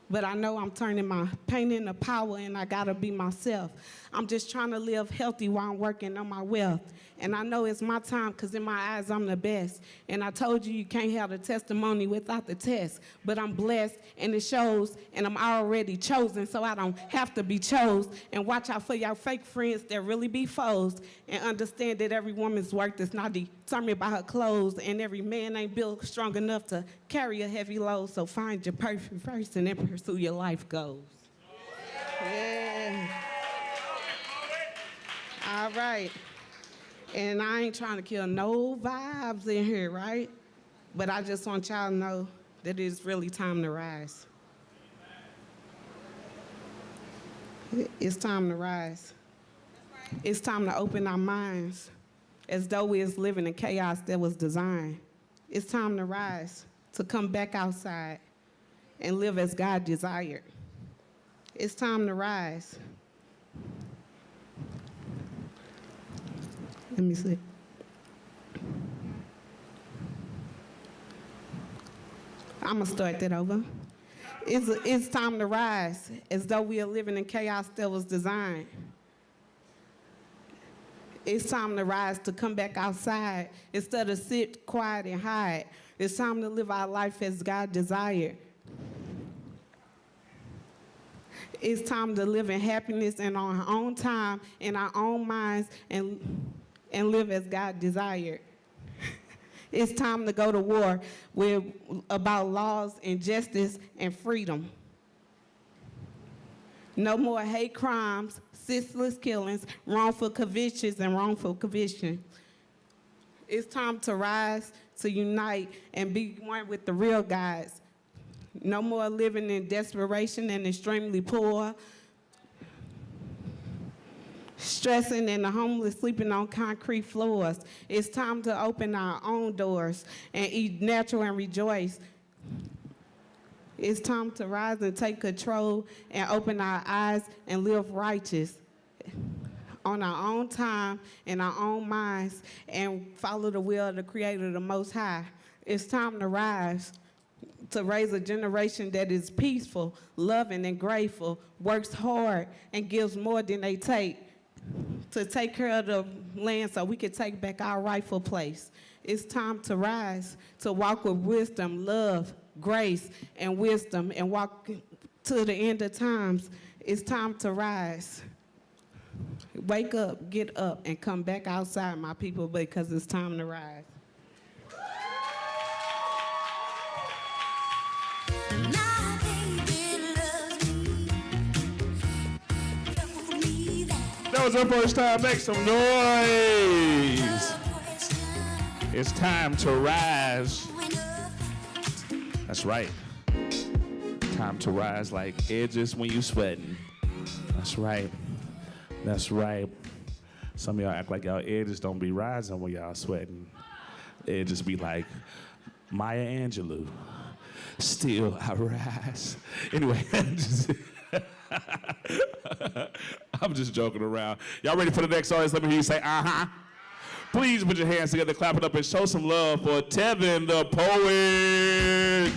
but I know I'm turning my pain into power, and I gotta be myself. I'm just trying to live healthy while I'm working on my wealth. And I know it's my time, because in my eyes, I'm the best. And I told you you can't have the testimony without the test. But I'm blessed, and it shows, and I'm already chosen, so I don't have to be chose. And watch out for your fake friends that really be foes. And understand that every woman's worth is not determined by her clothes, and every man ain't built strong enough to carry a heavy load. So find your perfect person and pursue your life goals. Yeah. All right. And I ain't trying to kill no vibes in here, right? But I just want y'all to know that it's really time to rise. It's time to rise. It's time to open our minds as though we is living in chaos that was designed. It's time to rise, to come back outside and live as God desired. It's time to rise. Let me see. I'm gonna start that over. It's time to rise, as though we are living in chaos that was designed. It's time to rise, to come back outside instead of sit quiet and hide. It's time to live our life as God desired. It's time to live in happiness and on our own time, in our own minds, and live as God desired. It's time to go to war about laws and justice and freedom. No more hate crimes, senseless killings, wrongful convictions, and wrongful conviction. It's time to rise, to unite, and be one with the real guys. No more living in desperation and extremely poor, stressing and the homeless sleeping on concrete floors. It's time to open our own doors and eat natural and rejoice. It's time to rise and take control and open our eyes and live righteous on our own time, in our own minds, and follow the will of the Creator, the Most High. It's time to rise, to raise a generation that is peaceful, loving, and grateful, works hard, and gives more than they take, to take care of the land so we can take back our rightful place. It's time to rise, to walk with wisdom, love, grace, and wisdom, and walk to the end of times. It's time to rise. Wake up, get up, and come back outside, my people, because it's time to rise. That was our first time. Make some noise. It's time to rise. That's right. Time to rise like edges when you sweating. That's right. That's right. Some of y'all act like y'all edges don't be rising when y'all sweating. It just be like Maya Angelou. Still I rise. Anyway, I'm just joking around. Y'all ready for the next artist? Let me hear you say, uh-huh. Please put your hands together, clap it up, and show some love for Tevin the Poet.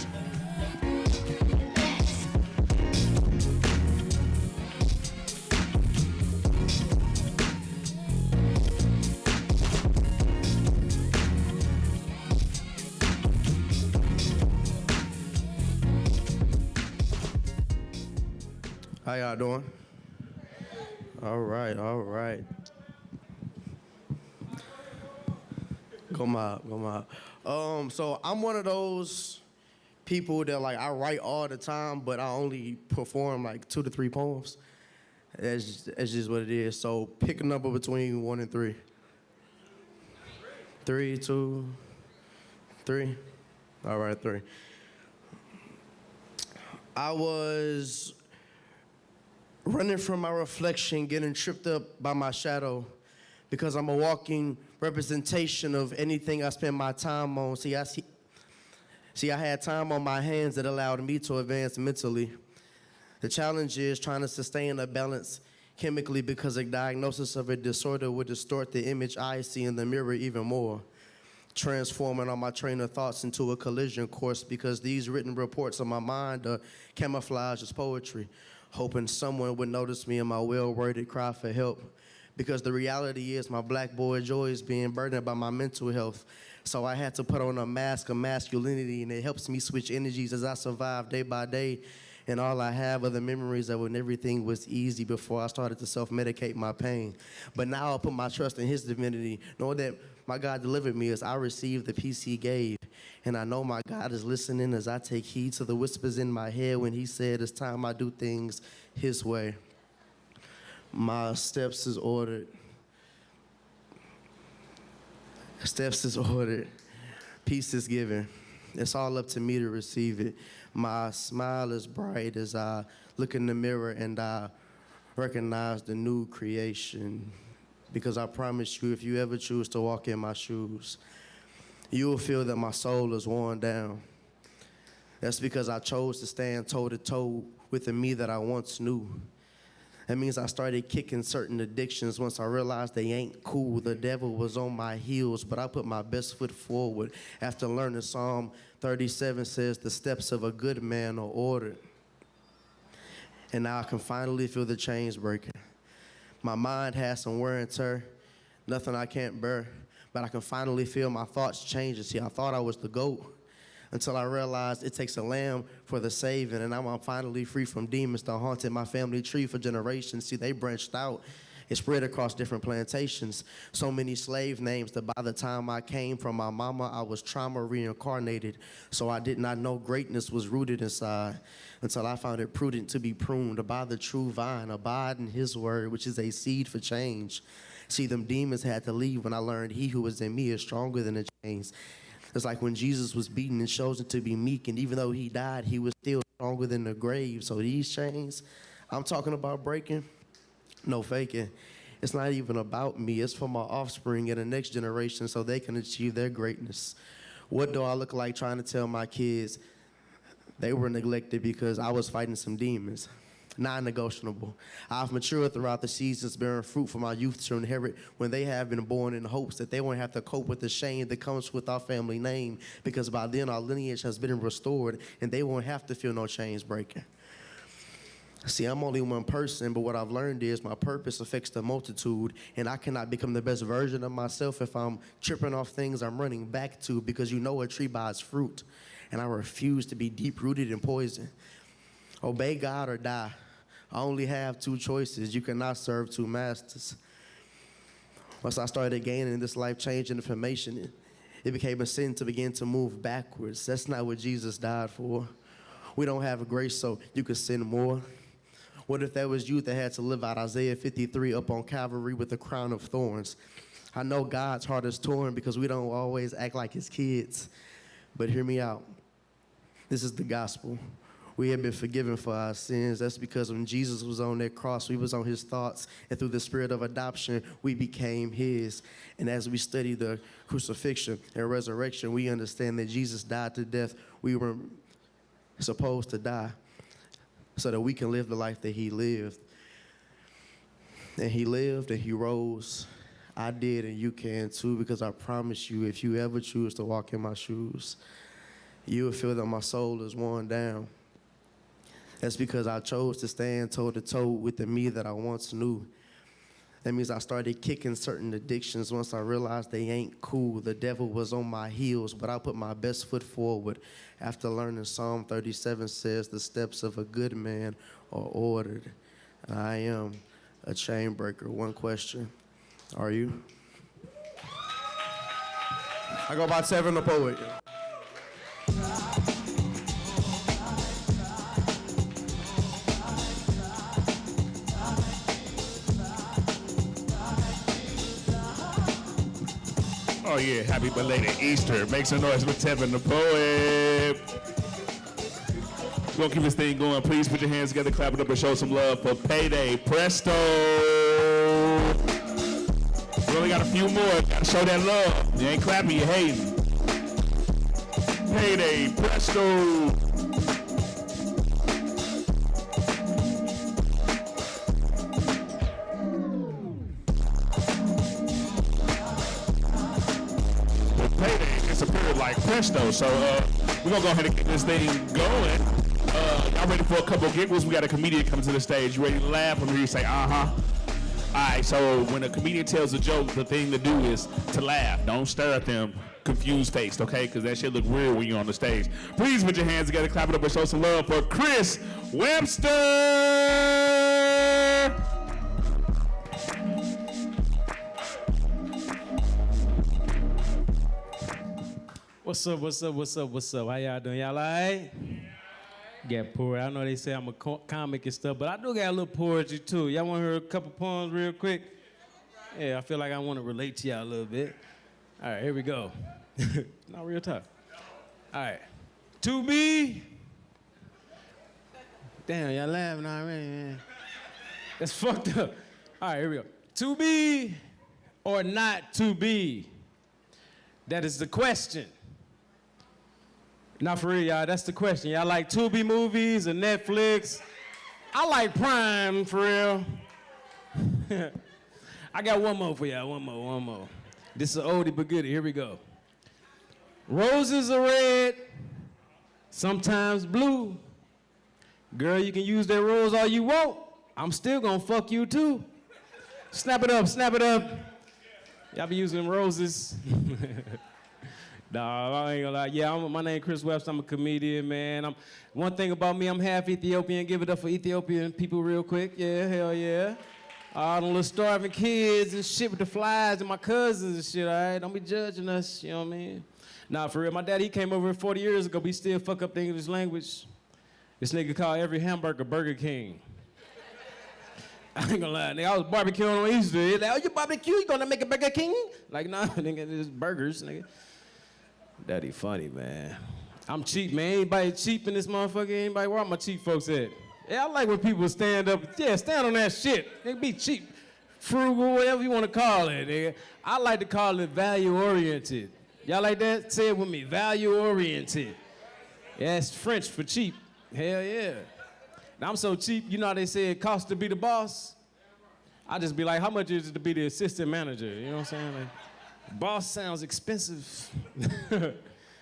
How y'all doing? All right, all right. Go mob. So I'm one of those people that like I write all the time, but I only perform like 2 to 3 poems. That's just what it is. So pick a number between 1 and 3. 3, 2, 3. All right, 3. I was running from my reflection, getting tripped up by my shadow, because I'm a walking representation of anything I spend my time on. See, I had time on my hands that allowed me to advance mentally. The challenge is trying to sustain a balance chemically, because a diagnosis of a disorder would distort the image I see in the mirror even more, transforming all my train of thoughts into a collision course, because these written reports of my mind are camouflaged as poetry, hoping someone would notice me in my well-worded cry for help. Because the reality is my black boy joy is being burdened by my mental health. So I had to put on a mask of masculinity, and it helps me switch energies as I survive day by day. And all I have are the memories of when everything was easy before I started to self-medicate my pain. But now I put my trust in his divinity, knowing that my God delivered me as I received the peace he gave. And I know my God is listening as I take heed to the whispers in my head when he said it's time I do things his way. My steps is ordered. Steps is ordered. Peace is given. It's all up to me to receive it. My smile is bright as I look in the mirror and I recognize the new creation. Because I promise you, if you ever choose to walk in my shoes, you will feel that my soul is worn down. That's because I chose to stand toe-to-toe with the me that I once knew. That means I started kicking certain addictions once I realized they ain't cool. The devil was on my heels, but I put my best foot forward. After learning Psalm 37 says, the steps of a good man are ordered. And now I can finally feel the chains breaking. My mind has some wear and tear, nothing I can't bear, but I can finally feel my thoughts changing. See, I thought I was the GOAT until I realized it takes a lamb for the saving, and now I'm finally free from demons that haunted my family tree for generations. See, they branched out. It spread across different plantations. So many slave names that by the time I came from my mama, I was trauma reincarnated. So I did not know greatness was rooted inside until I found it prudent to be pruned by the true vine, abide in his word, which is a seed for change. See, them demons had to leave when I learned he who is in me is stronger than the chains. It's like when Jesus was beaten and chosen to be meek, and even though he died, he was still stronger than the grave. So these chains I'm talking about breaking, no faking. It's not even about me. It's for my offspring and the next generation so they can achieve their greatness. What do I look like trying to tell my kids they were neglected because I was fighting some demons? Non-negotiable. I've matured throughout the seasons, bearing fruit for my youth to inherit when they have been born, in hopes that they won't have to cope with the shame that comes with our family name, because by then our lineage has been restored and they won't have to feel no chains breaking. See, I'm only one person, but what I've learned is my purpose affects the multitude, and I cannot become the best version of myself if I'm tripping off things I'm running back to, because you know a tree by its fruit, and I refuse to be deep-rooted in poison. Obey God or die. I only have two choices. You cannot serve two masters. Once I started gaining this life-changing information, it became a sin to begin to move backwards. That's not what Jesus died for. We don't have grace, so you can sin more. What if that was you that had to live out Isaiah 53 up on Calvary with a crown of thorns? I know God's heart is torn because we don't always act like his kids. But hear me out. This is the gospel. We have been forgiven for our sins. That's because when Jesus was on that cross, we was on his thoughts, and through the spirit of adoption, we became his. And as we study the crucifixion and resurrection, we understand that Jesus died to death we were supposed to die so that we can live the life that he lived. And he lived and he rose. I did, and you can too, because I promise you, if you ever choose to walk in my shoes, you will feel that my soul is worn down. That's because I chose to stand toe-to-toe with the me that I once knew. That means I started kicking certain addictions once I realized they ain't cool. The devil was on my heels, but I put my best foot forward. After learning Psalm 37 says, the steps of a good man are ordered. And I am a chain breaker. One question, are you? I go by Tevin the Poet. Oh yeah, happy belated Easter. Make some noise with Tevin the Poet. We're gonna keep this thing going. Please put your hands together, clap it up, and show some love for Payday. Presto! We only got a few more. Gotta show that love. You ain't clapping, you hating. Payday, presto! Like presto, so we're gonna go ahead and get this thing going. Y'all ready for a couple of giggles? We got a comedian coming to the stage. You ready to laugh? I'm here to say uh-huh. Alright, so when a comedian tells a joke, the thing to do is to laugh. Don't stare at them confused faced, okay? Because that shit look weird when you're on the stage. Please put your hands together, clap it up, and show some love for Chris Webster! What's up, what's up, what's up, what's up? How y'all doing? Y'all all right? Get poor. I know they say I'm a comic and stuff, but I do got a little poetry too. Y'all want to hear a couple poems real quick? Yeah, I feel like I want to relate to y'all a little bit. All right, here we go. Not real tough. All right. To be. Damn, y'all laughing already, man. That's fucked up. All right, here we go. To be or not to be? That is the question. Not for real, y'all. That's the question. Y'all like Tubi movies or Netflix? I like Prime, for real. I got one more for y'all. One more. This is an oldie but goodie. Here we go. Roses are red, sometimes blue. Girl, you can use that rose all you want. I'm still gonna fuck you too. Snap it up, snap it up. Y'all be using roses. Nah, I ain't gonna lie. Yeah, my name Chris Webster. I'm a comedian, man. One thing about me, I'm half Ethiopian. Give it up for Ethiopian people real quick. Yeah, hell yeah. All them little starving kids and shit with the flies and my cousins and shit, all right? Don't be judging us, you know what I mean? Nah, for real. My daddy, he came over 40 years ago, but he still fuck up the English language. This nigga called every hamburger Burger King. I ain't gonna lie, nigga, I was barbecuing on Easter. He's like, oh, you barbecue? You gonna make a Burger King? Like, nah, nigga, it's burgers, nigga. Daddy funny, man. I'm cheap, man. Anybody cheap in this motherfucker? Anybody, where all my cheap folks at? Yeah, I like when people stand up. Yeah, stand on that shit. They be cheap, frugal, whatever you want to call it, nigga. I like to call it value-oriented. Y'all like that? Say it with me, value-oriented. Yeah, it's French for cheap. Hell yeah. Now, I'm so cheap, you know how they say it costs to be the boss? I just be like, how much is it to be the assistant manager? You know what I'm saying? Like, boss sounds expensive.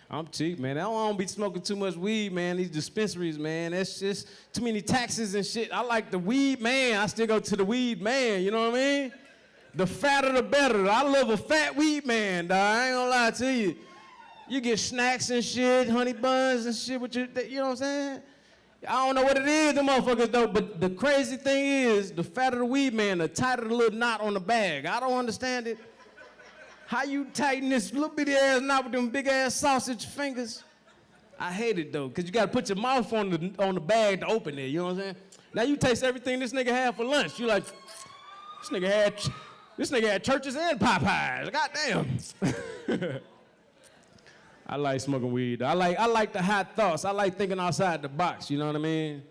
I'm cheap, man. I don't want to be smoking too much weed, man. These dispensaries, man, that's just too many taxes and shit. I like the weed man. I still go to the weed man, you know what I mean? The fatter, the better. I love a fat weed man, dog. I ain't gonna lie to you. You get snacks and shit, honey buns and shit with your, you know what I'm saying? I don't know what it is, the motherfuckers, though, but the crazy thing is, the fatter the weed man, the tighter the little knot on the bag. I don't understand it. How you tighten this little bitty ass knot with them big ass sausage fingers? I hate it though, cause you gotta put your mouth on the bag to open it, you know what I'm saying? Now you taste everything this nigga had for lunch. You like, this nigga had churches and Popeyes, goddamn. I like smoking weed. I like the hot thoughts. I like thinking outside the box, you know what I mean?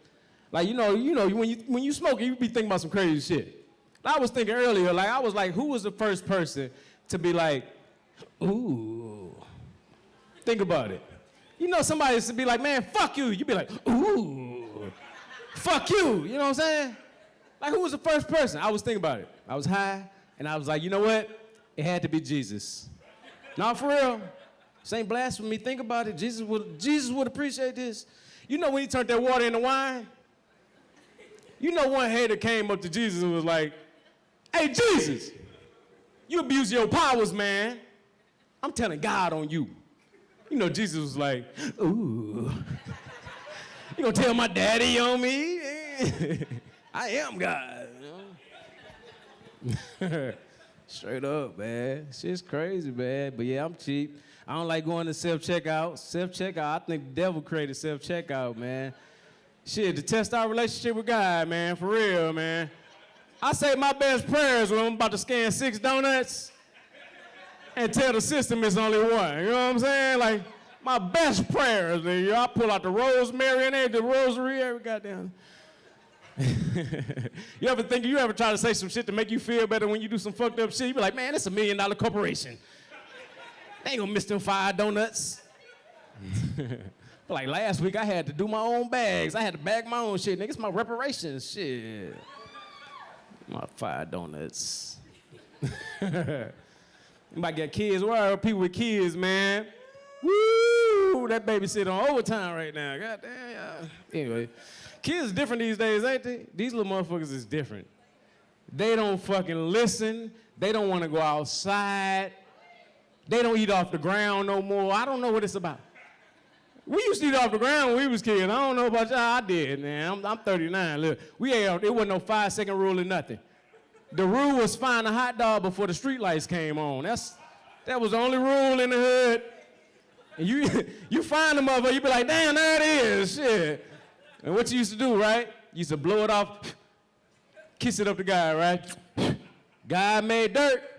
Like, you know, when you smoke, you be thinking about some crazy shit. I was thinking earlier, like, I was like, who was the first person to be like, ooh? Think about it. You know, somebody used to be like, man, fuck you. You be like, ooh, fuck you. You know what I'm saying? Like, who was the first person? I was thinking about it. I was high, and I was like, you know what? It had to be Jesus. Not for real. This ain't blasphemy. Think about it. Jesus would appreciate this. You know when he turned that water into wine? You know one hater came up to Jesus and was like, hey, Jesus, you abuse your powers, man. I'm telling God on you. You know, Jesus was like, ooh. You gonna tell my daddy on me? I am God. You know? Straight up, man. Shit's crazy, man. But yeah, I'm cheap. I don't like going to self-checkout. Self-checkout, I think the devil created self-checkout, man. Shit, to test our relationship with God, man, for real, man. I say my best prayers when I'm about to scan 6 donuts and tell the system it's only one. You know what I'm saying? Like, my best prayers, nigga. I pull out the rosemary and the rosary, every goddamn. You ever try to say some shit to make you feel better when you do some fucked up shit? You be like, man, it's $1 million corporation. They ain't gonna miss them 5 donuts. Like last week, I had to do my own bags. I had to bag my own shit, nigga. It's my reparations, shit. My 5 donuts. Anybody got kids? Where are people with kids, man? Woo! That babysitter on overtime right now. Goddamn, y'all. Anyway, kids different these days, ain't they? These little motherfuckers is different. They don't fucking listen. They don't want to go outside. They don't eat off the ground no more. I don't know what it's about. We used to eat off the ground when we was kids. I don't know about y'all. I did, man. I'm 39. Look, it wasn't no 5-second rule or nothing. The rule was find a hot dog before the street lights came on. That was the only rule in the hood. And you find the motherfucker, you be like, damn, there it is, shit. And what you used to do, right? You used to blow it off, kiss it up the guy, right? God made dirt.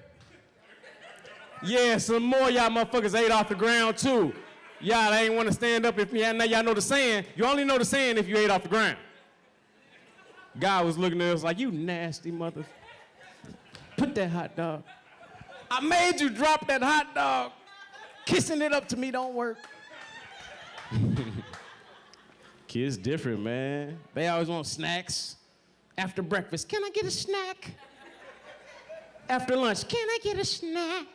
Yeah, some more y'all motherfuckers ate off the ground too. Y'all ain't want to stand up if y'all know the saying. You only know the saying if you ate off the ground. Guy was looking at us like, you nasty mother. Put that hot dog. I made you drop that hot dog. Kissing it up to me don't work. Kids different, man. They always want snacks. After breakfast, can I get a snack? After lunch, can I get a snack?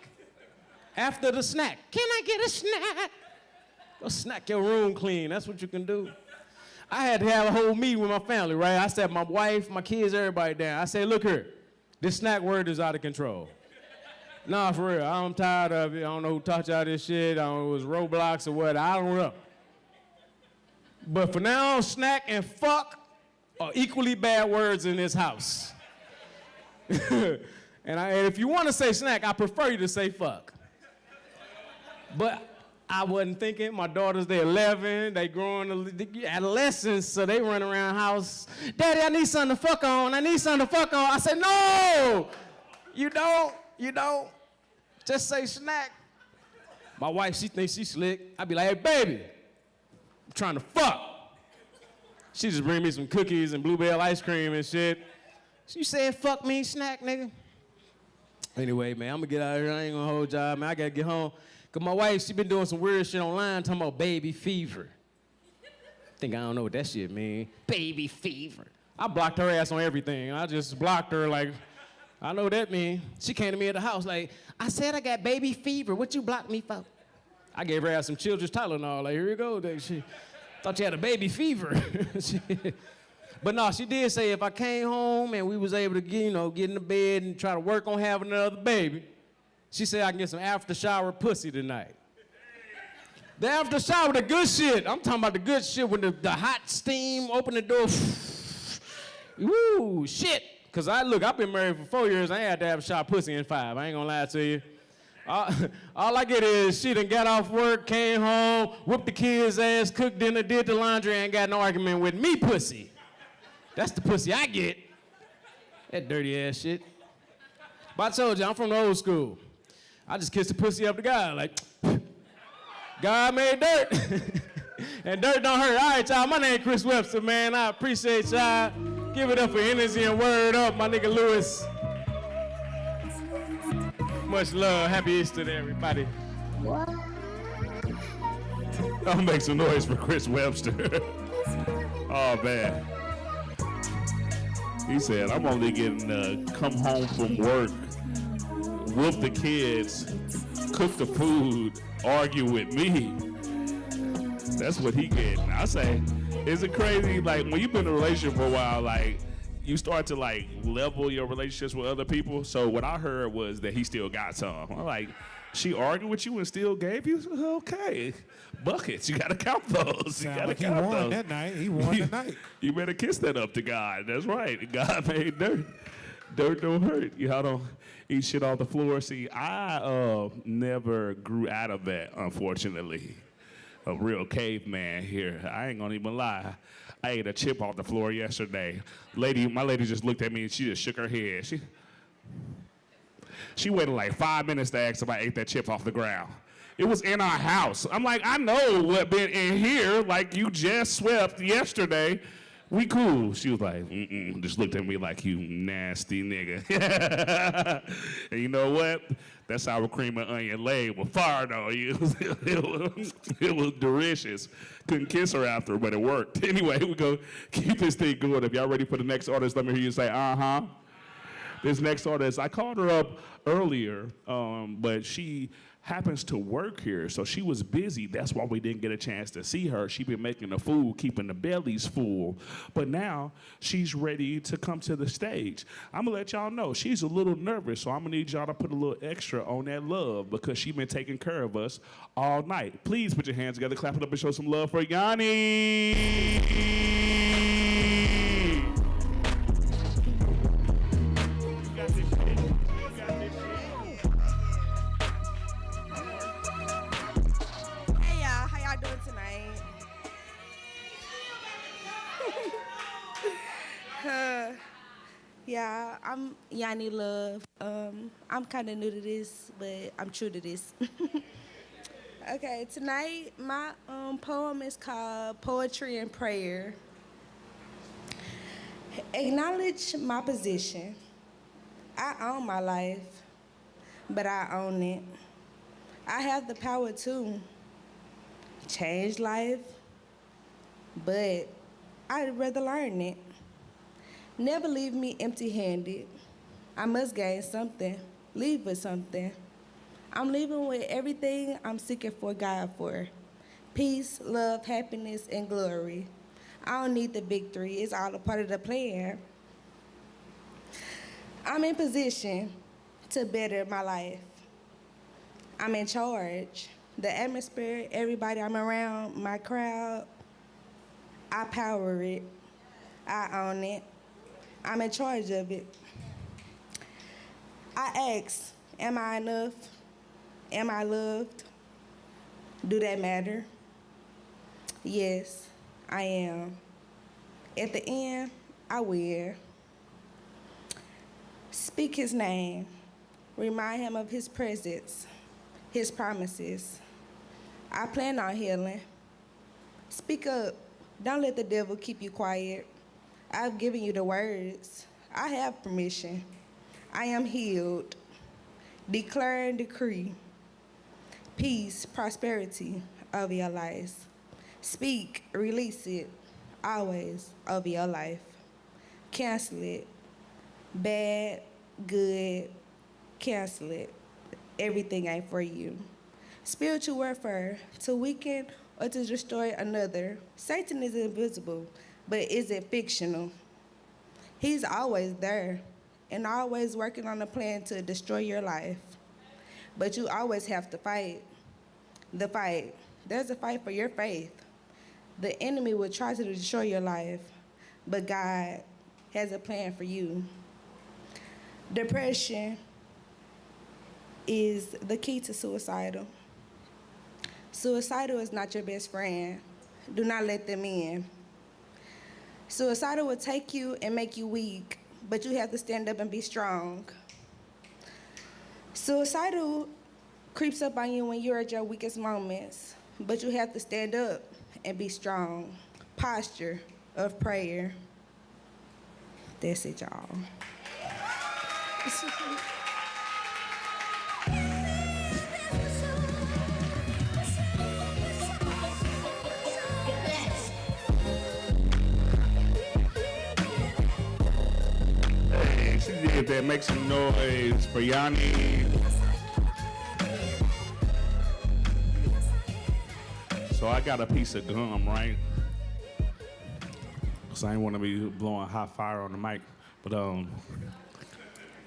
After the snack, can I get a snack? Go snack your room clean. That's what you can do. I had to have a whole meeting with my family, right? I sat my wife, my kids, everybody down. I said, look here, this snack word is out of control. Nah, for real, I'm tired of it. I don't know who taught y'all this shit. I don't know if it was Roblox or what. I don't know. But for now, snack and fuck are equally bad words in this house. And if you want to say snack, I prefer you to say fuck. But I wasn't thinking. My daughters, they're 11, they growing adolescents, so they run around the house. Daddy, I need something to fuck on. I need something to fuck on. I said, no, you don't. Just say snack. My wife, she thinks she's slick. I be like, hey, baby, I'm trying to fuck. She just bring me some cookies and bluebell ice cream and shit. She said, fuck me, snack, nigga. Anyway, man, I'm gonna get out of here. I ain't gonna hold y'all, man. I gotta get home. Cause my wife, she been doing some weird shit online talking about baby fever. I don't know what that shit mean. Baby fever. I blocked her ass on everything. I just blocked her like, I know what that mean. She came to me at the house like, I said I got baby fever. What you blocked me for? I gave her ass some Children's Tylenol. Like, here you go. She thought you had a baby fever. But no, she did say if I came home and we was able to get in the bed and try to work on having another baby, she said I can get some after shower pussy tonight. The after shower, the good shit. I'm talking about the good shit when the hot steam, open the door. Woo, shit. Cause I've been married for 4 years. I ain't had to have a shower pussy in 5. I ain't gonna lie to you. All I get is she done got off work, came home, whooped the kids' ass, cooked dinner, did the laundry, ain't got no argument with me pussy. That's the pussy I get. That dirty ass shit. But I told you, I'm from the old school. I just kiss the pussy up to God, like, God made dirt. And dirt don't hurt. All right, y'all, my name Chris Webster, man. I appreciate y'all. Give it up for Energy and Word Up, my nigga Lewis. Much love. Happy Easter to everybody. I'll make some noise for Chris Webster. Oh, man. He said, I'm only getting to come home from work, whoop the kids, cook the food, argue with me. That's what he getting. I say, is it crazy? Like, when you've been in a relationship for a while, like, you start to, like, level your relationships with other people. So what I heard was that he still got some. I'm like, she argued with you and still gave you? Okay. Buckets. You got to count those. You got to count he won those. that night. He won the night. You better kiss that up to God. That's right. God made dirt. Dirt don't hurt. Y'all don't eat shit off the floor. See, I never grew out of that, unfortunately. A real caveman here. I ain't gonna even lie. I ate a chip off the floor yesterday. My lady just looked at me and she just shook her head. She waited like 5 minutes to ask if I ate that chip off the ground. It was in our house. I'm like, I know what been in here. Like, you just swept yesterday. We cool. She was like, just looked at me like, you nasty nigga. And you know what? That sour cream and onion laid with fire though. It was delicious. Couldn't kiss her after, but it worked. Anyway, we go keep this thing going. If y'all ready for the next artist, let me hear you say, uh-huh. This next artist, I called her up earlier, but she happens to work here, so she was busy. That's why we didn't get a chance to see her. She been making the food, keeping the bellies full. But now she's ready to come to the stage. I'm gonna let y'all know she's a little nervous, so I'm gonna need y'all to put a little extra on that love because she been taking care of us all night. Please put your hands together, clap it up, and show some love for Yanni. Yeah, I'm Yanni Love. I'm kind of new to this, but I'm true to this. Okay, tonight my poem is called Poetry and Prayer. Acknowledge my position. I own my life, but I own it. I have the power to change life, but I'd rather learn it. Never leave me empty-handed. I must gain something, leave with something. I'm leaving with everything I'm seeking for God for. Peace, love, happiness, and glory. I don't need the big three, it's all a part of the plan. I'm in position to better my life. I'm in charge. The atmosphere, everybody I'm around, my crowd, I power it. I own it. I'm in charge of it. I ask, am I enough? Am I loved? Do that matter? Yes, I am. At the end, I will. Speak his name. Remind him of his presence, his promises. I plan on healing. Speak up. Don't let the devil keep you quiet. I've given you the words. I have permission. I am healed. Declare and decree peace, prosperity over your life. Speak, release it, always over your life. Cancel it. Bad, good, cancel it. Everything ain't for you. Spiritual warfare, to weaken or to destroy another. Satan is invisible, but is it fictional? He's always there and always working on a plan to destroy your life. But you always have to fight. The fight. There's a fight for your faith. The enemy will try to destroy your life, but God has a plan for you. Depression is the key to suicidal. Suicidal is not your best friend. Do not let them in. Suicidal will take you and make you weak, but you have to stand up and be strong. Suicidal creeps up on you when you're at your weakest moments, but you have to stand up and be strong. Posture of prayer. That's it, y'all. Hey, she did that. Make some noise for Yanni. So I got a piece of gum, right? So I didn't want to be blowing hot fire on the mic, but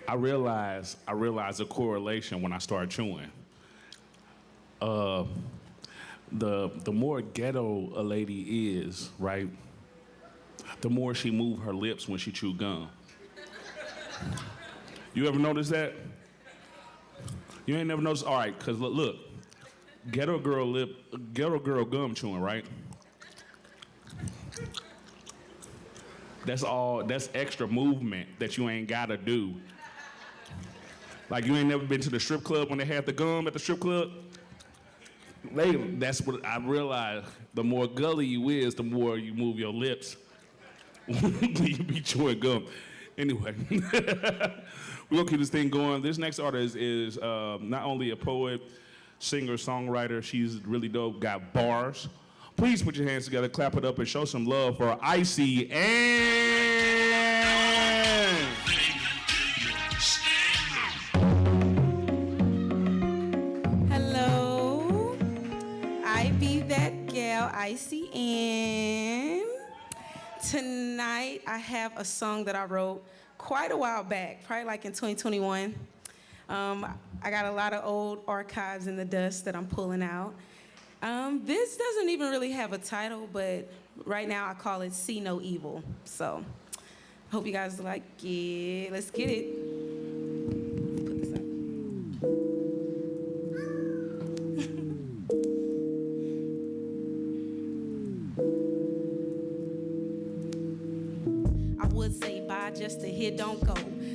I realized a correlation when I started chewing. The more ghetto a lady is, right, the more she move her lips when she chew gum. You ever notice that? You ain't never noticed? All right, cause look, ghetto girl gum chewing, right? That's extra movement that you ain't gotta do. Like you ain't never been to the strip club when they had the gum at the strip club? That's what I realized. The more gully you is, the more you move your lips when you be chewing gum. Anyway, we're gonna keep this thing going. This next artist is not only a poet, singer, songwriter, she's really dope, got bars. Please put your hands together, clap it up, and show some love for Icy and... Hello, I be that gal, Icy Ann. Tonight, I have a song that I wrote quite a while back, probably like in 2021. I got a lot of old archives in the dust that I'm pulling out. This doesn't even really have a title, but right now I call it See No Evil. So, hope you guys like it. Let's get it. Put this up. I would say bye just to hear don't go.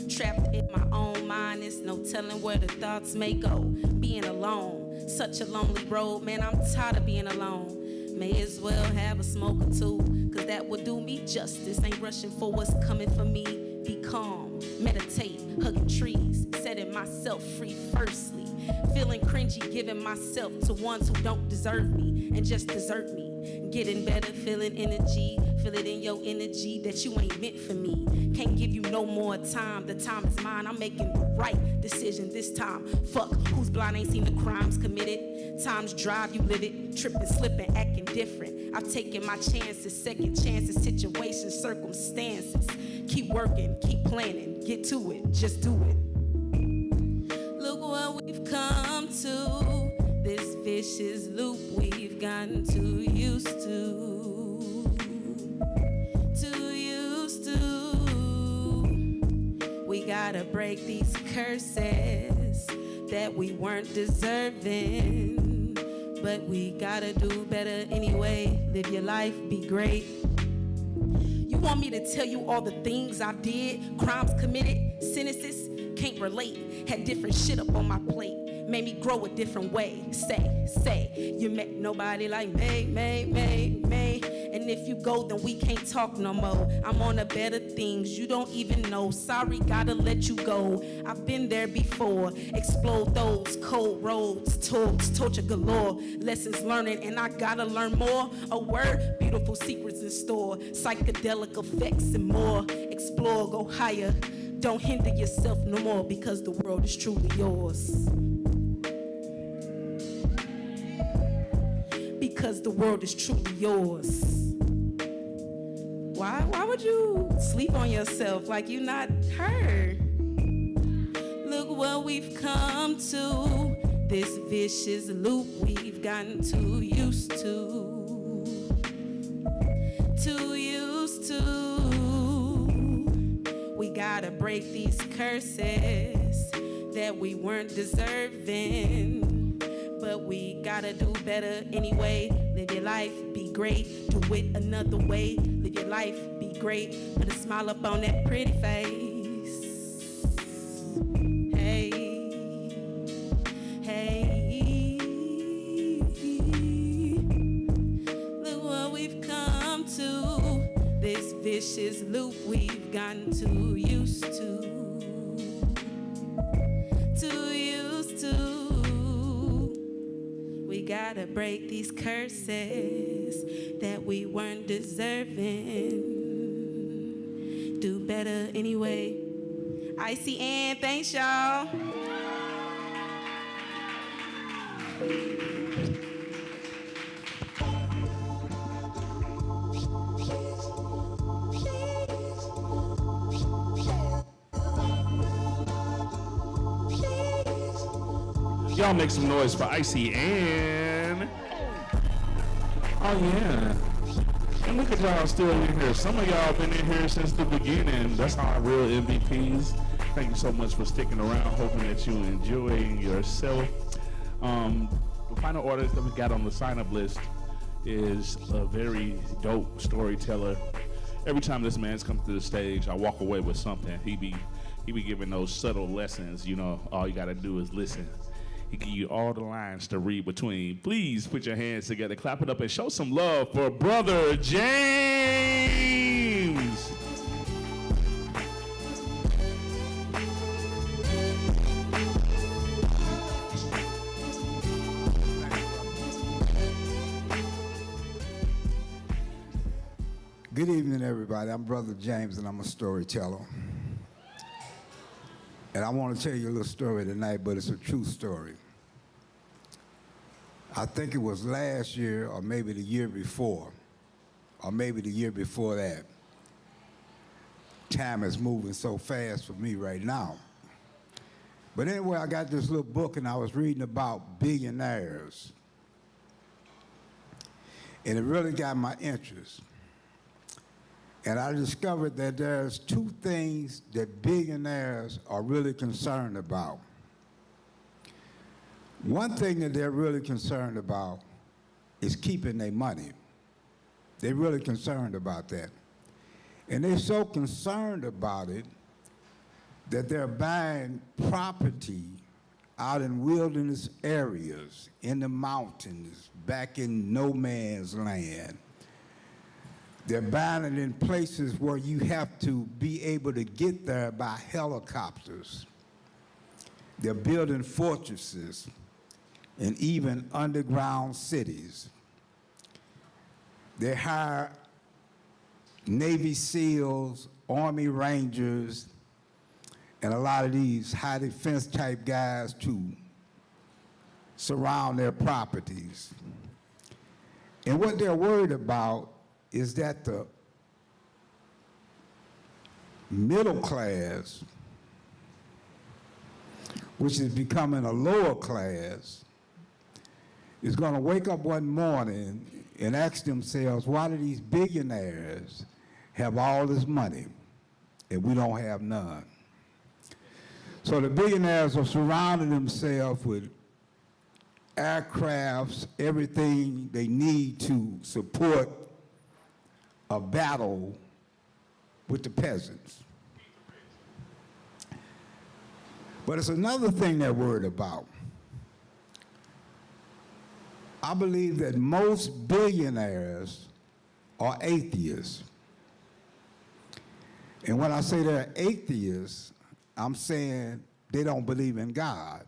Trapped in my own mind, it's no telling where the thoughts may go. Being alone, Such a lonely road, man, I'm tired of being alone. May as well have a smoke or two, cause that would do me justice. Ain't rushing for what's coming for me. Be calm, meditate, hugging trees, setting myself free firstly. Feeling cringy, giving myself to ones who don't deserve me and just desert me. Getting better, feeling energy, feel it in your energy that you ain't meant for me. Can't give you no more time, the time is mine. I'm making the right decision this time. Fuck, who's blind ain't seen the crimes committed. Times drive, you live it, tripping, slipping, acting different. I've taken my chances, second chances, situations, circumstances. Keep working, keep planning, get to it, just do it. Look what we've come to, this vicious loop we've gotten too used to. Too used to. We gotta break these curses that we weren't deserving. But we gotta do better anyway. Live your life, be great. You want me to tell you all the things I did, crimes committed, sentences? Can't relate. Had different shit up on my plate. Made me grow a different way. Say, you met nobody like me. And if you go, then we can't talk no more. I'm on to better things you don't even know. Sorry, gotta let you go. I've been there before. Explode those cold roads, torture galore. Lessons learning, and I gotta learn more. A word, beautiful secrets in store. Psychedelic effects and more. Explore, go higher. Don't hinder yourself no more because the world is truly yours. Because the world is truly yours. Why would you sleep on yourself like you're not heard? Look what we've come to, this vicious loop we've gotten too used to. Too used to. We gotta break these curses that we weren't deserving. But we gotta do better anyway. Live your life, be great. Do it another way. Live your life, be great. Put a smile up on that pretty face. Hey, hey. Look what we've come to. This vicious loop we've gotten too used to. Too used to. We gotta break these curses that we weren't deserving. Do better anyway. ICN, thanks y'all. Y'all make some noise for ICN. Oh yeah. And look at y'all still in here. Some of y'all been in here since the beginning. That's our real MVPs. Thank you so much for sticking around. Hoping that you enjoying yourself. The final artist that we got on the sign-up list is a very dope storyteller. Every time this man's come to the stage, I walk away with something. He be giving those subtle lessons. You know, all you gotta do is listen. He give you all the lines to read between. Please put your hands together, clap it up, and show some love for Brother James. Good evening, everybody. I'm Brother James, and I'm a storyteller. And I want to tell you a little story tonight, but it's a true story. I think it was last year, or maybe the year before, or maybe the year before that. Time is moving so fast for me right now. But anyway, I got this little book, and I was reading about billionaires. And it really got my interest. And I discovered that there's two things that billionaires are really concerned about. One thing that they're really concerned about is keeping their money. They're really concerned about that. And they're so concerned about it that they're buying property out in wilderness areas, in the mountains, back in no man's land. They're buying it in places where you have to be able to get there by helicopters. They're building fortresses and even underground cities. They hire Navy SEALs, Army Rangers, and a lot of these high defense type guys to surround their properties. And what they're worried about is that the middle class, which is becoming a lower class, is going to wake up one morning and ask themselves, why do these billionaires have all this money and we don't have none? So the billionaires are surrounding themselves with aircrafts, everything they need to support a battle with the peasants. But it's another thing they're worried about. I believe that most billionaires are atheists. And when I say they're atheists, I'm saying they don't believe in God.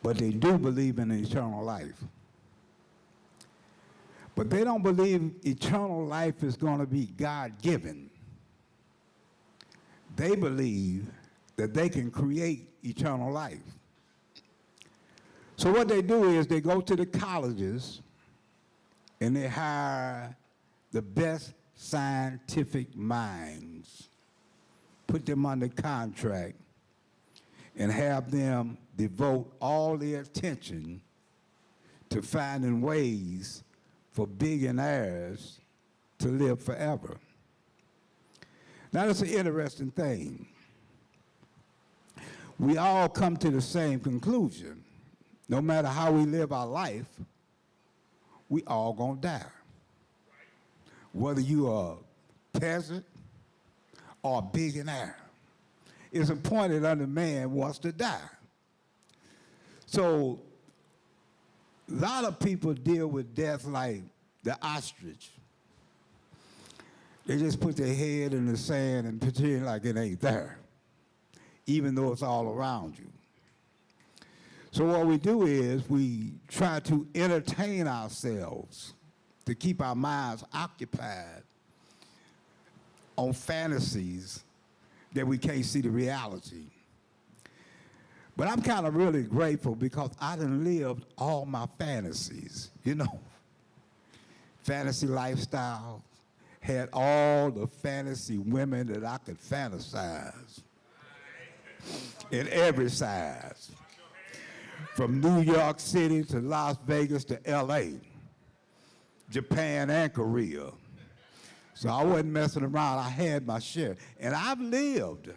But they do believe in eternal life. But they don't believe eternal life is going to be God-given. They believe that they can create eternal life. So what they do is they go to the colleges and they hire the best scientific minds, put them under contract, and have them devote all their attention to finding ways for billionaires to live forever. Now, that's an interesting thing. We all come to the same conclusion. No matter how we live our life, we all gonna die. Whether you are a peasant or a billionaire, it's appointed unto man wants to die. So a lot of people deal with death like the ostrich. They just put their head in the sand and pretend like it ain't there, even though it's all around you. So what we do is we try to entertain ourselves to keep our minds occupied on fantasies that we can't see the reality. But I'm kind of really grateful because I done lived all my fantasies, you know. Fantasy lifestyle, had all the fantasy women that I could fantasize in every size. From New York City to Las Vegas to LA, Japan and Korea. So I wasn't messing around, I had my share. And I've lived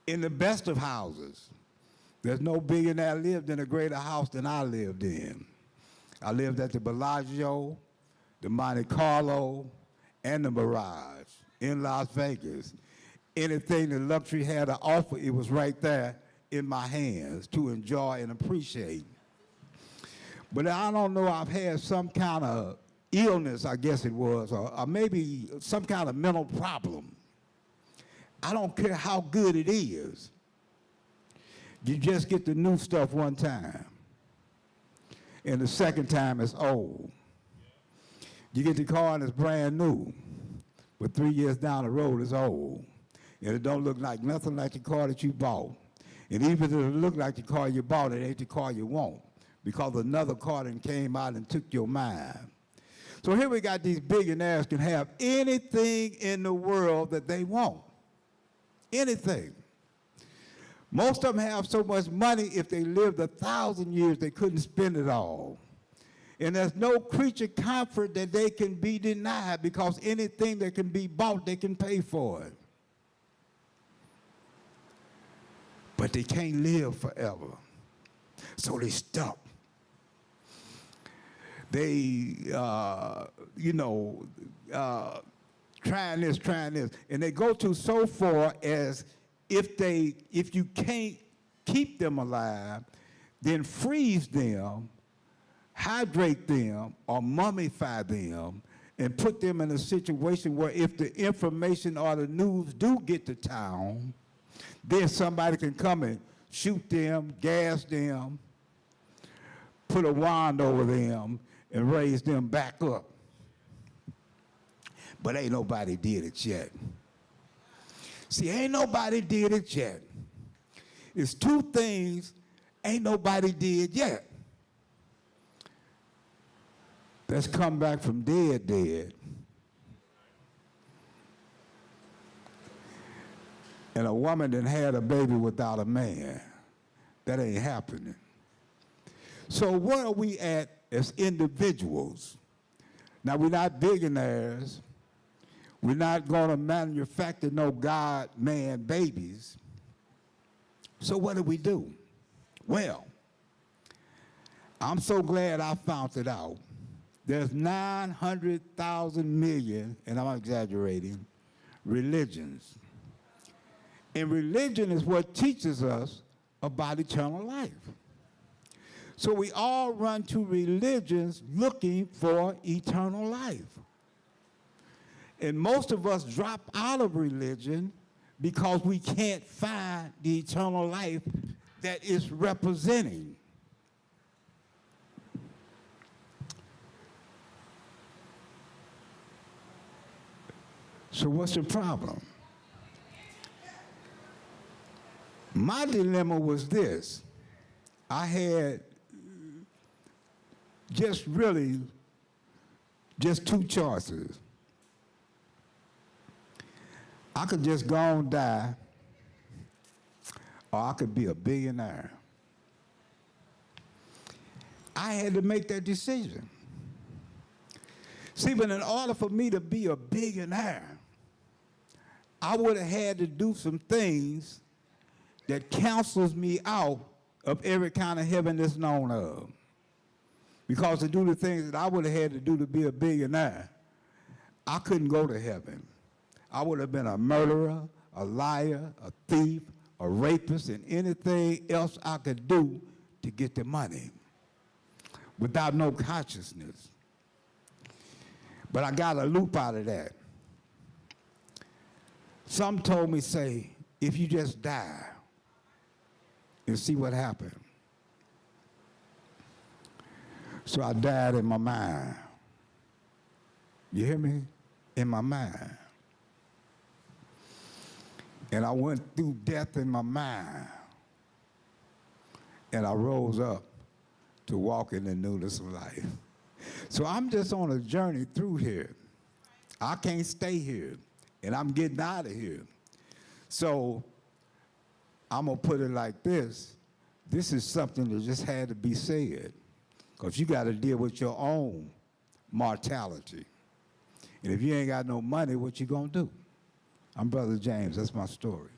in the best of houses. There's no billionaire lived in a greater house than I lived in. I lived at the Bellagio, the Monte Carlo, and the Mirage in Las Vegas. Anything that luxury had to offer, it was right there in my hands to enjoy and appreciate. But I don't know, I've had some kind of illness, I guess it was, or maybe some kind of mental problem. I don't care how good it is. You just get the new stuff one time, and the second time it's old. You get the car and it's brand new, but 3 years down the road it's old, and it don't look like nothing like the car that you bought. And even if it look like the car you bought, it ain't the car you want, because another car then came out and took your mind. So here we got these billionaires can have anything in the world that they want. Anything. Most of them have so much money, if they lived 1,000 years, they couldn't spend it all. And there's no creature comfort that they can be denied, because anything that can be bought, they can pay for it. But they can't live forever. So they stuck. They, trying this. And they go to so far as if you can't keep them alive, then freeze them, hydrate them, or mummify them, and put them in a situation where if the information or the news do get to town, then somebody can come and shoot them, gas them, put a wand over them, and raise them back up. But ain't nobody did it yet. See, ain't nobody did it yet. It's two things ain't nobody did yet. That's come back from dead. And a woman that had a baby without a man. That ain't happening. So where are we at as individuals? Now, we're not billionaires. We're not going to manufacture no God-man babies. So what do? Well, I'm so glad I found it out. There's 900,000 million, and I'm exaggerating, religions. And religion is what teaches us about eternal life. So we all run to religions looking for eternal life. And most of us drop out of religion because we can't find the eternal life that it's representing. So what's the problem? My dilemma was this. I had just two choices. I could just go and die, or I could be a billionaire. I had to make that decision. See, but in order for me to be a billionaire, I would have had to do some things that cancels me out of every kind of heaven that's known of. Because to do the things that I would have had to do to be a billionaire, I couldn't go to heaven. I would have been a murderer, a liar, a thief, a rapist, and anything else I could do to get the money without no consciousness. But I got a loop out of that. Some told me, say, if you just die and see what happened. So I died in my mind. You hear me? In my mind. And I went through death in my mind. And I rose up to walk in the newness of life. So I'm just on a journey through here. I can't stay here. And I'm getting out of here. So I'm going to put it like this. This is something that just had to be said. Because you got to deal with your own mortality. And if you ain't got no money, what you going to do? I'm Brother James. That's my story.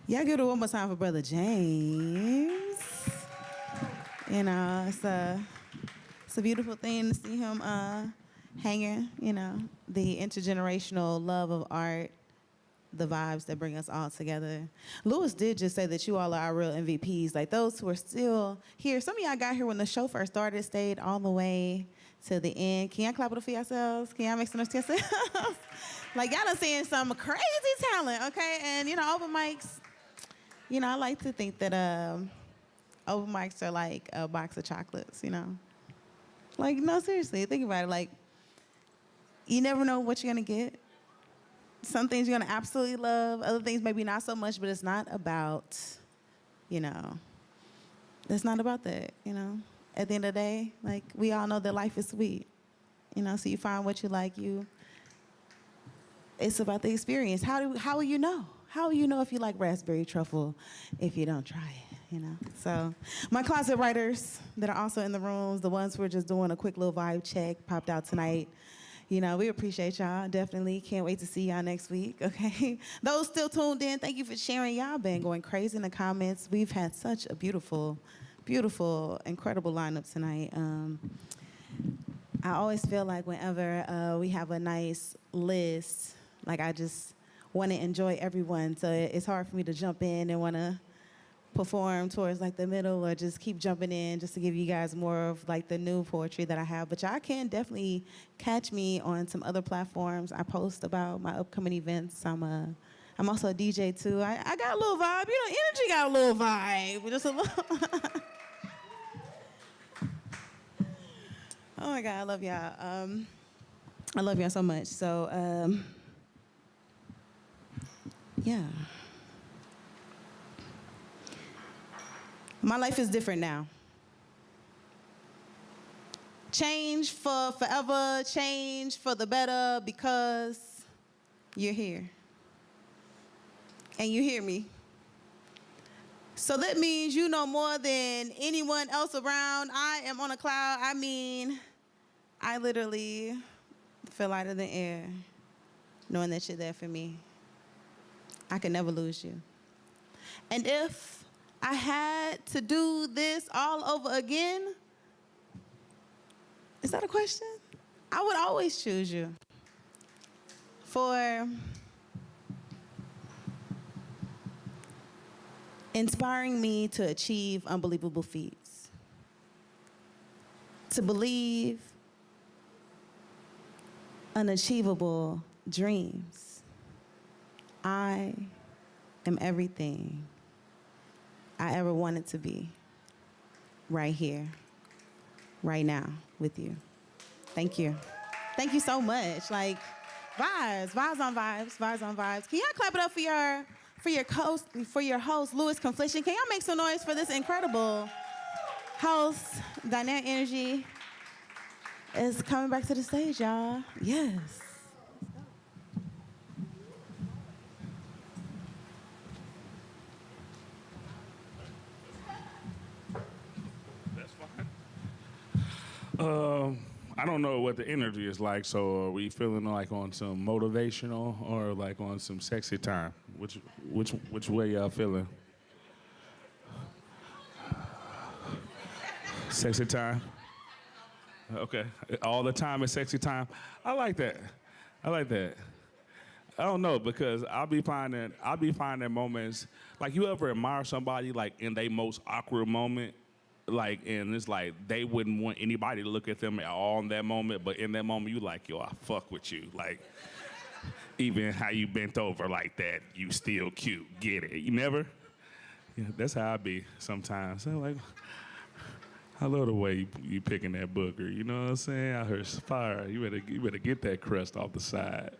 Y'all give it one more time for Brother James. You know, it's a beautiful thing to see him hanging, you know, the intergenerational love of art, the vibes that bring us all together. Lewis did just say that you all are our real MVPs, like those who are still here. Some of y'all got here when the show first started, stayed all the way to the end. Can y'all clap it up for yourselves? Can y'all make some noise to yourselves? Like, y'all done seeing some crazy talent, okay? And, you know, open mics, you know, I like to think that open mics are like a box of chocolates, you know? Like, no, seriously, think about it. Like, you never know what you're gonna get. Some things you're gonna absolutely love, other things maybe not so much, but it's not about, you know, it's not about that, you know? At the end of the day, like, we all know that life is sweet, you know, so you find what you like, it's about the experience. How will you know? How will you know if you like raspberry truffle if you don't try it, you know? So my closet writers that are also in the rooms, the ones who are just doing a quick little vibe check, popped out tonight. You know, we appreciate y'all. Definitely can't wait to see y'all next week, okay? Those still tuned in, thank you for sharing. Y'all been going crazy in the comments. We've had such a beautiful, beautiful, incredible lineup tonight. I always feel like whenever we have a nice list, like I just want to enjoy everyone. So it's hard for me to jump in and want to perform towards like the middle or just keep jumping in just to give you guys more of like the new poetry that I have. But y'all can definitely catch me on some other platforms. I post about my upcoming events. I'm also a DJ too. I got a little vibe. You know, energy got a little vibe. Just a little. Oh my God, I love y'all. I love y'all so much. So yeah. My life is different now. Change for forever, change for the better because you're here. And you hear me. So that means you know more than anyone else around. I am on a cloud. I mean, I literally feel lighter than air knowing that you're there for me. I could never lose you. And if I had to do this all over again, is that a question? I would always choose you for inspiring me to achieve unbelievable feats, to believe unachievable dreams. I am everything I ever wanted to be, right here, right now, with you. Thank you. Thank you so much. Like, vibes on vibes, vibes on vibes. Can y'all clap it up for your host, Louis Confliction? Can y'all make some noise for this incredible host? Dynamic Energy is coming back to the stage, y'all. Yes. I don't know what the energy is like, so are we feeling like on some motivational or like on some sexy time? Which way y'all feeling? Sexy time? Okay. All the time is sexy time. I like that. I don't know, because I'll be finding moments, like you ever admire somebody like in their most awkward moment? Like, and it's like they wouldn't want anybody to look at them at all in that moment, but in that moment you like, yo, I fuck with you. Like, even how you bent over like that, you still cute. Get it? You never? Yeah, that's how I be sometimes. I'm like, I love the way you picking that booger. You know what I'm saying? I heard fire. You better get that crust off the side.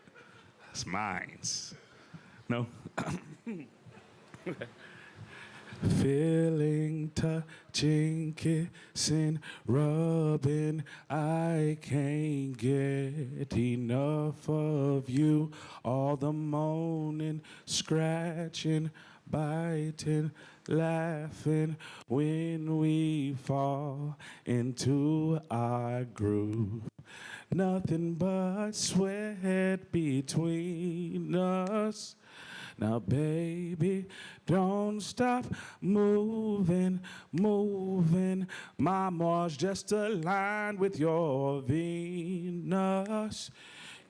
That's mine's. No. Feeling, touching, kissing, rubbing, I can't get enough of you. All the moaning, scratching, biting, laughing when we fall into our groove. Nothing but sweat between us. Now, baby, don't stop moving. My Mars just aligned with your Venus.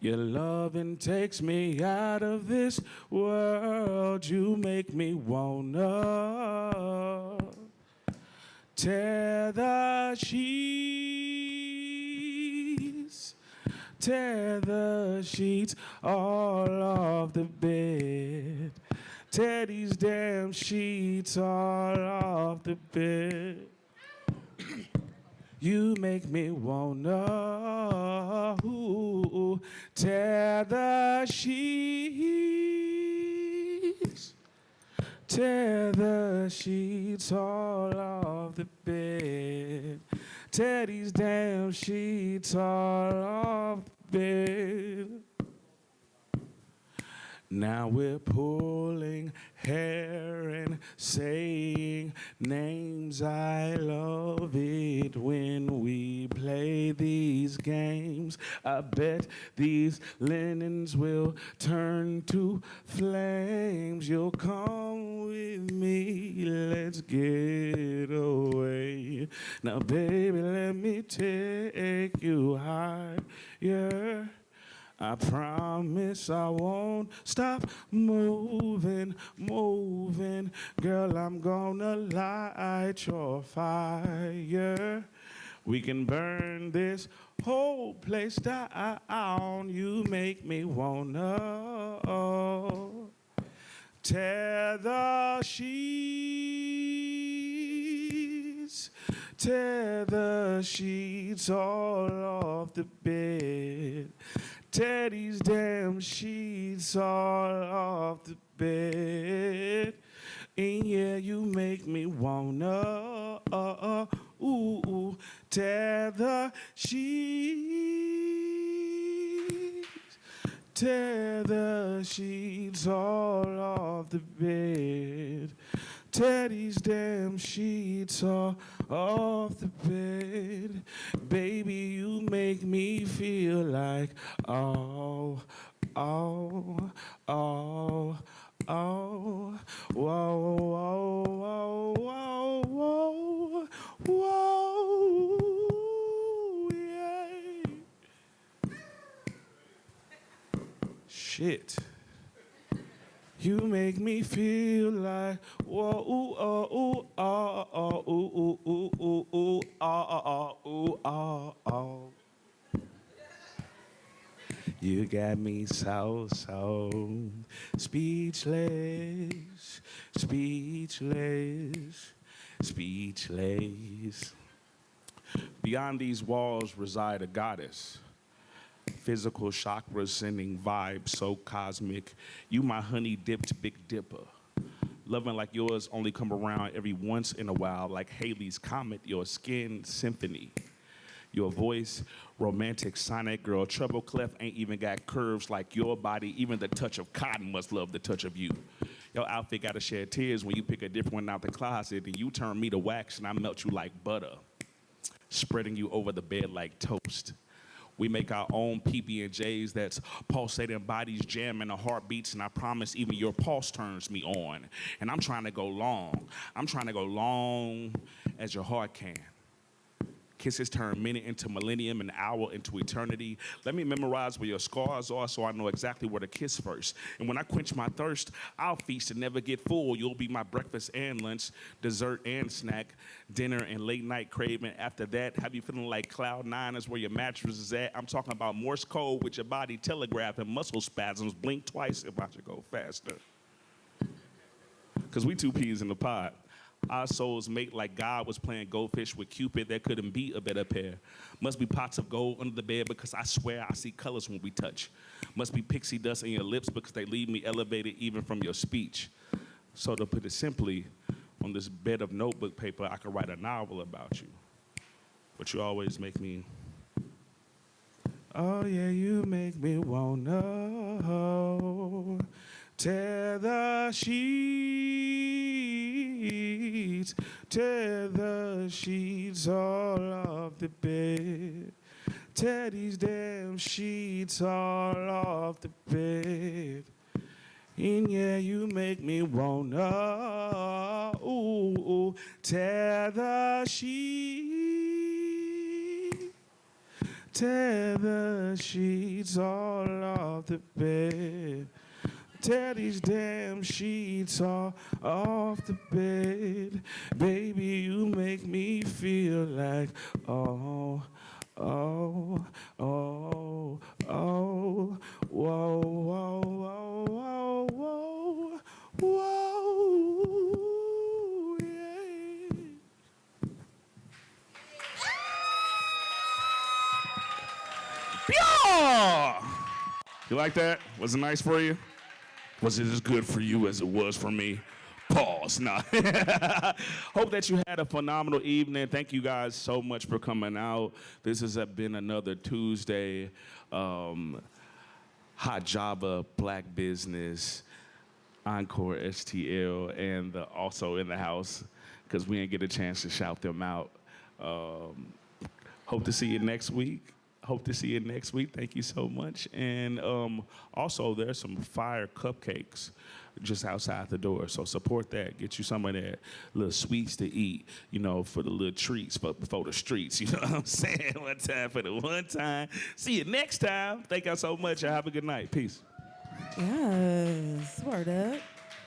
Your loving takes me out of this world. You make me wanna tear the sheets. Tear the sheets all off the bed. Tear these damn sheets all off the bed. You make me wanna tear the sheets. Tear the sheets all off the bed. Tear these damn sheets all off the bed. Now we're pulling hair and saying names. I love it when we play these games. I bet these linens will turn to flames. You'll come with me, let's get away. Now baby, let me take you higher. I promise I won't stop moving, moving. Girl, I'm gonna light your fire. We can burn this whole place down. You make me wanna tear the sheets, tear the sheets all off the bed. Tear these damn sheets all off the bed. And yeah, you make me wanna ooh, tear the sheets, tear the sheets all off the bed. Tear these damn sheets all off the bed. Baby, you make me feel like oh, whoa, whoa, whoa, whoa, whoa, yeah. Shit. You make me feel like whoa, ooh, oh, ooh, oh, oh, ooh, ooh, ooh, ooh, ooh, oh, oh, ooh, oh, oh. You got me so speechless, speechless, speechless. Beyond these walls reside a goddess. Physical chakra sending vibes so cosmic. You my honey dipped Big Dipper. Loving like yours only come around every once in a while, like Halley's Comet, your skin symphony. Your voice, romantic sonic girl. Treble clef ain't even got curves like your body. Even the touch of cotton must love the touch of you. Your outfit gotta shed tears when you pick a different one out the closet and you turn me to wax and I melt you like butter. Spreading you over the bed like toast. We make our own PB&Js that's pulsating bodies, jamming the heartbeats, and I promise even your pulse turns me on. And I'm trying to go long. I'm trying to go long as your heart can. Kisses turn minute into millennium, an hour into eternity. Let me memorize where your scars are so I know exactly where to kiss first. And when I quench my thirst, I'll feast and never get full. You'll be my breakfast and lunch, dessert and snack, dinner and late night craving. After that, have you feeling like cloud nine is where your mattress is at? I'm talking about Morse code with your body telegraph and muscle spasms. Blink twice if I should go faster. Because we two peas in the pod. Our souls mate like God was playing goldfish with Cupid. There couldn't be a better pair. Must be pots of gold under the bed because I swear I see colors when we touch. Must be pixie dust in your lips because they leave me elevated even from your speech. So to put it simply, on this bed of notebook paper, I could write a novel about you. But you always make me, oh yeah, you make me wanna tear the sheets, tear the sheets all off the bed. Tear these damn sheets all off the bed. And yeah, you make me wanna, ooh, tear the sheets, tear the sheets all off the bed. Tear these damn sheets all off the bed. Baby, you make me feel like, oh, oh, oh, oh, whoa, whoa, whoa, whoa, whoa, whoa, yeah. Yeah! You like that? Was it nice for you? Was it as good for you as it was for me? Pause. Nah. Hope that you had a phenomenal evening. Thank you guys so much for coming out. This has been another Tuesday. Hot Java, Black Business, Encore STL, and also in the house, because we didn't get a chance to shout them out. Hope to see you next week. Thank you so much. And also, there's some fire cupcakes just outside the door. So support that. Get you some of that little sweets to eat, for the little treats before the streets. You know what I'm saying? One time for the one time. See you next time. Thank y'all so much. Have a good night. Peace. Yes. Word up.